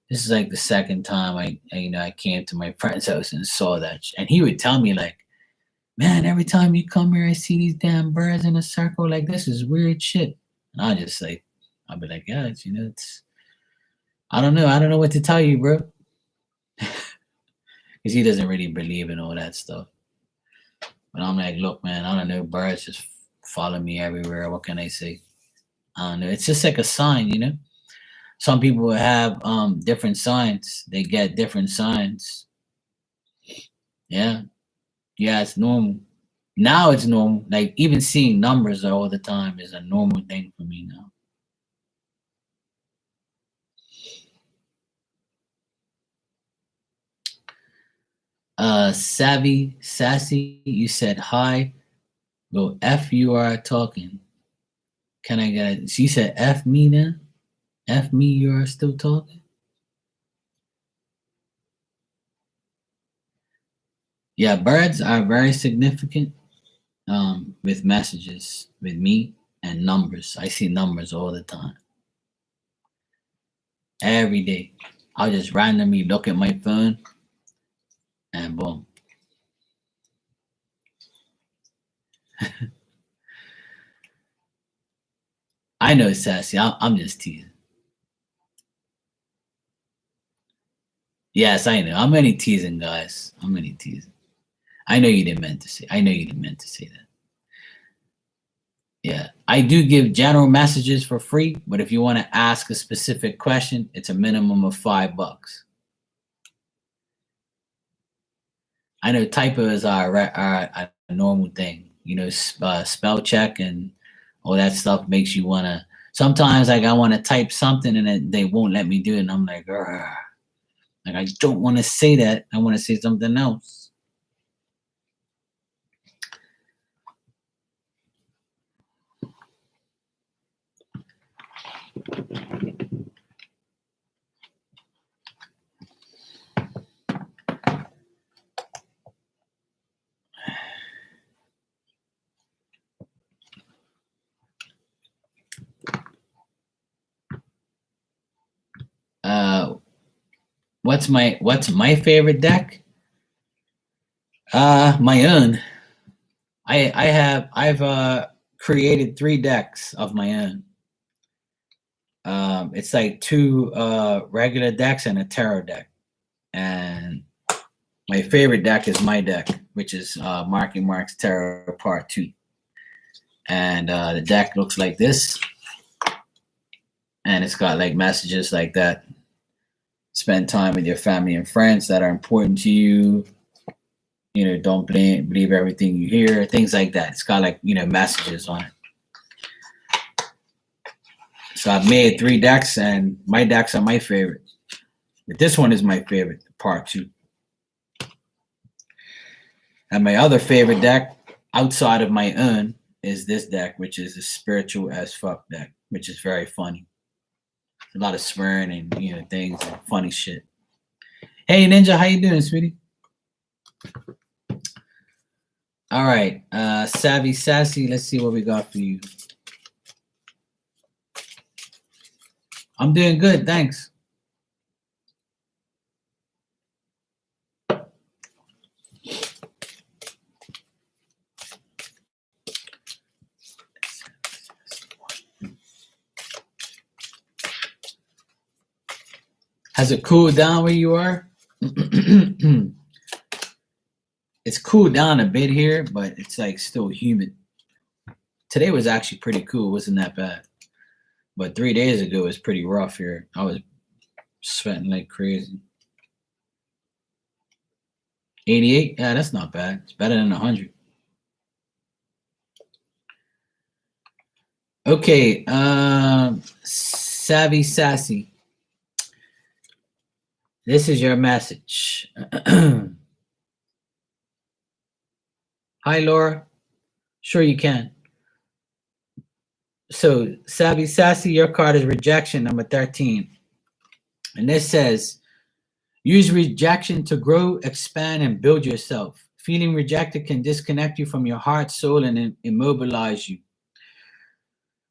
This is like the second time I came to my friend's house and saw that. And he would tell me like, man, every time you come here, I see these damn birds in a circle. Like this is weird shit. And I'll be like, yeah, it's I don't know what to tell you, bro, because he doesn't really believe in all that stuff. But I'm like, look, man, I don't know, birds just follow me everywhere. What can I say? I don't know. It's just like a sign. Some people have different signs. They get different signs. Yeah. Yeah, it's normal. Now it's normal. Like even seeing numbers all the time is a normal thing for me now. Savvy, sassy, you said hi. Well, F you are talking. Can I get it? She said F me now? F me you are still talking? Yeah, birds are very significant with messages with me and numbers. I see numbers all the time. Every day. I'll just randomly look at my phone and boom. I know, Sassy. I'm just teasing. Yes, I know. I'm only teasing, guys. I'm only teasing. I know you didn't meant to say. I know you didn't meant to say that. Yeah, I do give general messages for free, but if you want to ask a specific question, it's a minimum of $5. I know typos are a normal thing. You know, spell check and all that stuff makes you want to. Sometimes, like, I want to type something and they won't let me do it, and I'm like, "Argh." Like, I don't want to say that. I want to say something else. Uh, what's my favorite deck? My own. I've created 3 decks of my own. It's like 2 regular decks and a tarot deck. And my favorite deck is my deck, which is Marky Mark's Tarot Part 2. And the deck looks like this. And it's got like messages like that. Spend time with your family and friends that are important to you. You know, don't believe everything you hear, things like that. It's got like, you know, messages on it. So I've made 3 decks, and my decks are my favorite. But this one is my favorite, Part 2. And my other favorite deck outside of my own is this deck, which is a spiritual as fuck deck, which is very funny. A lot of swearing and, you know, things and funny shit. Hey Ninja, how you doing, sweetie? All right, Savvy Sassy, let's see what we got for you. I'm doing good, thanks. Has it cooled down where you are? It's cooled down a bit here, but it's like still humid. Today was actually pretty cool. It wasn't that bad. But 3 days ago it was pretty rough here. I was sweating like crazy. 88? Yeah, that's not bad. It's better than 100. Okay, Savvy Sassy. This is your message. Hi, Laura. Sure you can. So, Savvy Sassy, your card is rejection number 13. And this says, use rejection to grow, expand, and build yourself. Feeling rejected can disconnect you from your heart, soul, and immobilize you.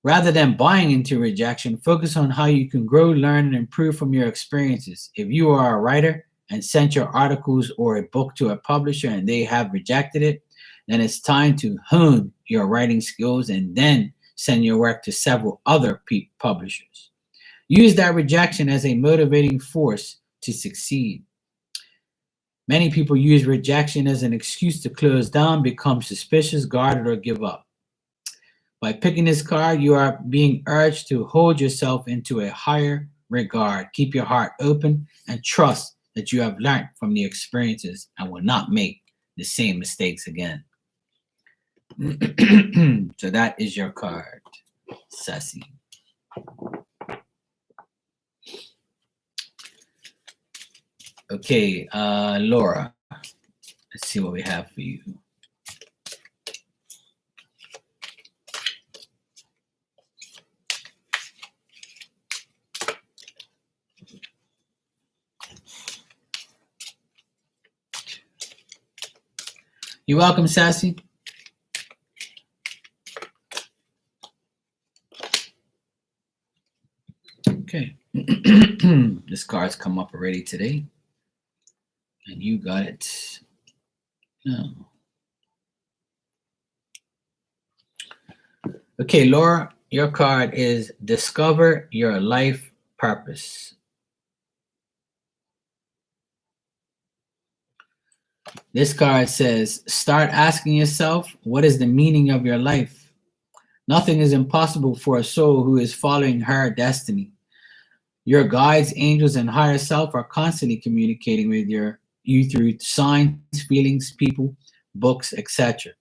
Rather than buying into rejection, focus on how you can grow, learn, and improve from your experiences. If you are a writer and sent your articles or a book to a publisher and they have rejected it, then it's time to hone your writing skills and then send your work to several other publishers. Use that rejection as a motivating force to succeed. Many people use rejection as an excuse to close down, become suspicious, guarded, or give up. By picking this card, you are being urged to hold yourself into a higher regard. Keep your heart open and trust that you have learned from the experiences and will not make the same mistakes again. So that is your card, Sassy. Okay, Laura, let's see what we have for you. You're welcome, Sassy. Okay. This card's come up already today. And you got it. No. Okay, Laura, Your card is Discover Your Life Purpose. This card says, start asking yourself, what is the meaning of your life? Nothing is impossible for a soul who is following her destiny. Your guides, angels, and higher self are constantly communicating with you through signs, feelings, people, books, etc.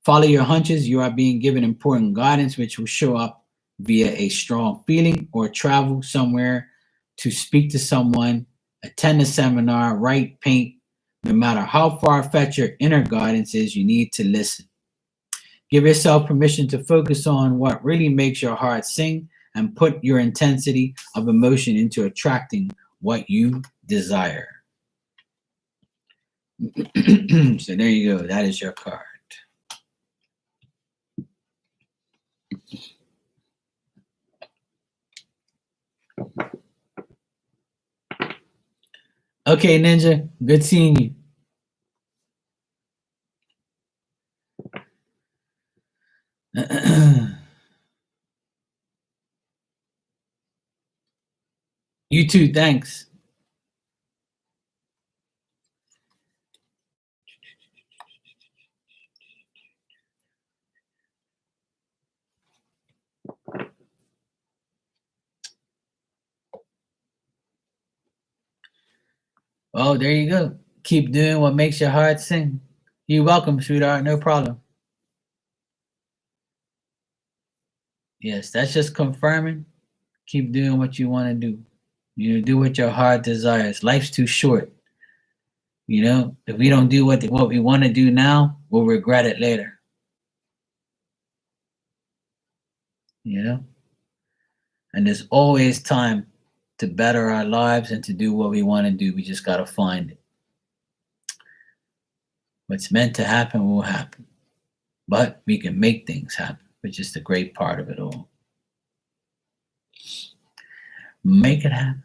Follow your hunches. You are being given important guidance, which will show up via a strong feeling or travel somewhere to speak to someone, attend a seminar, write, paint. No matter how far-fetched your inner guidance is, you need to listen. Give yourself permission to focus on what really makes your heart sing and put your intensity of emotion into attracting what you desire. So there you go. That is your card. Okay, Ninja. Good seeing you. You too. Thanks. Oh, there you go. Keep doing what makes your heart sing. You're welcome, sweetheart. No problem. Yes, that's just confirming. Keep doing what you want to do. You know, do what your heart desires. Life's too short. You know, if we don't do what we want to do now, we'll regret it later. You know, and there's always time to better our lives and to do what we want to do. We just got to find it. What's meant to happen will happen, but we can make things happen, which is the great part of it all. Make it happen.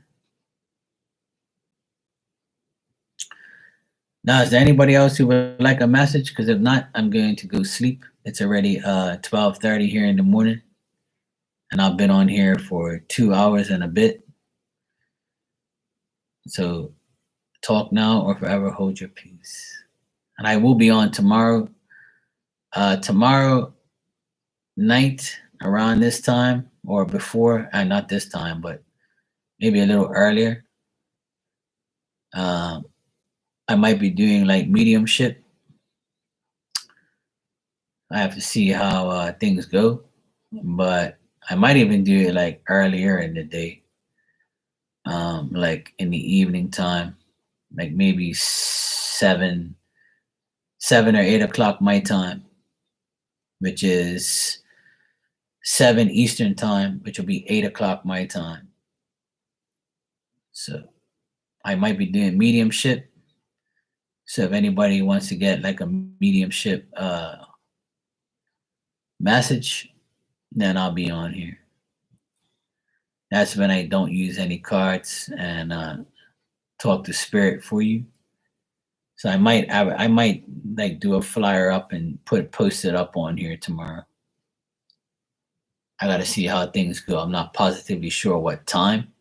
Now, is there anybody else who would like a message? Because if not, I'm going to go sleep. It's already 12:30 here in the morning, and I've been on here for 2 hours and a bit. So talk now or forever hold your peace. And I will be on tomorrow. Tomorrow night around this time or before, and not this time, but maybe a little earlier. I might be doing like mediumship. I have to see how things go, but I might even do it like earlier in the day, like in the evening time, like maybe 7 or 8 o'clock my time, which is 7 Eastern time, which will be 8 o'clock my time. So I might be doing mediumship. So if anybody wants to get like a mediumship message, then I'll be on here. That's when I don't use any cards and talk to spirit for you. So I might like do a flyer up and post it up on here tomorrow. I got to see how things go. I'm not positively sure what time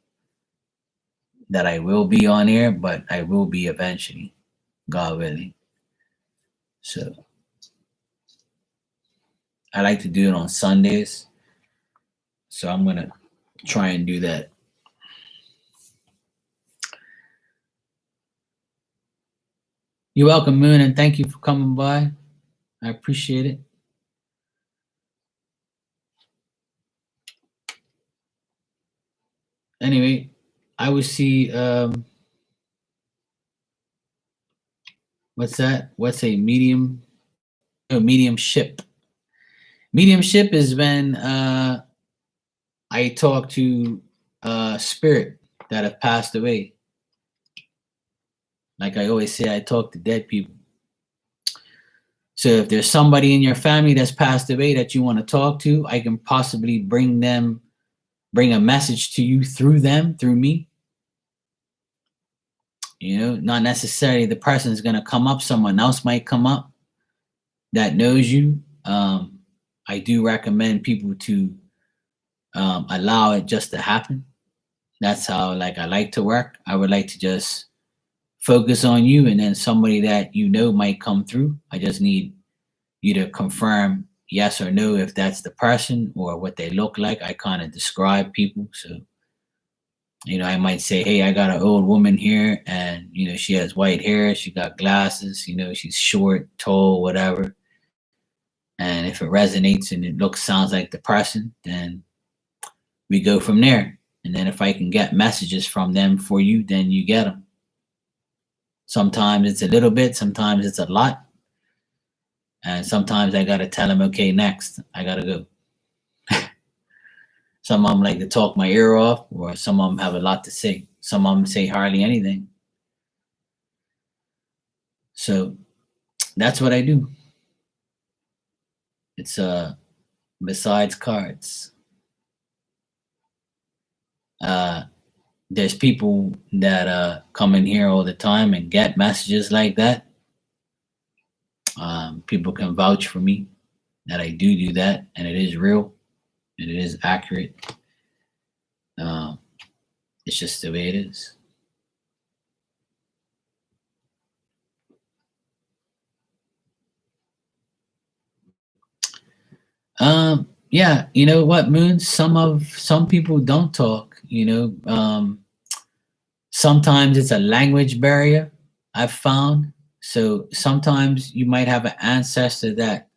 that I will be on here, but I will be eventually, God willing. So I like to do it on Sundays. So I'm gonna try and do that. You're welcome, Moon, and thank you for coming by. I appreciate it. Anyway, I will see. What's that? What's a medium? Oh, mediumship. Mediumship is when I talk to spirit that have passed away. Like I always say, I talk to dead people. So if there's somebody in your family that's passed away that you want to talk to, I can possibly bring a message to you through them, through me. You know, not necessarily the person's going to come up. Someone else might come up that knows you. I do recommend people to allow it just to happen. That's how like I like to work. I would like to just focus on you, and then somebody that you know might come through. I just need you to confirm yes or no if that's the person or what they look like. I kind of describe people. So, I might say, hey, I got an old woman here, and, she has white hair, she got glasses, she's short, tall, whatever. And if it resonates and it looks, sounds like the person, then we go from there. And then if I can get messages from them for you, then you get them. Sometimes it's a little bit, sometimes it's a lot. And sometimes I got to tell them, okay, next, I got to go. Some of them like to talk my ear off, or some of them have a lot to say. Some of them say hardly anything. So that's what I do. It's besides cards. There's people that come in here all the time and get messages like that. People can vouch for me that I do that, and it is real, and it is accurate. It's just the way it is. Yeah, you know what, Moon? Some people don't talk. Sometimes it's a language barrier. I've found. So sometimes you might have an ancestor that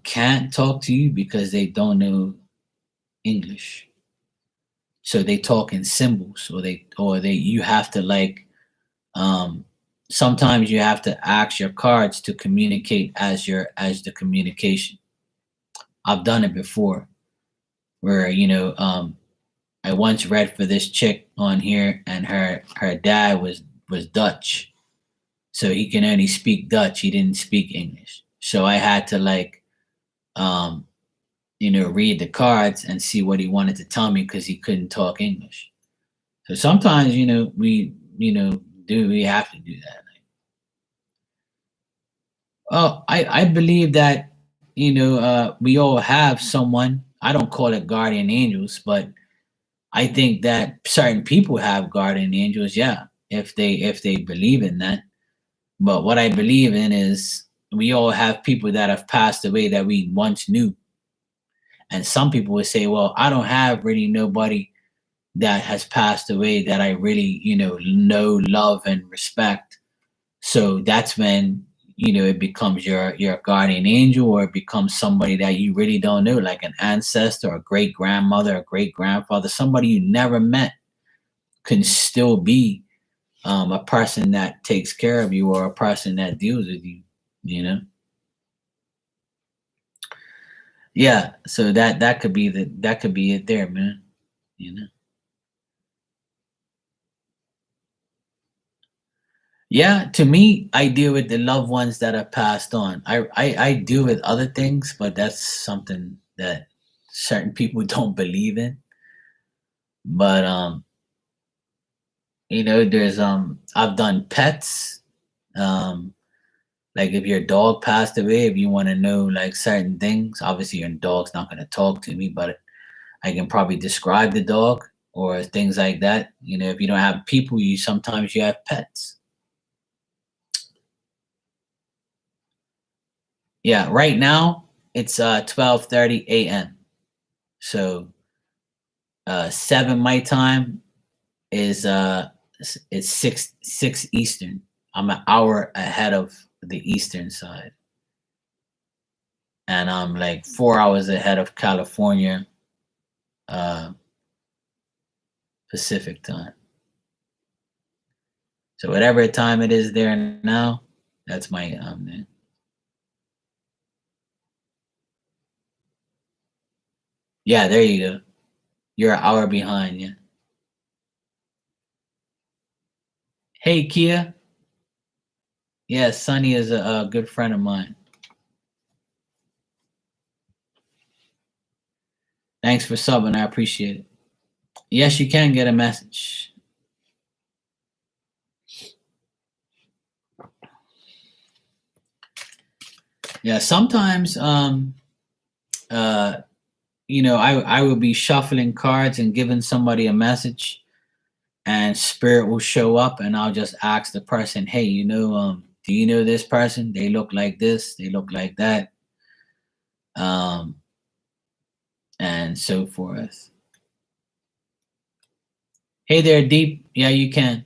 can't talk to you because they don't know English. So they talk in symbols, or you have to like. Um, Sometimes you have to ask your cards to communicate as the communication. I've done it before, where I once read for this chick on here, and her dad was Dutch, so he can only speak Dutch. He didn't speak English, so I had to like read the cards and see what he wanted to tell me because he couldn't talk English. So sometimes we have to do that. Oh, I believe that we all have someone. I don't call it guardian angels, but I think that certain people have guardian angels, yeah, if they believe in that. But what I believe in is we all have people that have passed away that we once knew. And some people would say, well, I don't have really nobody that has passed away that I really, know, love, and respect. So that's when it becomes your guardian angel, or it becomes somebody that you really don't know, like an ancestor, a great grandmother, a great grandfather, somebody you never met can still be a person that takes care of you, or a person that deals with you. You know, yeah. So that could be that could be it there, man. You know. Yeah, to me, I deal with the loved ones that have passed on. I deal with other things, but that's something that certain people don't believe in. But there's I've done pets. Um, like if your dog passed away, if you want to know like certain things, obviously your dog's not going to talk to me, but I can probably describe the dog or things like that. If you don't have people, you sometimes you have pets. Yeah, right now it's 12:30 a.m. So 7 my time is it's six Eastern. I'm an hour ahead of the Eastern side, and I'm like 4 hours ahead of California uh, Pacific time. So whatever time it is there now, that's my yeah. There you go. You're an hour behind. Yeah. Hey Kia. Yeah, Sunny is a good friend of mine. Thanks for subbing. I appreciate it. Yes, you can get a message. Yeah, sometimes uh I will be shuffling cards and giving somebody a message, and spirit will show up, and I'll just ask the person, hey, do you know this person? They look like this, they look like that, um and so forth. Hey there, Deep. Yeah, you can.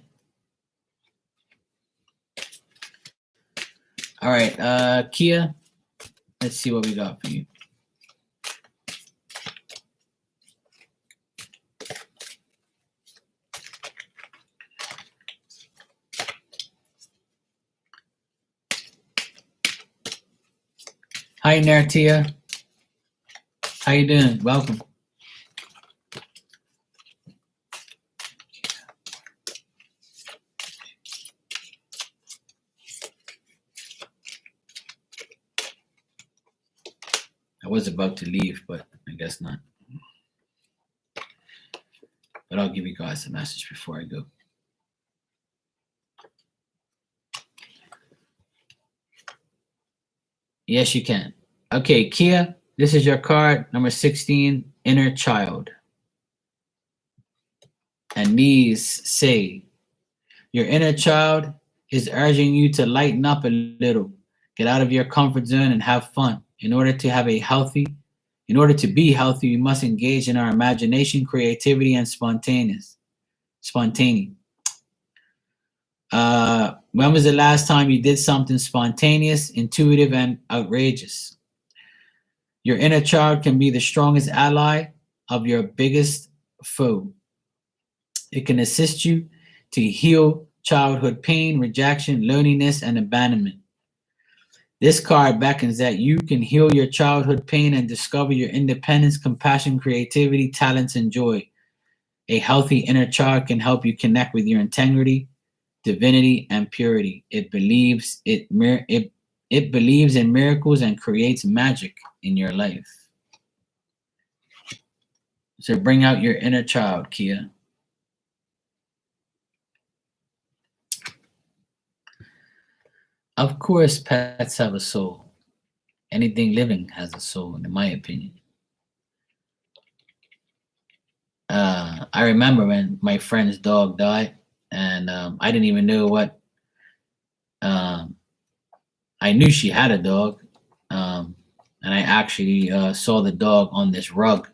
All right, Kia, let's see what we got for you. Hi there, Tia. How you doing? Welcome. I was about to leave, but I guess not. But I'll give you guys a message before I go. Yes, you can. Okay, Kia, this is your card, number 16, Inner Child. And these say, your inner child is urging you to lighten up a little, get out of your comfort zone and have fun. In order to be healthy, we must engage in our imagination, creativity, and spontaneity. When was the last time you did something spontaneous, intuitive, and outrageous? Your inner child can be the strongest ally of your biggest foe. It can assist you to heal childhood pain, rejection, loneliness, and abandonment. This card beckons that you can heal your childhood pain and discover your independence, compassion, creativity, talents, and joy. A healthy inner child can help you connect with your integrity, divinity, and purity. It believes in miracles and creates magic in your life. So bring out your inner child, Kia. Of course, pets have a soul. Anything living has a soul, in my opinion. I remember when my friend's dog died, and I didn't even know what. Um, I knew she had a dog, and I actually saw the dog on this rug,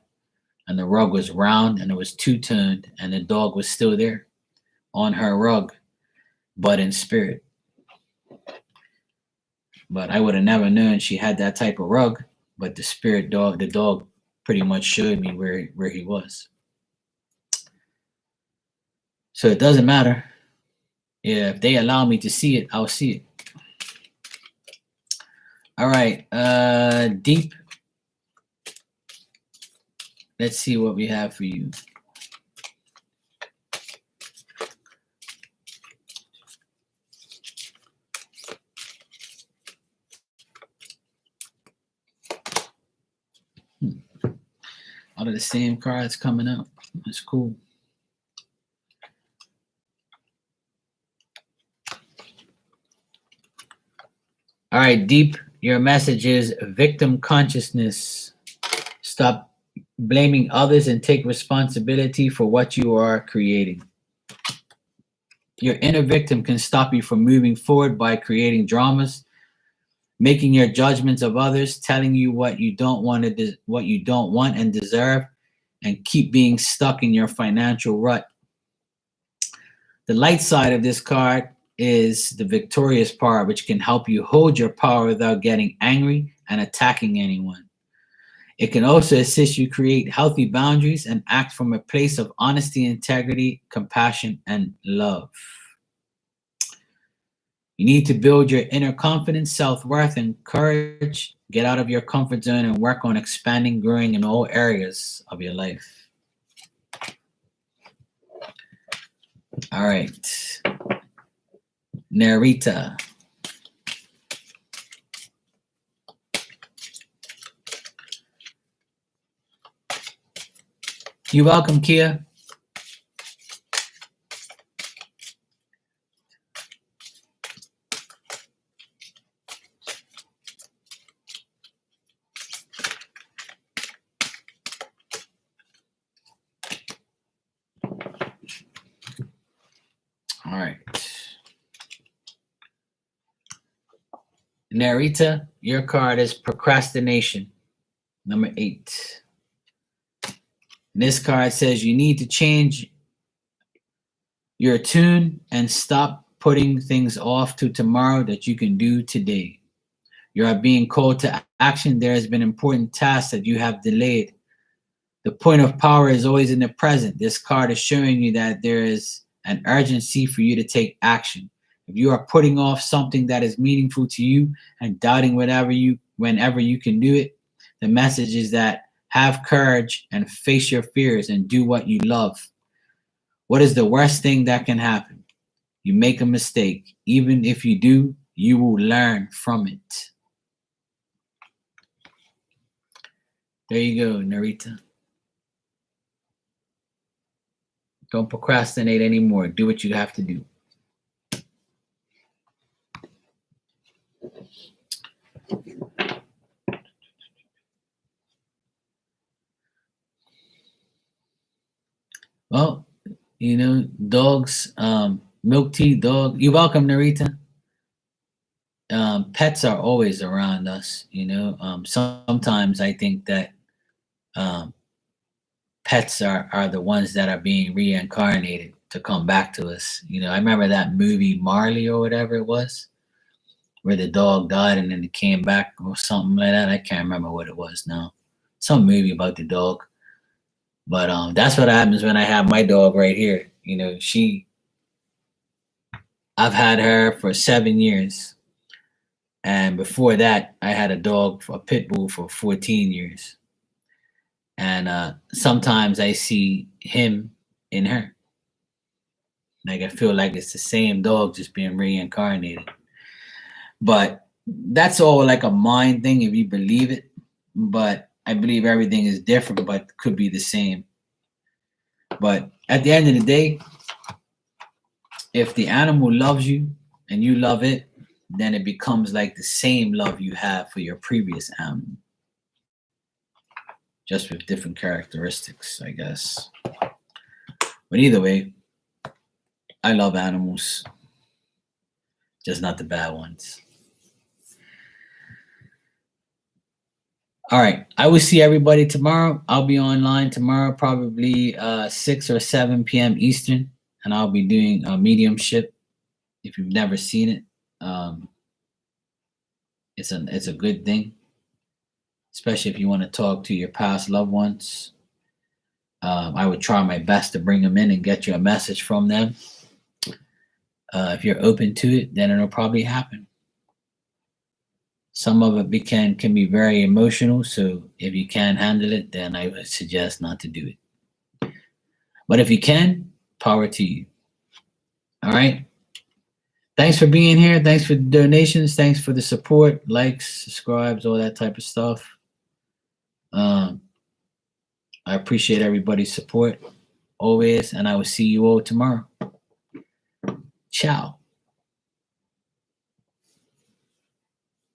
and the rug was round and it was two toned, and the dog was still there on her rug, but in spirit. But I would have never known she had that type of rug. But the dog, pretty much showed me where he was. So it doesn't matter. Yeah, if they allow me to see it, I'll see it. All right, Deep. Let's see what we have for you. Out of the same cards coming out. That's cool. All right, Deep. Your message is victim consciousness. Stop blaming others and take responsibility for what you are creating. Your inner victim can stop you from moving forward by creating dramas, making your judgments of others, telling you what you don't want and deserve, and keep being stuck in your financial rut. The light side of this card is the victorious part, which can help you hold your power without getting angry and attacking anyone. It can also assist you create healthy boundaries and act from a place of honesty, integrity, compassion, and love. You need to build your inner confidence, self-worth, and courage. Get out of your comfort zone and work on expanding, growing in all areas of your life. All right. Narita. You're welcome, Kia. All right. Narita, your card is procrastination, number 8. And this card says you need to change your tune and stop putting things off to tomorrow that you can do today. You are being called to action. There has been important tasks that you have delayed. The point of power is always in the present. This card is showing you that there is an urgency for you to take action. If you are putting off something that is meaningful to you and doubting whenever you can do it, the message is that have courage and face your fears and do what you love. What is the worst thing that can happen? You make a mistake. Even if you do, you will learn from it. There you go, Narita. Don't procrastinate anymore. Do what you have to do. Well, dogs, milk tea, dog. You're welcome, Narita. Pets are always around us, sometimes I think that pets are the ones that are being reincarnated to come back to us. I remember that movie Marley or whatever it was, where the dog died and then it came back or something like that. I can't remember what it was now. Some movie about the dog. But that's what happens when I have my dog right here. I've had her for 7 years. And before that, I had a dog, a pit bull, for 14 years. And sometimes I see him in her. Like I feel like it's the same dog just being reincarnated. But that's all like a mind thing if you believe it. But I believe everything is different, but could be the same. But at the end of the day, if the animal loves you and you love it, then it becomes like the same love you have for your previous animal. Just with different characteristics, I guess. But either way, I love animals. Just not the bad ones. All right. I will see everybody tomorrow. I'll be online tomorrow, probably 6 or 7 p.m. Eastern, and I'll be doing a mediumship. If you've never seen it, it's a good thing, especially if you want to talk to your past loved ones. I would try my best to bring them in and get you a message from them. If you're open to it, then it'll probably happen. Some of it can be very emotional, so if you can't handle it, then I would suggest not to do it. But if you can, power to you. All right. Thanks for being here. Thanks for the donations. Thanks for the support, likes, subscribes, all that type of stuff. I appreciate everybody's support always, and I will see you all tomorrow. Ciao.